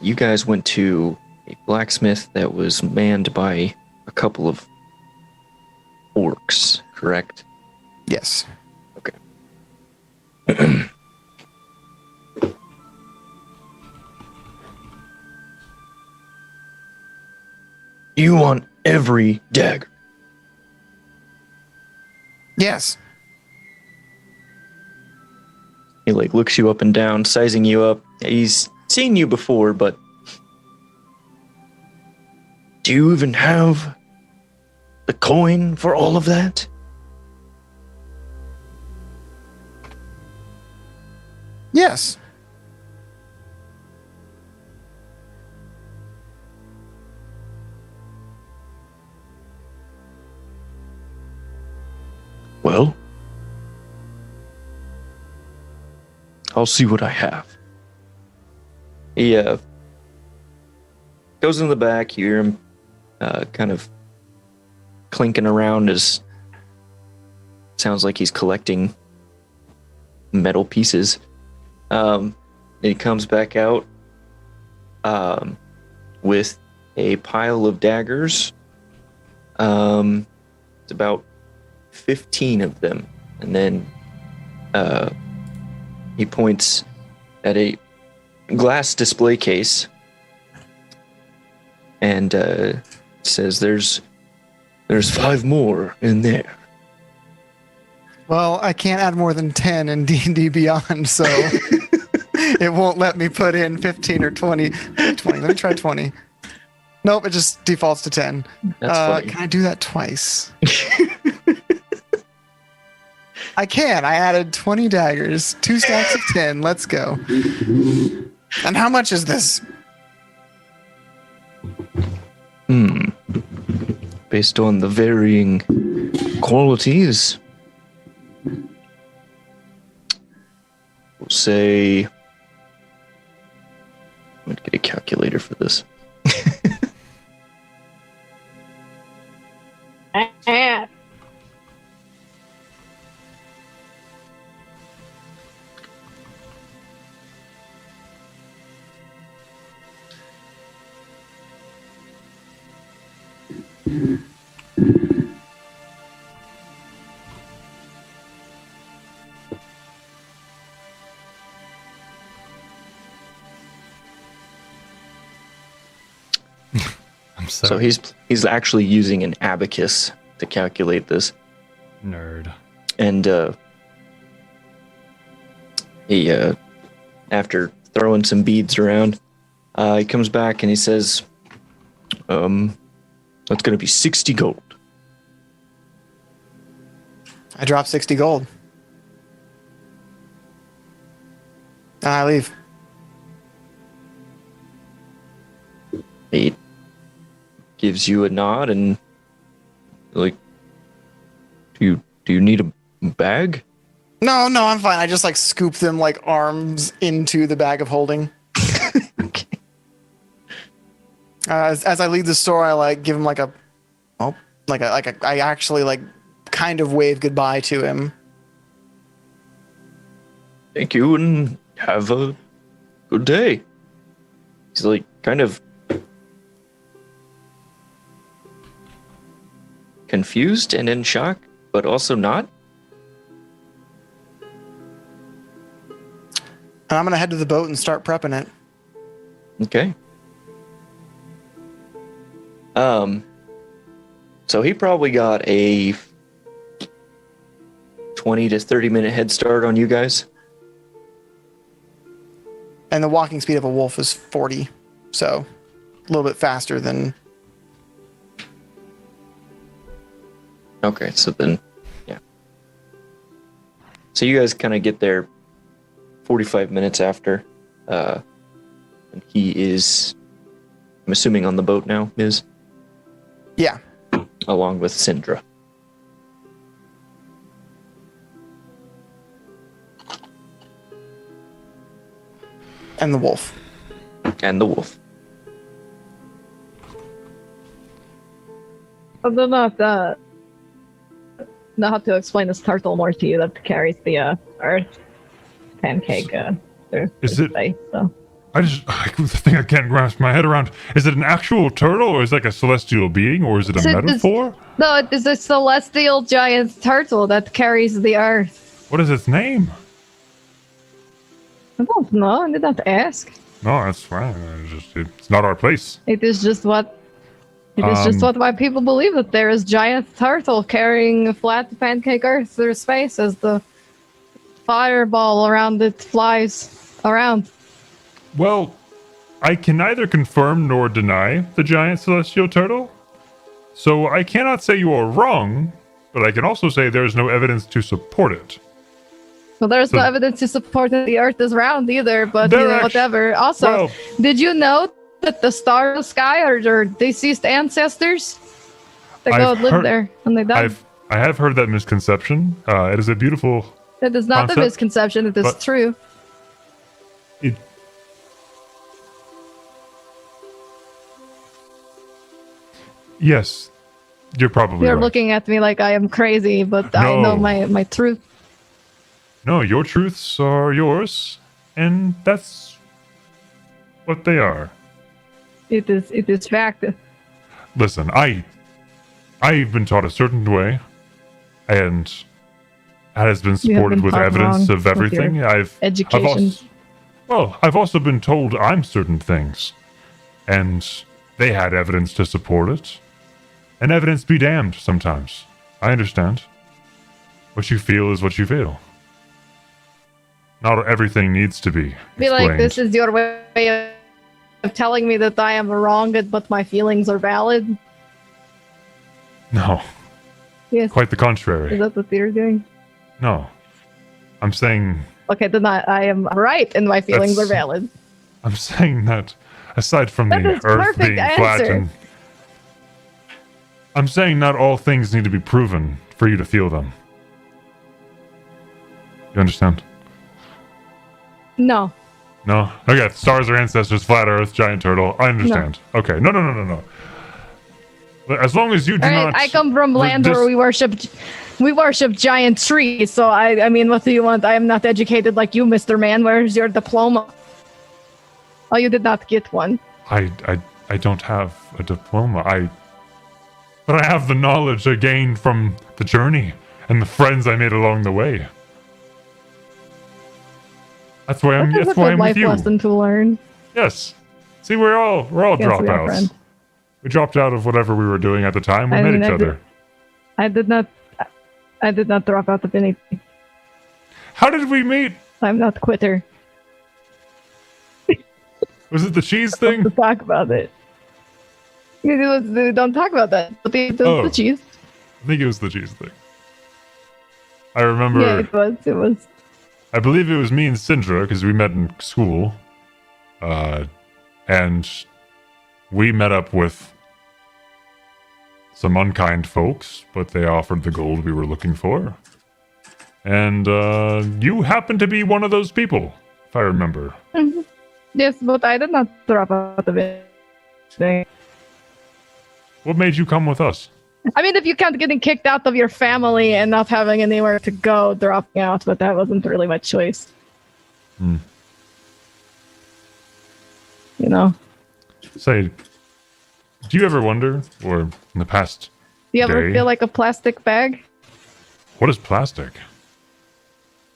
S3: You guys went to a blacksmith that was manned by a couple of orcs, correct?
S4: Yes.
S3: Okay. You want every dagger?
S4: Yes.
S3: He looks you up and down, sizing you up. He's seen you before, but do you even have the coin for all of that?
S4: Yes.
S3: Well, I'll see what I have. He goes in the back. You hear him kind of clinking around as sounds like he's collecting metal pieces. He comes back out with a pile of daggers. It's about 15 of them. And then he points at a glass display case and says there's 5 more in there.
S4: Well, I can't add more than 10 in D&D Beyond, so it won't let me put in 15 or 20. 20. Let me try 20. Nope, it just defaults to 10.
S3: That's funny.
S4: Can I do that twice? I can. I added 20 daggers, 2 stacks of 10. Let's go. And how much is this?
S3: Based on the varying qualities, we'll say, I'm going to get a calculator for this.
S2: I'm
S3: So he's actually using an abacus to calculate this.
S2: Nerd.
S3: And he after throwing some beads around, he comes back and he says, that's gonna be 60 gold.
S4: I drop 60 gold. And I leave.
S3: He gives you a nod and like, do you need a bag?
S4: No, I'm fine. I just like scoop them like arms into the bag of holding.
S3: Okay.
S4: As I leave the store, I like give him like a, I actually like kind of wave goodbye to him.
S3: Thank you and have a good day. He's like kind of confused and in shock, but also not.
S4: And I'm gonna head to the boat and start prepping it.
S3: Okay. So he probably got a 20 to 30 minute head start on you guys.
S4: And the walking speed of a wolf is 40, so a little bit faster than.
S3: Okay, so then, yeah. So you guys kind of get there 45 minutes after, and he is, I'm assuming, on the boat now, Ms.
S4: Yeah.
S3: Along with Syndra.
S4: And the wolf.
S3: And the wolf.
S1: I don't know how to explain this turtle more to you that carries the earth pancake through
S7: Is it?
S1: space, so.
S7: The thing I can't grasp my head around. Is it an actual turtle, or is it like a celestial being, or is it a metaphor?
S1: No, it is a celestial giant turtle that carries the earth.
S7: What is its name?
S1: I don't know. I did not ask.
S7: No, that's fine. It's not our place.
S1: It is just what my people believe, that there is giant turtle carrying a flat pancake earth through space as the fireball around it flies around.
S7: Well, I can neither confirm nor deny the giant celestial turtle. So I cannot say you are wrong, but I can also say there is no evidence to support it.
S1: Well, there's no evidence to support that the earth is round either, but whatever. Also, did you know that the stars in the sky are your deceased ancestors? They go and live there and they die.
S7: I have heard that misconception. It is a beautiful
S1: It is not
S7: concept,
S1: a misconception. It is true.
S7: Yes, you're probably
S1: You're
S7: right.
S1: looking at me like I am crazy, but I know my truth.
S7: No, your truths are yours, and that's what they are.
S1: It is fact.
S7: Listen, I've been taught a certain way, and that has been
S1: You have
S7: supported
S1: been
S7: with
S1: taught
S7: evidence
S1: wrong
S7: of
S1: with
S7: everything.
S1: your education.
S7: I've also been told I'm certain things, and they had evidence to support it. And evidence be damned sometimes. I understand. What you feel is what you feel. Not everything needs to be
S1: Be like,
S7: explained.
S1: this is your way of telling me that I am wrong, but my feelings are valid.
S7: No,
S1: Yes.
S7: quite the contrary.
S1: Is that what you're doing?
S7: No. I'm saying
S1: Okay, then I am right, and my feelings are valid.
S7: I'm saying that aside from
S1: That
S7: the
S1: is
S7: earth
S1: perfect
S7: being flat
S1: answer.
S7: and I'm saying not all things need to be proven for you to feel them. You understand?
S1: No.
S7: No? Okay, stars are ancestors, flat earth, giant turtle. I understand. Okay, no. As long as you do
S1: All right,
S7: not...
S1: I come from land where we worship giant trees. So I mean, what do you want? I am not educated like you, Mr. Man. Where's your diploma? Oh, you did not get one.
S7: I don't have a diploma. But I have the knowledge I gained from the journey and the friends I made along the way. That's why I'm. That's why I'm
S1: life
S7: with you.
S1: lesson to learn.
S7: Yes. See, we're all
S1: Guess we are
S7: dropouts.
S1: friends.
S7: We dropped out of whatever we were doing at the time. We met each other.
S1: I did not drop out of anything.
S7: How did we meet?
S1: I'm not a quitter.
S7: Was it the cheese thing?
S1: Don't talk about it. Don't talk about that. The cheese.
S7: I think it was the cheese thing. I remember.
S1: Yeah, it was. It was.
S7: I believe it was me and Syndra because we met in school, and we met up with some unkind folks, but they offered the gold we were looking for. And you happened to be one of those people, if I remember.
S1: Mm-hmm. Yes, but I did not drop out of it.
S7: What made you come with us?
S1: I mean, if you count getting kicked out of your family and not having anywhere to go, dropping out, but that wasn't really my choice.
S7: Hmm.
S1: You know?
S7: Say, do you ever wonder, or in the past
S1: Do you ever
S7: day,
S1: feel like a plastic bag?
S7: what is plastic?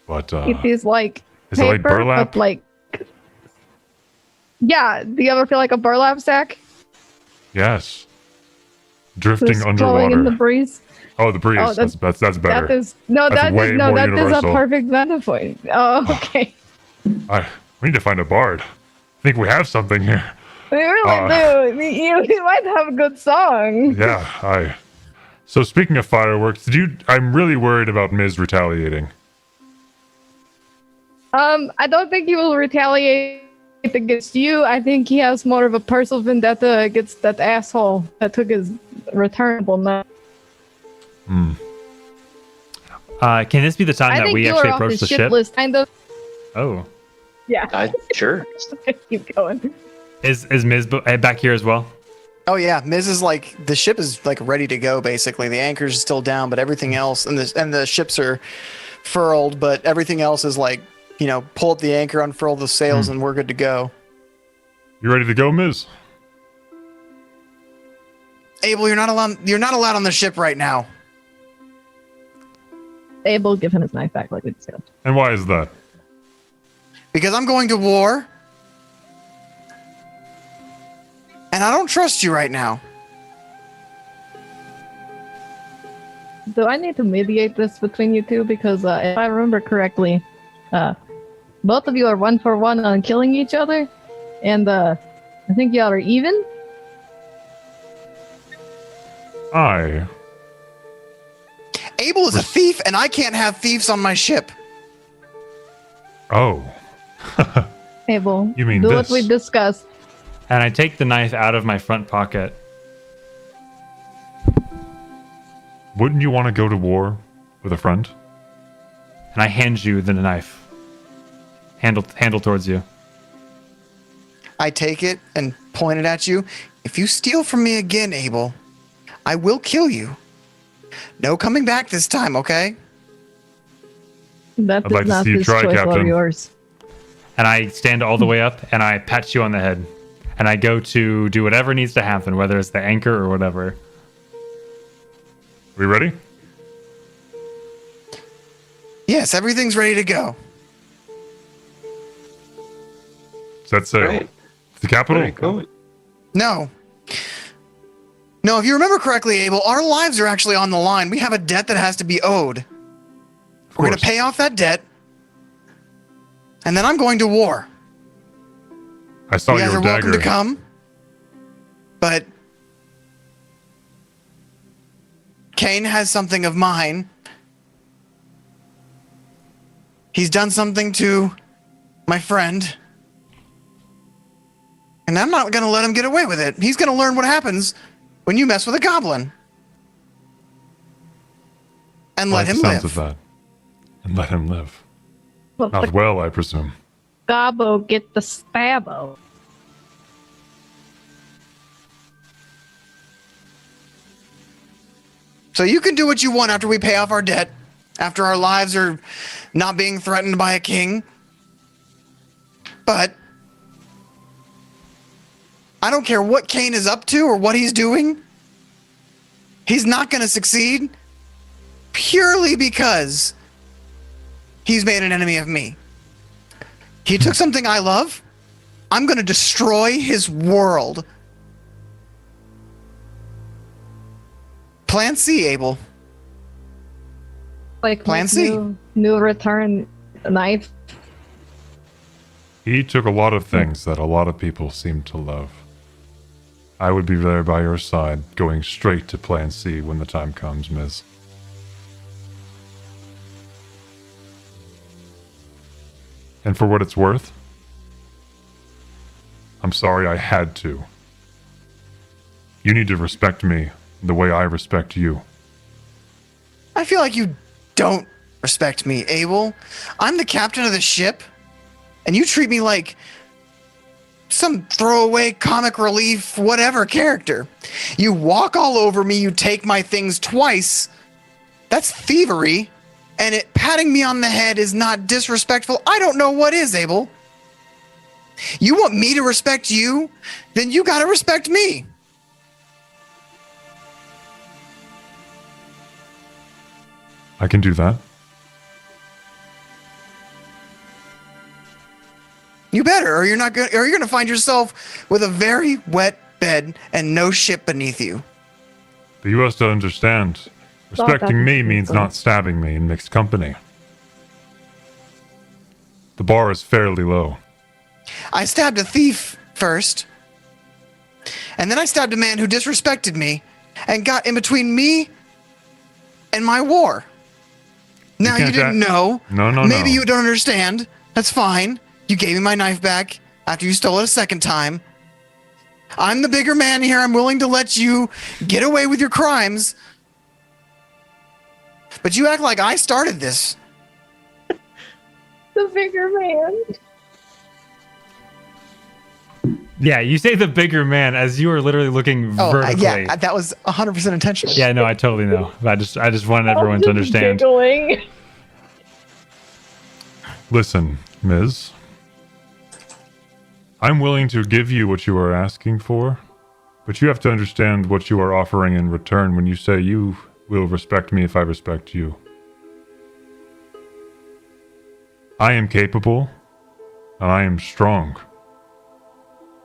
S7: But
S1: It is like
S7: is it like
S1: paper,
S7: burlap?
S1: but like... Yeah, do you ever feel like a burlap sack?
S7: Yes. Drifting
S1: Just blowing
S7: underwater.
S1: in the breeze?
S7: Oh, the breeze.
S1: Oh,
S7: that's better.
S1: That is no,
S7: That's
S1: that
S7: way
S1: is no,
S7: more
S1: that is a
S7: universal.
S1: perfect metaphor. Oh, okay.
S7: We need to find a bard. I think we have something here.
S1: We really do. You might have a good song.
S7: Yeah, So speaking of fireworks, I'm really worried about Miz retaliating.
S1: I don't think he will retaliate against you. I think he has more of a personal vendetta against that asshole that took his returnable knife.
S2: Can this be the time
S1: I
S2: that
S1: think
S2: we
S1: you
S2: actually
S1: are off
S2: approach
S1: the
S2: the ship?
S1: list, kind of.
S2: Oh.
S1: Yeah.
S3: Sure.
S1: Keep going.
S2: Is Miz back here as well?
S4: Oh yeah, Miz is like the ship is like ready to go. Basically, the anchor's still down, but everything else and the ships are furled, but everything else is like, pull up the anchor, unfurl the sails, and we're good to go.
S7: You ready to go, Miz?
S4: Abel, you're not allowed. You're not allowed on the ship right now.
S1: Abel, give him his knife back like we discussed.
S7: And why is that?
S4: Because I'm going to war. And I don't trust you right now.
S1: Do I need to mediate this between you two? Because if I remember correctly, both of you are 1-for-1 on killing each other, and I think y'all are even.
S4: Abel is a thief, and I can't have thieves on my ship.
S7: Oh.
S1: Abel,
S2: You mean
S1: do
S2: this?
S1: what we discussed.
S2: And I take the knife out of my front pocket.
S7: Wouldn't you want to go to war with a friend?
S2: And I hand you the knife. Handle towards you.
S4: I take it and point it at you. If you steal from me again, Abel, I will kill you. No coming back this time, okay?
S1: That
S7: I'd
S1: is
S7: like to
S1: not
S7: see you
S1: his
S7: try,
S1: choice or
S7: Captain.
S1: yours.
S2: And I stand all the way up and I pat you on the head. And I go to do whatever needs to happen, whether it's the anchor or whatever.
S7: We ready?
S4: Yes, everything's ready to go.
S7: Set sail.
S3: Right.
S7: The capital?
S4: No. No, if you remember correctly, Abel, our lives are actually on the line. We have a debt that has to be owed. We're going to pay off that debt. And then I'm going to war.
S7: I saw
S4: you guys
S7: your
S4: are welcome
S7: dagger.
S4: to come. But Kane has something of mine. He's done something to my friend. And I'm not going to let him get away with it. He's going to learn what happens when you mess with a goblin. And let him
S7: sounds
S4: live.
S7: of that. And let him live.
S1: Well,
S7: Not
S1: the
S7: well, I presume.
S1: Gobbo get the stabbo.
S4: So you can do what you want after we pay off our debt, after our lives are not being threatened by a king. But I don't care what Kane is up to or what he's doing. He's not going to succeed purely because he's made an enemy of me. He took something I love. I'm going to destroy his world. Plan C, Abel.
S1: Like
S4: Plan C.
S1: New return knife.
S7: He took a lot of things that a lot of people seem to love. I would be there by your side, going straight to Plan C when the time comes, Ms. And for what it's worth, I'm sorry I had to. You need to respect me the way I respect you.
S4: I feel like you don't respect me, Abel. I'm the captain of the ship, and you treat me like some throwaway comic relief whatever character. You walk all over me, you take my things twice. That's thievery, and patting me on the head is not disrespectful. I don't know what is, Abel. You want me to respect you? Then you gotta respect me.
S7: I can do that.
S4: You better, or you're not going. Or you're gonna find yourself with a very wet bed and no ship beneath you.
S7: But you have to understand, respecting me means not stabbing me in mixed company. The bar is fairly low.
S4: I stabbed a thief first, and then I stabbed a man who disrespected me and got in between me and my war. Now you didn't know.
S7: No.
S4: Maybe you don't understand. That's fine. You gave me my knife back after you stole it a second time. I'm the bigger man here. I'm willing to let you get away with your crimes. But you act like I started this.
S1: The bigger man.
S2: Yeah, you say the bigger man as you are literally looking vertically.
S4: Yeah, that was 100% intentional.
S2: Yeah, no, I totally know. I just wanted everyone to understand.
S1: Giggling.
S7: Listen, Ms. I'm willing to give you what you are asking for, but you have to understand what you are offering in return when you say you will respect me if I respect you. I am capable, and I am strong,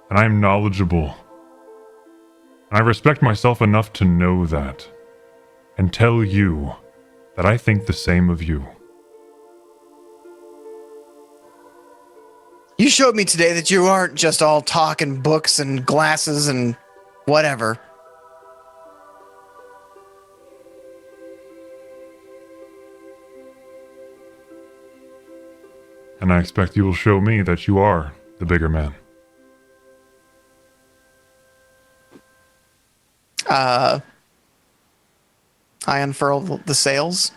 S7: and I am knowledgeable. And I respect myself enough to know that, and tell you that I think the same of you.
S4: You showed me today that you aren't just all talk and books and glasses and whatever.
S7: And I expect you will show me that you are the bigger man.
S4: I unfurl the sails.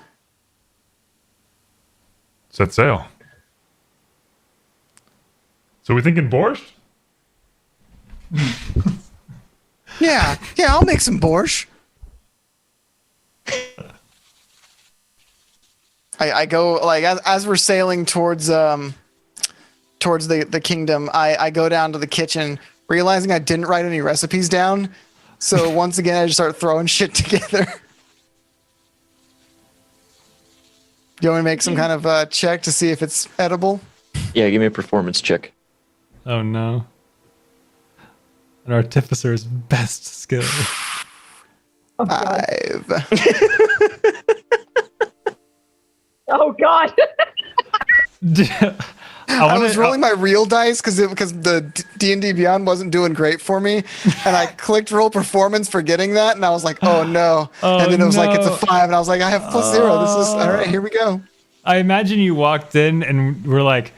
S7: Set sail. So we thinking borscht?
S4: Yeah, I'll make some borscht. I go like as we're sailing towards the kingdom. I go down to the kitchen, realizing I didn't write any recipes down. So once again, I just start throwing shit together. You want me to make some kind of check to see if it's edible?
S3: Yeah, give me a performance check.
S2: Oh no. An artificer's best skill.
S4: 5.
S1: Oh god.
S4: I was rolling my real dice because the D&D Beyond wasn't doing great for me, and I clicked roll performance forgetting that, and I was like, oh no. And then it was like, it's a 5, and I was like, I have +0. This is all right. Here we go.
S2: I imagine you walked in and were like,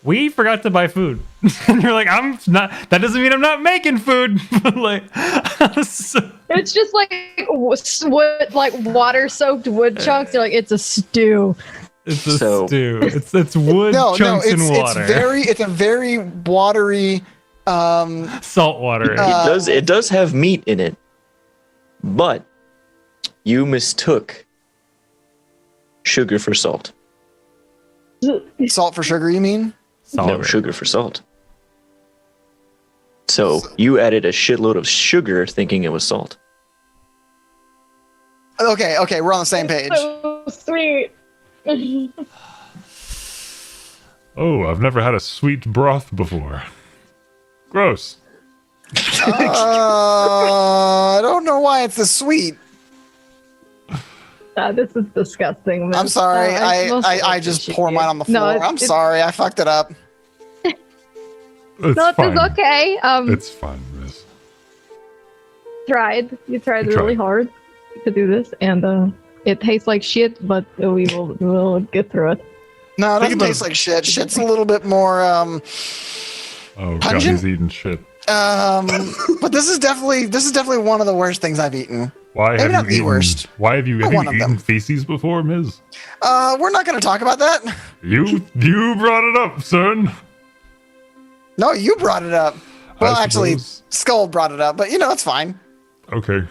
S2: we forgot to buy food. And you're like, I'm not, that doesn't mean I'm not making food. Like,
S1: it's just like wood, like water soaked wood chunks. You're like, it's a stew.
S2: It's a stew. It's wood chunks in water.
S4: It's a very watery
S2: salt water.
S3: It does have meat in it, but you mistook sugar for salt.
S4: Salt for sugar, you mean?
S3: No, sugar for salt. So you added a shitload of sugar thinking it was salt.
S4: Okay, we're on the same page.
S1: So sweet.
S7: Oh, I've never had a sweet broth before. Gross.
S4: I don't know why it's this sweet.
S1: This is disgusting.
S4: I'm sorry. I just pour mine on the floor. I'm sorry. I fucked it up.
S1: It's okay.
S7: It's fine, Miss.
S1: You tried really hard to do this, and it tastes like shit, but we'll get through it.
S4: No, it doesn't taste like shit. Shit's a little bit more
S7: Oh god,
S4: pungent?
S7: he's eating shit.
S4: But this is definitely one of the worst things I've eaten.
S7: Why
S4: Maybe
S7: have
S4: not
S7: you
S4: the
S7: eaten,
S4: worst.
S7: Why have you,
S4: But one of
S7: eaten
S4: them.
S7: feces before, Ms.?
S4: We're not going to talk about that.
S7: You brought it up, son.
S4: No, you brought it up. Well, actually,
S7: suppose.
S4: Skull brought it up, but it's fine.
S7: Okay,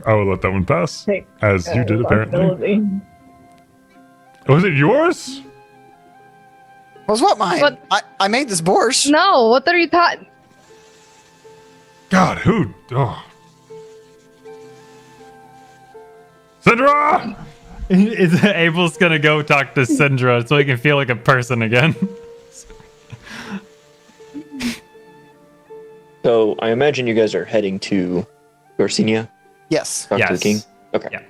S7: I will let that one pass, as you did apparently. Was it yours?
S4: Was what mine?
S1: What?
S4: I made this borscht.
S1: No, what are you talking?
S7: God, who? Oh. Syndra!
S2: Abel's gonna go talk to Syndra so he can feel like a person again.
S3: So I imagine you guys are heading to Garcinia?
S4: Yes.
S3: Talk to the king? Okay. Yeah.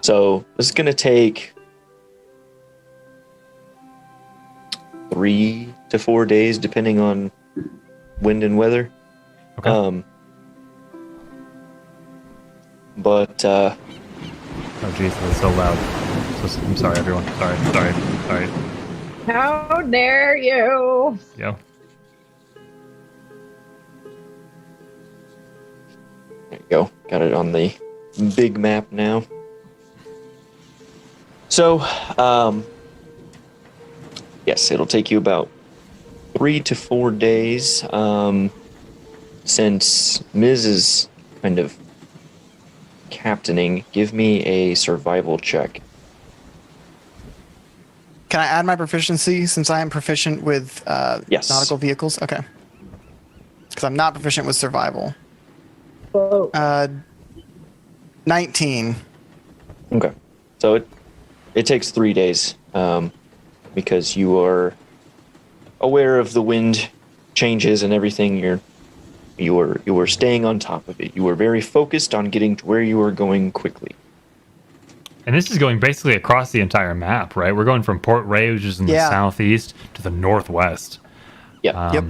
S3: So this is going to take 3 to 4 days, depending on wind and weather.
S2: Okay.
S3: But
S2: oh jeez, that's so loud. I'm sorry, everyone. Sorry.
S1: How dare you?
S2: Yeah.
S3: there you go. Got it on the big map now. So, yes, it'll take you about 3 to 4 days. Since Ms. is kind of captaining, give me a survival check.
S4: Can I add my proficiency since I am proficient with
S3: Yes.
S4: nautical vehicles? Okay. Because I'm not proficient with survival.
S1: Whoa.
S4: 19.
S3: Okay. So it takes 3 days because you are aware of the wind changes and everything. You are staying on top of it. You are very focused on getting to where you are going quickly.
S2: And this is going basically across the entire map, right? We're going from Port Ray, which is in the southeast, to the northwest.
S3: Yeah.
S4: Yep.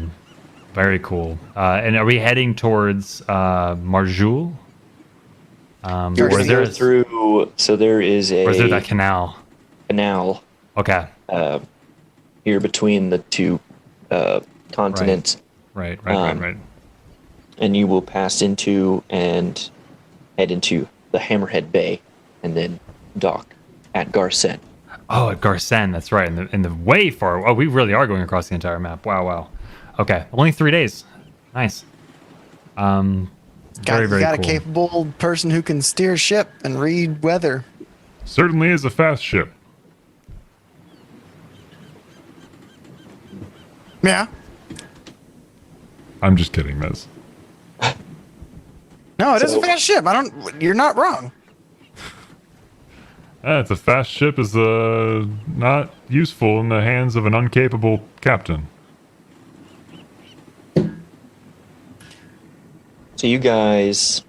S2: Very cool. And are we heading towards Marjoul?
S3: You're going to go through. So there is
S2: or is there that canal?
S3: Canal.
S2: Okay.
S3: Here between the two continents.
S2: Right.
S3: And you will pass into and head into the Hammerhead Bay, and then dock at Garcen.
S2: Oh, at Garcen, that's right. In the way far. Oh, we really are going across the entire map. Wow. Okay, only 3 days. Nice. Very
S4: You got
S2: cool.
S4: a capable person who can steer ship and read weather.
S7: Certainly is a fast ship.
S4: Yeah.
S7: I'm just kidding, Miz.
S4: No, it is a fast ship. You're not wrong.
S7: It's a fast ship is not useful in the hands of an incapable captain.
S3: So you guys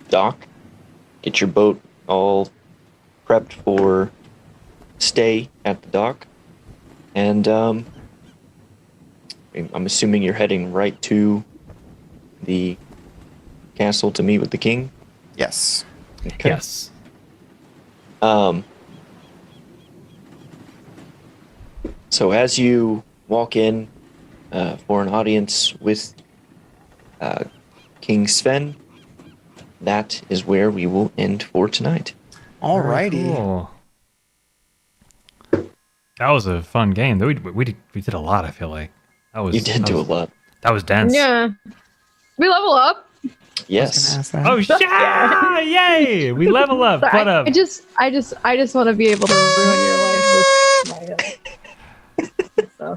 S3: dock, get your boat all prepped for stay at the dock, and I'm assuming you're heading right to the castle to meet with the king?
S4: Yes.
S3: Okay.
S2: Yes.
S3: So as you walk in for an audience with King Sven, that is where we will end for tonight.
S4: Alrighty.
S2: Cool. That was a fun game. We did a lot, I feel like.
S3: You did do a lot.
S2: That was dense.
S1: Yeah. We level up.
S3: Yes.
S2: Oh, yeah! Yay! We level up.
S1: So
S2: What up?
S1: I just want to be able to ruin your life with my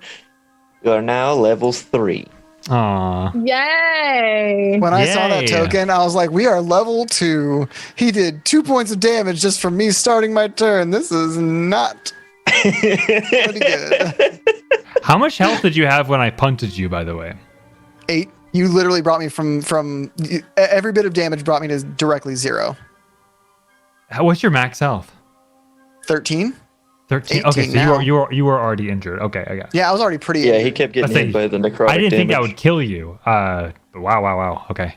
S3: You are now level 3.
S2: Aw.
S1: Yay!
S4: When I saw that
S2: Yay.
S4: token, I was like, we are level 2. He did 2 points of damage just from me starting my turn. This is not pretty good.
S2: How much health did you have when I punted you, by the way?
S4: 8. You literally brought me from every bit of damage brought me to directly 0.
S2: What's your max health?
S4: 13.
S2: 13. Okay, so
S4: now.
S2: you were already injured. Okay, I got.
S4: Yeah, I was already pretty.
S3: Yeah,
S4: injured.
S3: he kept getting
S2: Let's
S3: hit
S2: see.
S3: by the necrotic
S2: I didn't think I
S3: damage.
S2: would kill you. Wow. Okay.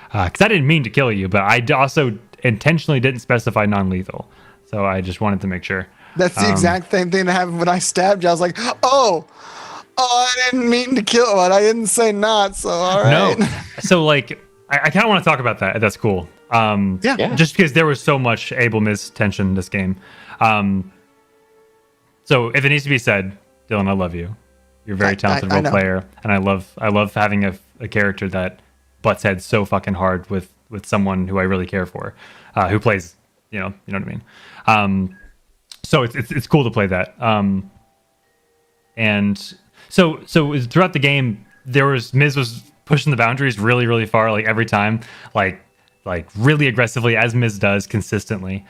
S2: Because I didn't mean to kill you, but I also intentionally didn't specify non-lethal. So I just wanted to make sure.
S4: That's the exact same thing that happened when I stabbed you. I was like, oh, I didn't mean to kill it. I didn't say not. So all right.
S2: No. So like, I kind of want to talk about that. That's cool.
S4: Yeah.
S2: Just because there was so much able miss tension in this game. So if it needs to be said, Dylan, I love you. You're a very talented role player, and I love having a character that butts heads so fucking hard with someone who I really care for, who plays, you know what I mean. So it's cool to play that. And so throughout the game, Miz was pushing the boundaries really, really far, like every time, like really aggressively, as Miz does consistently,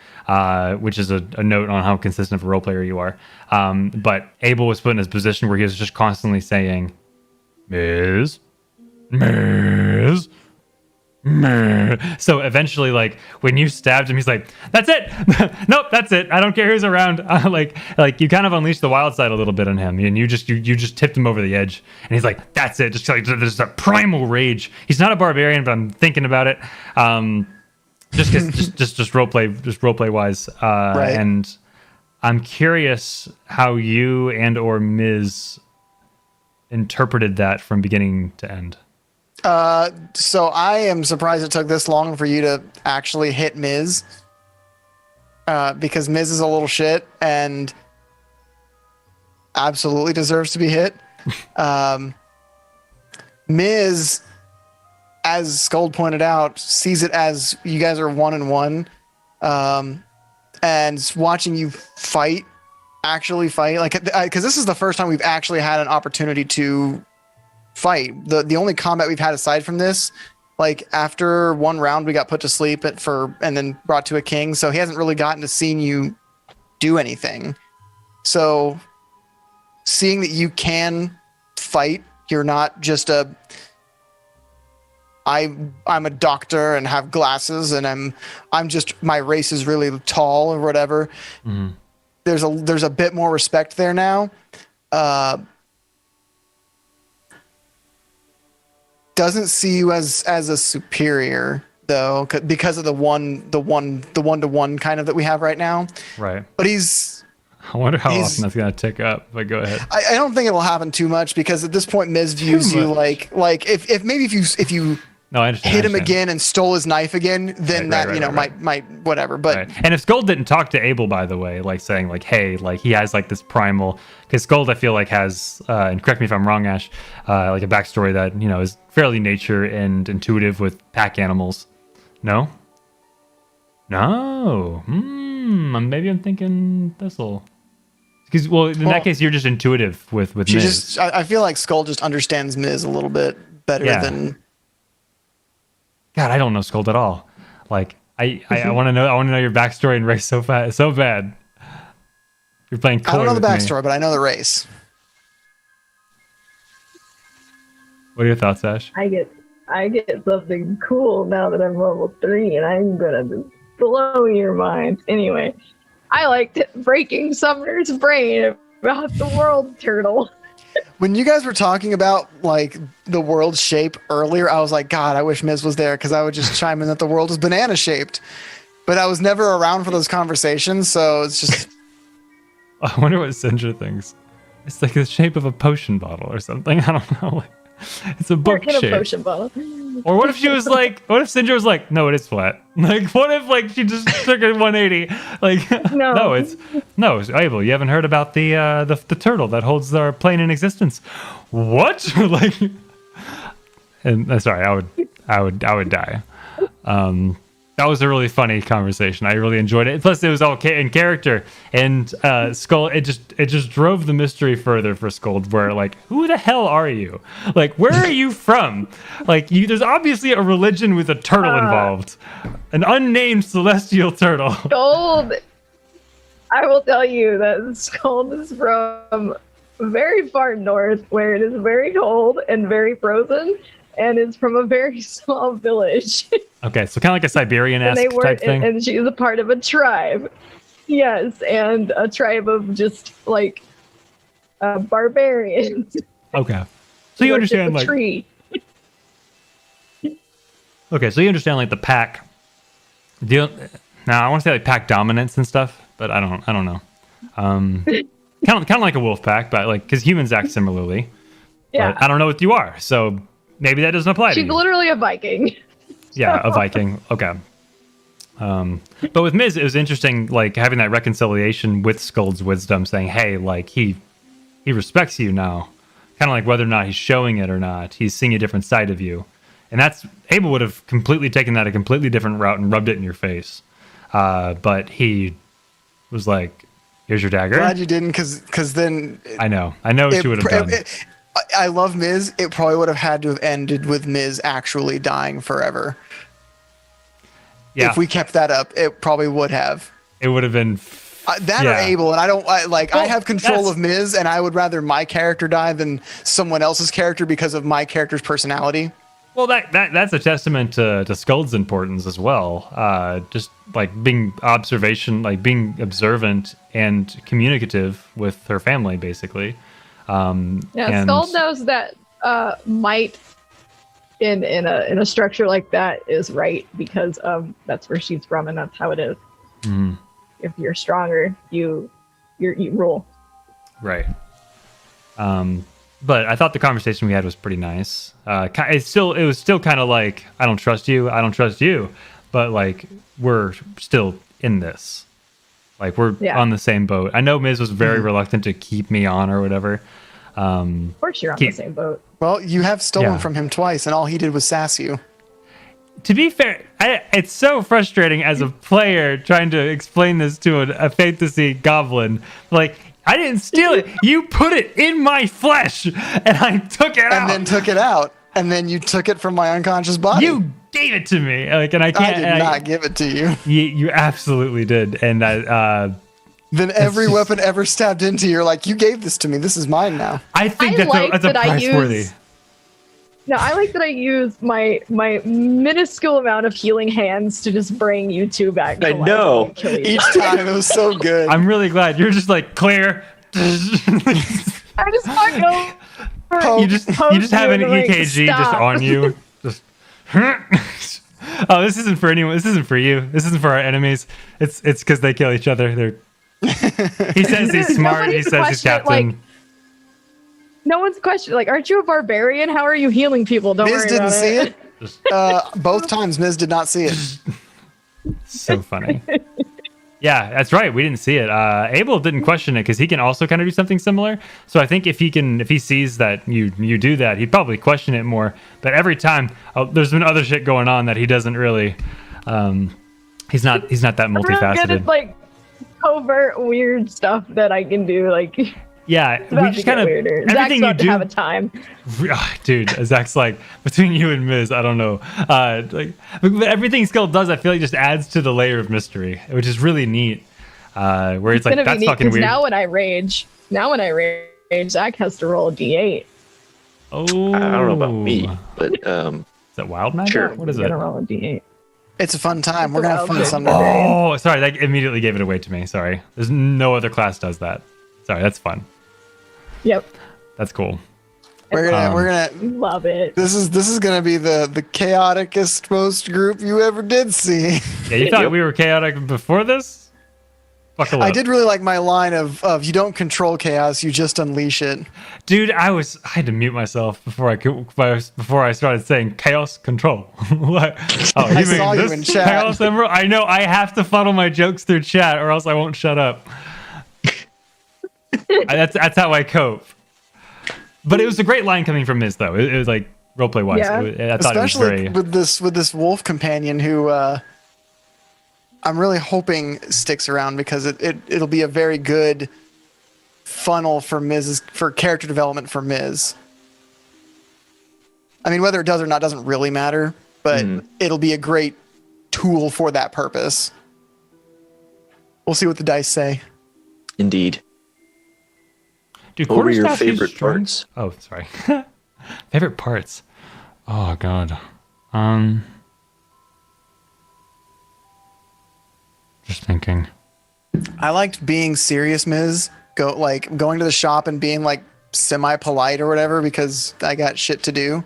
S2: which is a note on how consistent of a role player you are. But Abel was put in his position where he was just constantly saying, Miz. So eventually, like when you stabbed him, he's like, "That's it. Nope, that's it. I don't care who's around." Like you kind of unleashed the wild side a little bit on him, and you just tipped him over the edge. And he's like, "That's it." Just like there's a primal rage. He's not a barbarian, but I'm thinking about it. Just roleplay wise.
S4: Right.
S2: And I'm curious how you and or Miz interpreted that from beginning to end.
S4: So I am surprised it took this long for you to actually hit Miz. Because Miz is a little shit and absolutely deserves to be hit. Miz, as Scold pointed out, sees it as you guys are 1-1. And watching you actually fight, like, because this is the first time we've actually had an opportunity to fight. The only combat we've had aside from this, like after one round we got put to sleep and then brought to a king, so he hasn't really gotten to see you do anything. So seeing that you can fight, you're not just I'm a doctor and have glasses and I'm just, my race is really tall or whatever.
S2: Mm-hmm.
S4: There's a bit more respect there now. Doesn't see you as a superior though, because of the one-to-one kind of that we have right now.
S2: Right.
S4: But
S2: I wonder how often that's gonna tick up. But go ahead.
S4: I don't think it will happen too much because at this point Miz views you like if you
S2: No, I understand.
S4: hit him again and stole his knife again, then might whatever. But
S2: and if Scold didn't talk to Abel, by the way, like saying like, hey, like he has like this primal, because Scold I feel like has, and correct me if I'm wrong, Ash, like a backstory that is fairly nature and intuitive with pack animals. No. Maybe I'm thinking this'll. Because in that case you're just intuitive with Miz.
S4: I feel like Skull just understands Miz a little bit better than.
S2: God, I don't know Scold at all. Like I want to know your backstory and race so bad. You're playing.
S4: I don't know the backstory, but I know the race.
S2: What are your thoughts, Ash?
S1: I get something cool now that I'm level 3, and I'm gonna blow your mind. Anyway, I liked breaking Sumner's brain about the world turtle.
S4: When you guys were talking about like the world shape earlier, I was like, God, I wish Miz was there because I would just chime in that the world is banana shaped. But I was never around for those conversations, so it's just.
S2: I wonder what Sindra thinks. It's like the shape of a potion bottle or something. I don't know. It's a book
S1: in a
S2: shape.
S1: potion bottle.
S2: Or what if she was like? What if Sindra was like, no, it is flat. Like, what if like she just took a 180? Like, no, Abel. You haven't heard about the turtle that holds our plane in existence? What? Like, and sorry, I would die. That was a really funny conversation. I really enjoyed it. Plus, it was all in character. And Skull, it just drove the mystery further for Skull. Where like, who the hell are you? Like, where are you from? Like, there's obviously a religion with a turtle involved, an unnamed celestial turtle.
S1: Gold. I will tell you that Skull is from very far north, where it is very cold and very frozen, and is from a very small village.
S2: Okay, so kind of like a Siberian-esque type thing.
S1: And she's a part of a tribe. Yes, and a tribe of just like barbarians.
S2: Okay, so you understand like.
S1: Tree.
S2: Okay, so you understand like the pack deal. Now I want to say like pack dominance and stuff, but I don't know. Kind of like a wolf pack, but like because humans act similarly.
S1: Yeah,
S2: but I don't know what you are, so maybe that doesn't apply to you.
S1: She's literally a Viking.
S2: Yeah, a Viking. Okay. But with Miz, it was interesting, like having that reconciliation with Skull's wisdom, saying, "Hey, like he respects you now." Kind of like whether or not he's showing it or not, he's seeing a different side of you, and that's Abel would have completely taken that a completely different route and rubbed it in your face, but he was like, "Here's your dagger."
S4: Glad you didn't, because then
S2: I know what you would have done.
S4: I love Miz. It probably would have had to have ended with Miz actually dying forever.
S2: Yeah.
S4: If we kept that up, it probably would have.
S2: It would have been
S4: that or Abel, and I have control of Miz, and I would rather my character die than someone else's character because of my character's personality.
S2: Well, that's a testament to Skull's importance as well. Just like being being observant and communicative with her family, basically.
S1: Yeah, Skull knows that might in a structure like that is right because that's where she's from and that's how it is.
S2: Mm-hmm.
S1: If you're stronger, you rule.
S2: Right. But I thought the conversation we had was pretty nice. It was still kind of like, I don't trust you, but like we're still in this. Like we're on the same boat. I know Miz was very reluctant to keep me on or whatever.
S1: Of course you're on the same boat.
S4: Well, you have stolen from him twice, and all he did was sass you.
S2: To be fair, it's so frustrating as a player trying to explain this to a fantasy goblin. Like, I didn't steal it. You put it in my flesh, and I took it out.
S4: And then took it out. And then you took it from my unconscious body.
S2: You gave it to me. Like, and I can't.
S4: I did not give it to you.
S2: You absolutely did. And
S4: then every weapon ever stabbed into you, you're like, you gave this to me. This is mine now.
S2: I think that's a price worthy.
S1: No, I like that I use my minuscule amount of healing hands to just bring you two back.
S3: I know.
S4: Each time it was so good.
S2: I'm really glad you're just like clear.
S1: I just want to go.
S2: You just have an EKG just on you. Just. Oh, this isn't for anyone. This isn't for you. This isn't for our enemies. It's because they kill each other. He says he's smart. He says he's captain.
S1: No one's questioning. Like, aren't you a barbarian? How are you healing people? Don't
S4: Miz
S1: worry
S4: didn't
S1: about
S4: see
S1: it.
S4: Both times Miz did not see it.
S2: So funny. Yeah, that's right. We didn't see it. Abel didn't question it because he can also kind of do something similar. So I think if he sees that you do that, he'd probably question it more. But every time, there's been other shit going on that he doesn't really. He's not that multifaceted.
S1: I'm really good at like covert weird stuff that I can do. Like.
S2: Yeah, we just kind of everything you do.
S1: To have a time,
S2: dude. Zach's like between you and Miz, I don't know. Like everything Skull does, I feel like just adds to the layer of mystery, which is really neat. Where it's like that's fucking weird.
S1: Now when I rage, Zach has to roll a d8.
S2: Oh,
S3: I don't know about me, but
S2: is that wild magic?
S3: Sure.
S2: What is
S1: it?
S2: it?
S1: Gonna roll a d8.
S4: It's a fun time. We're gonna have fun someday.
S2: Oh, sorry, that immediately gave it away to me. Sorry, there's no other class does that. Sorry, that's fun.
S1: Yep.
S2: That's cool.
S4: We're gonna
S1: love it.
S4: This is gonna be the chaoticest most group you ever did see.
S2: Yeah, you thought we were chaotic before this? Buckle up.
S4: I did really like my line of you don't control chaos, you just unleash it.
S2: Dude, I had to mute myself before I started saying chaos control. Like,
S4: I saw you in chat.
S2: Chaos Emerald? I know I have to funnel my jokes through chat or else I won't shut up. That's how I cope. But it was a great line coming from Miz, though. It was like roleplay wise.
S1: Yeah.
S2: I thought
S4: especially
S2: it was very
S4: with this wolf companion who I'm really hoping sticks around because it'll be a very good funnel for character development for Ms. I mean, whether it does or not doesn't really matter, but it'll be a great tool for that purpose. We'll see what the dice say.
S3: Indeed.
S2: Dude,
S3: what were your
S2: quarterstaff use
S3: favorite
S2: strength?
S3: parts?
S2: Oh, sorry. Favorite parts. Oh god. Just thinking.
S4: I liked being serious, Ms. Going to the shop and being like semi-polite or whatever because I got shit to do,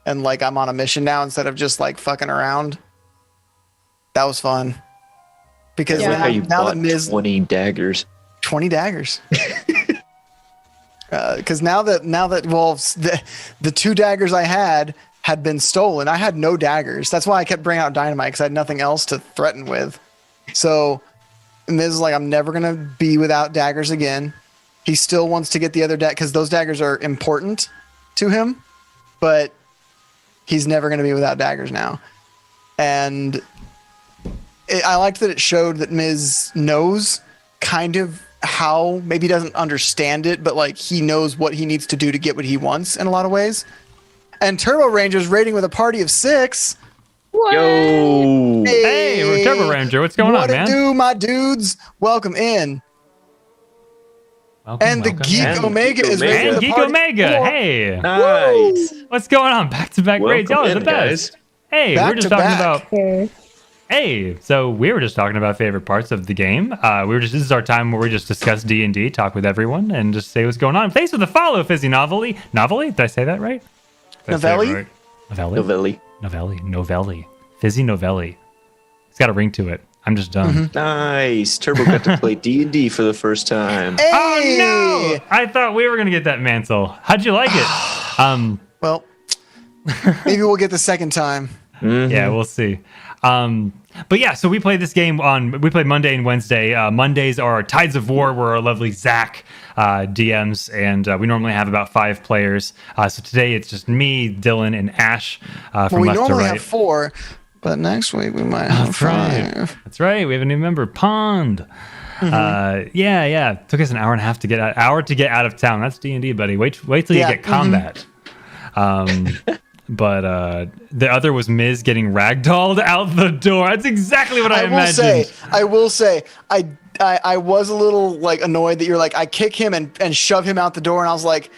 S4: and like I'm on a mission now instead of just like fucking around. That was fun. Because
S3: I like how you
S4: now
S3: bought
S4: that Ms.
S3: 20 daggers.
S4: 20 daggers. Because now that the 2 daggers I had been stolen, I had no daggers. That's why I kept bringing out dynamite because I had nothing else to threaten with. So Miz is like, I'm never gonna be without daggers again. He still wants to get the other because those daggers are important to him, but he's never gonna be without daggers now. And I liked that it showed that Miz knows kind of how, maybe he doesn't understand it, but like he knows what he needs to do to get what he wants in a lot of ways. And Turbo Ranger's raiding with a party of 6.
S14: What?
S3: Yo!
S2: Hey, we're Turbo Ranger. What's going on, man?
S4: What it do, my dudes? Welcome in.
S2: Welcome,
S4: and the
S2: welcome.
S4: Geek
S3: And
S4: Omega
S3: Geek
S4: is ready
S3: Omega.
S4: for the
S2: Geek
S4: party.
S2: Omega.
S4: Whoa.
S2: Hey.
S3: Nice.
S2: What's going on? Back-to-back raids. Y'all are the
S3: in,
S2: best.
S3: guys.
S2: Hey,
S4: Back
S2: we're just
S4: to
S2: talking
S4: back.
S2: about. Hey, so we were just talking about favorite parts of the game. This is our time where we just discuss D&D, talk with everyone, and just say what's going on. Thanks for the follow, Fizzy Novelli. Novelli? Did I say that right?
S4: Novelli?
S2: Novelli? Novelli. Fizzy Novelli. It's got a ring to it. I'm just done.
S3: Nice. Turbo got to play D&D for the first time.
S4: Hey!
S2: Oh, no! I thought we were going to get that mantle. How'd you like it?
S4: Well, maybe we'll get the second time.
S2: Yeah, we'll see. But yeah, so we play this game we play Monday and Wednesday. Mondays are Tides of War, where our lovely Zach DMs, and we normally have about 5 players. So today it's just me, Dylan, and Ash from
S4: We
S2: left to
S4: normally
S2: right.
S4: have 4, but next week we might have 5.
S2: That's right. We have a new member, Pond. Yeah. Took us an hour and a half to get out of town. That's D&D, buddy. Wait till you get combat. But the other was Miz getting ragdolled out the door. That's exactly what I imagined.
S4: I will say, I was a little like annoyed that you're like, I kick him and shove him out the door, and I was like,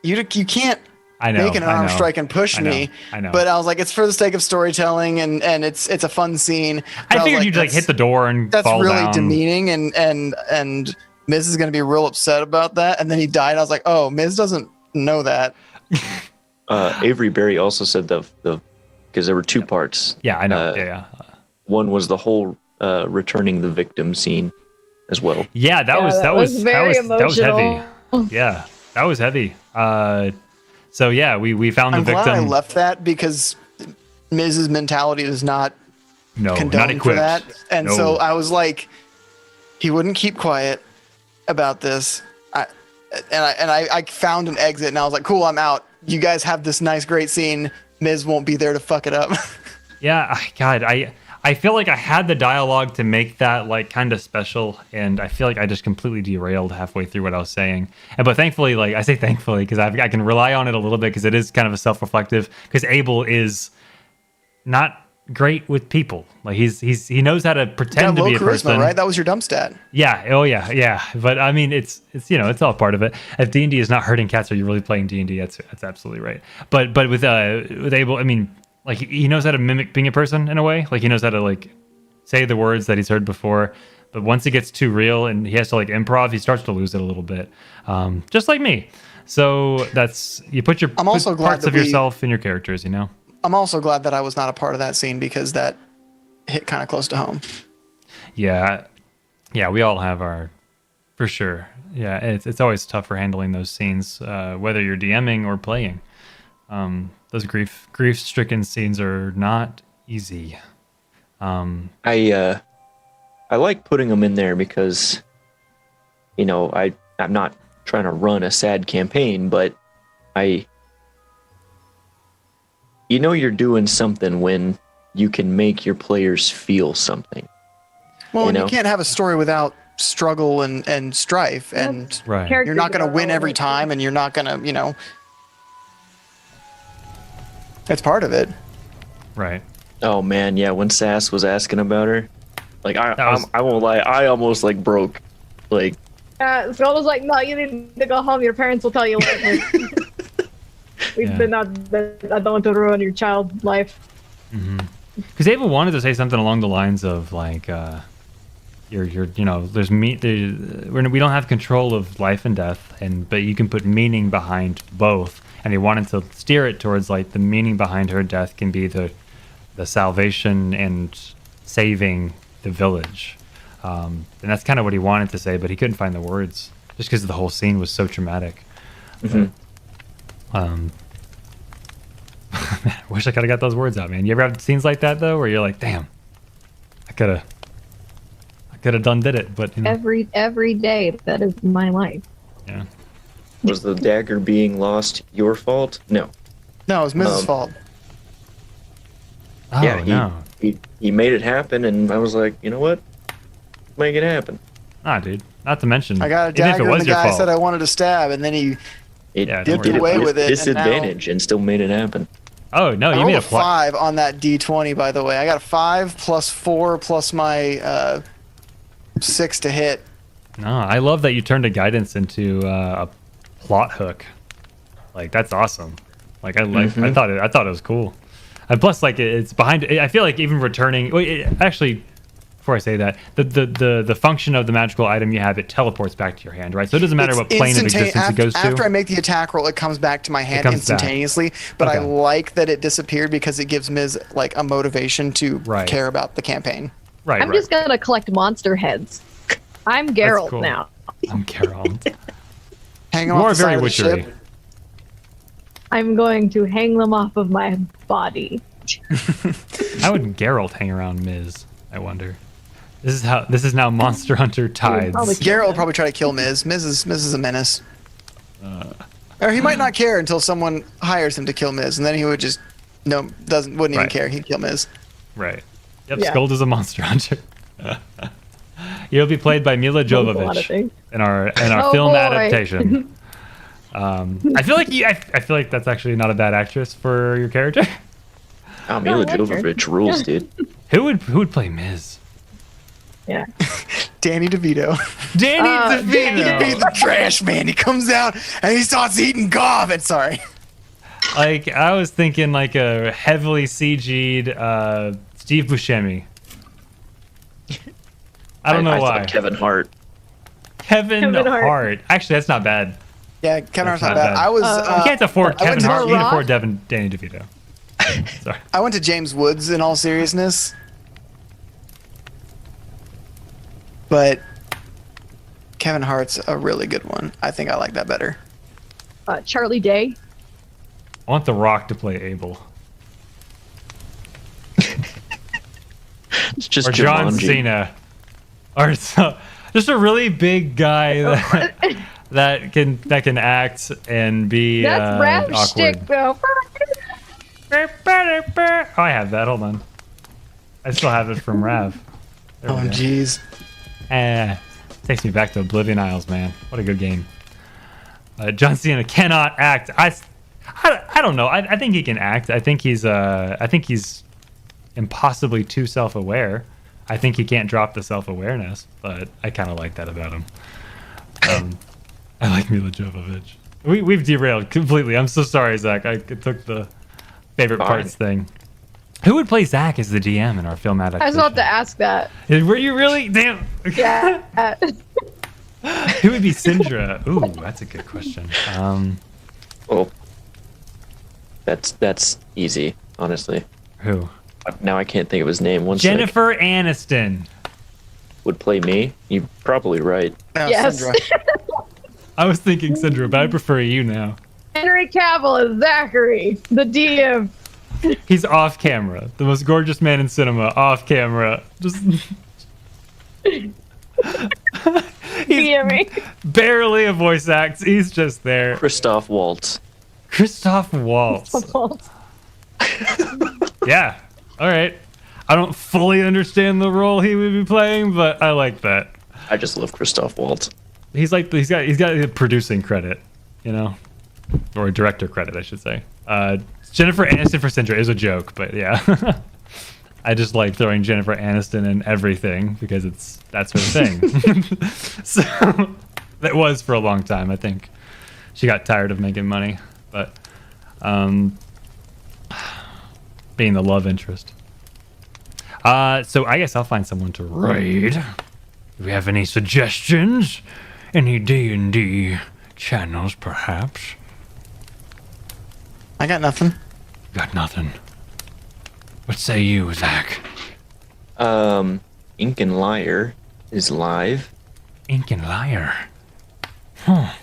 S4: you can't make an arm strike and push me.
S2: I know.
S4: But I was like, it's for the sake of storytelling, and it's a fun scene. But
S2: I figured you'd like hit the door and
S4: that's
S2: fall
S4: really
S2: down.
S4: demeaning, and Miz is gonna be real upset about that. And then he died. I was like, oh, Miz doesn't know that.
S3: Avery Berry also said because there were 2 parts.
S2: Yeah, I know.
S3: One was the whole returning the victim scene as well.
S2: Yeah, that was
S1: very
S2: that was heavy.
S1: emotional.
S2: Yeah, that was heavy. So yeah, we found the
S4: I'm
S2: victim.
S4: glad I left that because Miz's mentality is not
S2: not
S4: condoned for
S2: equipped.
S4: that, and
S2: No.
S4: so I was like, he wouldn't keep quiet about this. I found an exit, and I was like, cool, I'm out. You guys have this nice, great scene. Miz won't be there to fuck it up.
S2: Yeah, God, I feel like I had the dialogue to make that like kind of special, and I feel like I just completely derailed halfway through what I was saying. But thankfully, like I say thankfully because I can rely on it a little bit because it is kind of a self-reflective. Because Abel is not great with people. Like he knows how to pretend to
S4: low
S2: be a
S4: charisma,
S2: person.
S4: right? That was your dump stat.
S2: Yeah. Oh yeah. But I mean, it's it's all part of it. If D&D is not hurting cats, are you really playing D&D? That's absolutely right. But with Abel, I mean, like he knows how to mimic being a person in a way. Like he knows how to like say the words that he's heard before. But once it gets too real and he has to like improv, he starts to lose it a little bit. Just like me. So that's you put your
S4: also glad
S2: parts
S4: that
S2: of yourself in your characters. You know.
S4: I'm also glad that I was not a part of that scene because that hit kind of close to home.
S2: Yeah, we all have our, for sure. Yeah, it's always tough for handling those scenes, whether you're DMing or playing. Those grief-stricken scenes are not easy.
S3: I like putting them in there because, I'm not trying to run a sad campaign, but you're doing something when you can make your players feel something.
S4: Well,
S3: You
S4: you
S3: know?
S4: can't have a story without struggle and strife, and
S2: Right.
S4: you're not going to win every
S1: development.
S4: time, and you're not going to, that's part of it.
S2: Right.
S3: Oh man, yeah. When Sass was asking about her, like
S2: That was-
S3: I won't lie, I almost like broke. Like
S1: Skull was like, no, you need to go home. Your parents will tell you later. We've
S2: Yeah.
S1: been I don't want to ruin your child life.
S2: Because Ava wanted to say something along the lines of like, we don't have control of life and death, but you can put meaning behind both. And he wanted to steer it towards like the meaning behind her death can be the salvation and saving the village. And that's kind of what he wanted to say, but he couldn't find the words just because the whole scene was so traumatic. I wish I could have got those words out, man. You ever have scenes like that though, where you're like, "Damn, I could have did it," but you know,
S1: Every day that is my life.
S2: yeah.
S3: was the dagger being lost your fault? No.
S4: No, it was Mrs. fault.
S2: Oh
S3: Yeah,
S2: no,
S3: He made it happen, and I was like, you know what? Make it happen.
S2: dude. Not to mention,
S4: I got a
S2: even if it
S4: dagger, and
S2: was
S4: the
S2: your
S4: guy
S2: fault,
S4: said I wanted to stab, and then he
S3: It
S2: Yeah, don't
S4: dipped
S2: worry about
S4: away
S2: it.
S4: with it.
S3: Disadvantage and still made it happen.
S2: Oh no,
S4: I
S2: you
S4: rolled
S2: made
S4: a
S2: a plot.
S4: 5 on that D20, by the way. I got a 5 plus 4 plus my 6 to hit.
S2: No, I love that you turned a guidance into a plot hook. Like that's awesome. Like I thought it was cool. And plus, like it's behind. I feel like even returning. Actually, before I say that, the function of the magical item you have, it teleports back to your hand, right? So it doesn't matter
S4: It's
S2: what plane of existence it goes to.
S4: After I make the attack roll, it comes back to my hand
S2: comes back.
S4: instantaneously. But I
S2: Okay.
S4: like that it disappeared because it gives Ms. like a motivation to
S2: Right.
S4: care about the campaign.
S2: Right.
S1: I'm just gonna collect monster heads. I'm Geralt
S2: cool.
S1: now.
S2: I'm Geralt.
S4: Hang
S2: You
S4: on
S2: are
S4: the side
S2: very
S4: of the
S2: witchery.
S4: ship.
S1: I'm going to hang them off of my body.
S2: How would Geralt hang around Miz? I wonder. This is now Monster Hunter tides.
S4: Geralt will probably try to kill Ms. Ms is a menace. Or he might not care until someone hires him to kill Ms. And then he would just wouldn't even
S2: Right.
S4: care. He'd kill Ms.
S2: Right. Yep.
S1: Yeah.
S2: Skuld is a Monster Hunter. He'll be played by Mila
S1: A lot of
S2: Jovovich
S1: things.
S2: in our
S1: Oh,
S2: film
S1: boy.
S2: adaptation. I feel like I feel like that's actually not a bad actress for your character.
S3: Oh, Mila
S1: I like her.
S3: Jovovich rules, dude.
S2: Who would play Miz?
S1: Yeah.
S4: Danny DeVito.
S2: Danny
S4: Danny
S2: DeVito.
S4: DeVito, the trash man. He comes out and he starts eating garbage. Sorry.
S2: Like I was thinking like a heavily CG'd Steve Buscemi. I don't know
S3: I
S2: why.
S3: thought Kevin Hart.
S2: Kevin
S1: Kevin
S2: Hart.
S1: Hart.
S2: Actually, that's not bad.
S4: Yeah, Kevin Hart's
S2: That's
S4: not bad. I was.
S2: you can't afford
S4: I
S2: Kevin
S4: went to
S2: Hart.
S4: The
S2: You can
S4: Rock.
S2: afford Danny DeVito. Sorry.
S4: I went to James Woods in all seriousness. But Kevin Hart's a really good one. I think I like that better.
S1: Charlie Day.
S2: I want The Rock to play Abel.
S3: It's just
S2: Or John
S3: Jumanji.
S2: Cena. Or just a really big guy that can act and be
S1: That's Rav
S2: awkward.
S1: shtick, though.
S2: Oh, I have that. Hold on. I still have it from Rav. There we
S4: Oh,
S2: go.
S4: jeez.
S2: Takes me back to Oblivion Isles, man. What a good game. John Cena cannot act. I don't know. I think he can act. I think he's impossibly too self-aware. I think he can't drop the self-awareness, but I kind of like that about him. I like Mila Jovovich. We've derailed completely. I'm so sorry, Zach. I took the favorite parts thing. Who would play Zach as the DM in our film
S1: I was
S2: adaptation?
S1: about to ask that.
S2: Were you really? Damn.
S1: Yeah.
S2: Who would be Syndra? Ooh, that's a good question.
S3: Oh, that's easy, honestly.
S2: Who?
S3: Now I can't think of his name. One
S2: Jennifer Aniston
S3: would play me. You're probably right.
S4: No,
S1: Yes.
S4: Syndra.
S2: I was thinking Syndra, but I prefer you now.
S1: Henry Cavill is Zachary, the DM.
S2: He's off camera. The most gorgeous man in cinema, off camera. Just
S1: DMing.
S2: barely a voice act. He's just there.
S3: Christoph Waltz.
S2: Christoph Waltz. Yeah. All right. I don't fully understand the role he would be playing, but I like that.
S3: I just love Christoph Waltz.
S2: He's got a producing credit, you know, or a director credit, I should say. Jennifer Aniston for Syndra is a joke, but yeah. I just like throwing Jennifer Aniston in everything because that's her thing. So that was for a long time. I think she got tired of making money, but being the love interest. So I guess I'll find someone to raid. Do we have any suggestions? Any D&D channels, perhaps?
S4: I got nothing.
S2: Got nothing. What say you, Zach?
S3: Ink and Liar is live.
S2: Ink and Liar. Huh.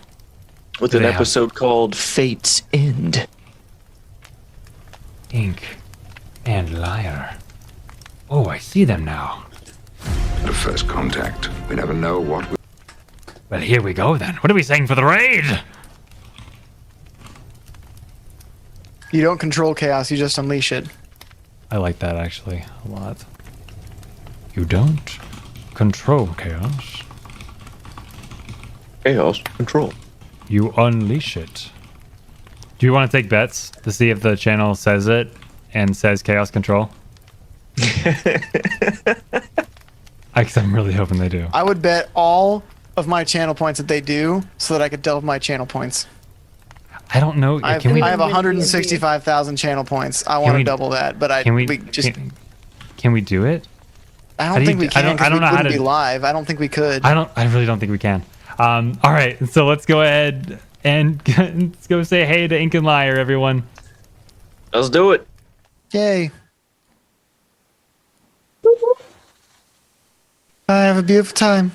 S3: With an episode called Fate's End.
S2: Ink and Liar. Oh, I see them now.
S16: At first contact, we never know what we...
S2: Well, here we go then. What are we saying for the raid?
S4: You don't control chaos, you just unleash it.
S2: I like that actually a lot. You don't control chaos.
S3: Chaos control.
S2: You unleash it. Do you want to take bets to see if the channel says it and says chaos control? I'm really hoping they do.
S4: I would bet all of my channel points that they do so that I could double my channel points.
S2: I don't know.
S4: I have 165,000 channel points. I want to double that, but
S2: can we do it?
S4: I don't think we can.
S2: I don't know how to
S4: be live. I don't think we could.
S2: I really don't think we can. All right, so let's go ahead and let's go say hey to Ink and Liar, everyone.
S3: Let's do it.
S4: Yay. Bye. Have a beautiful time.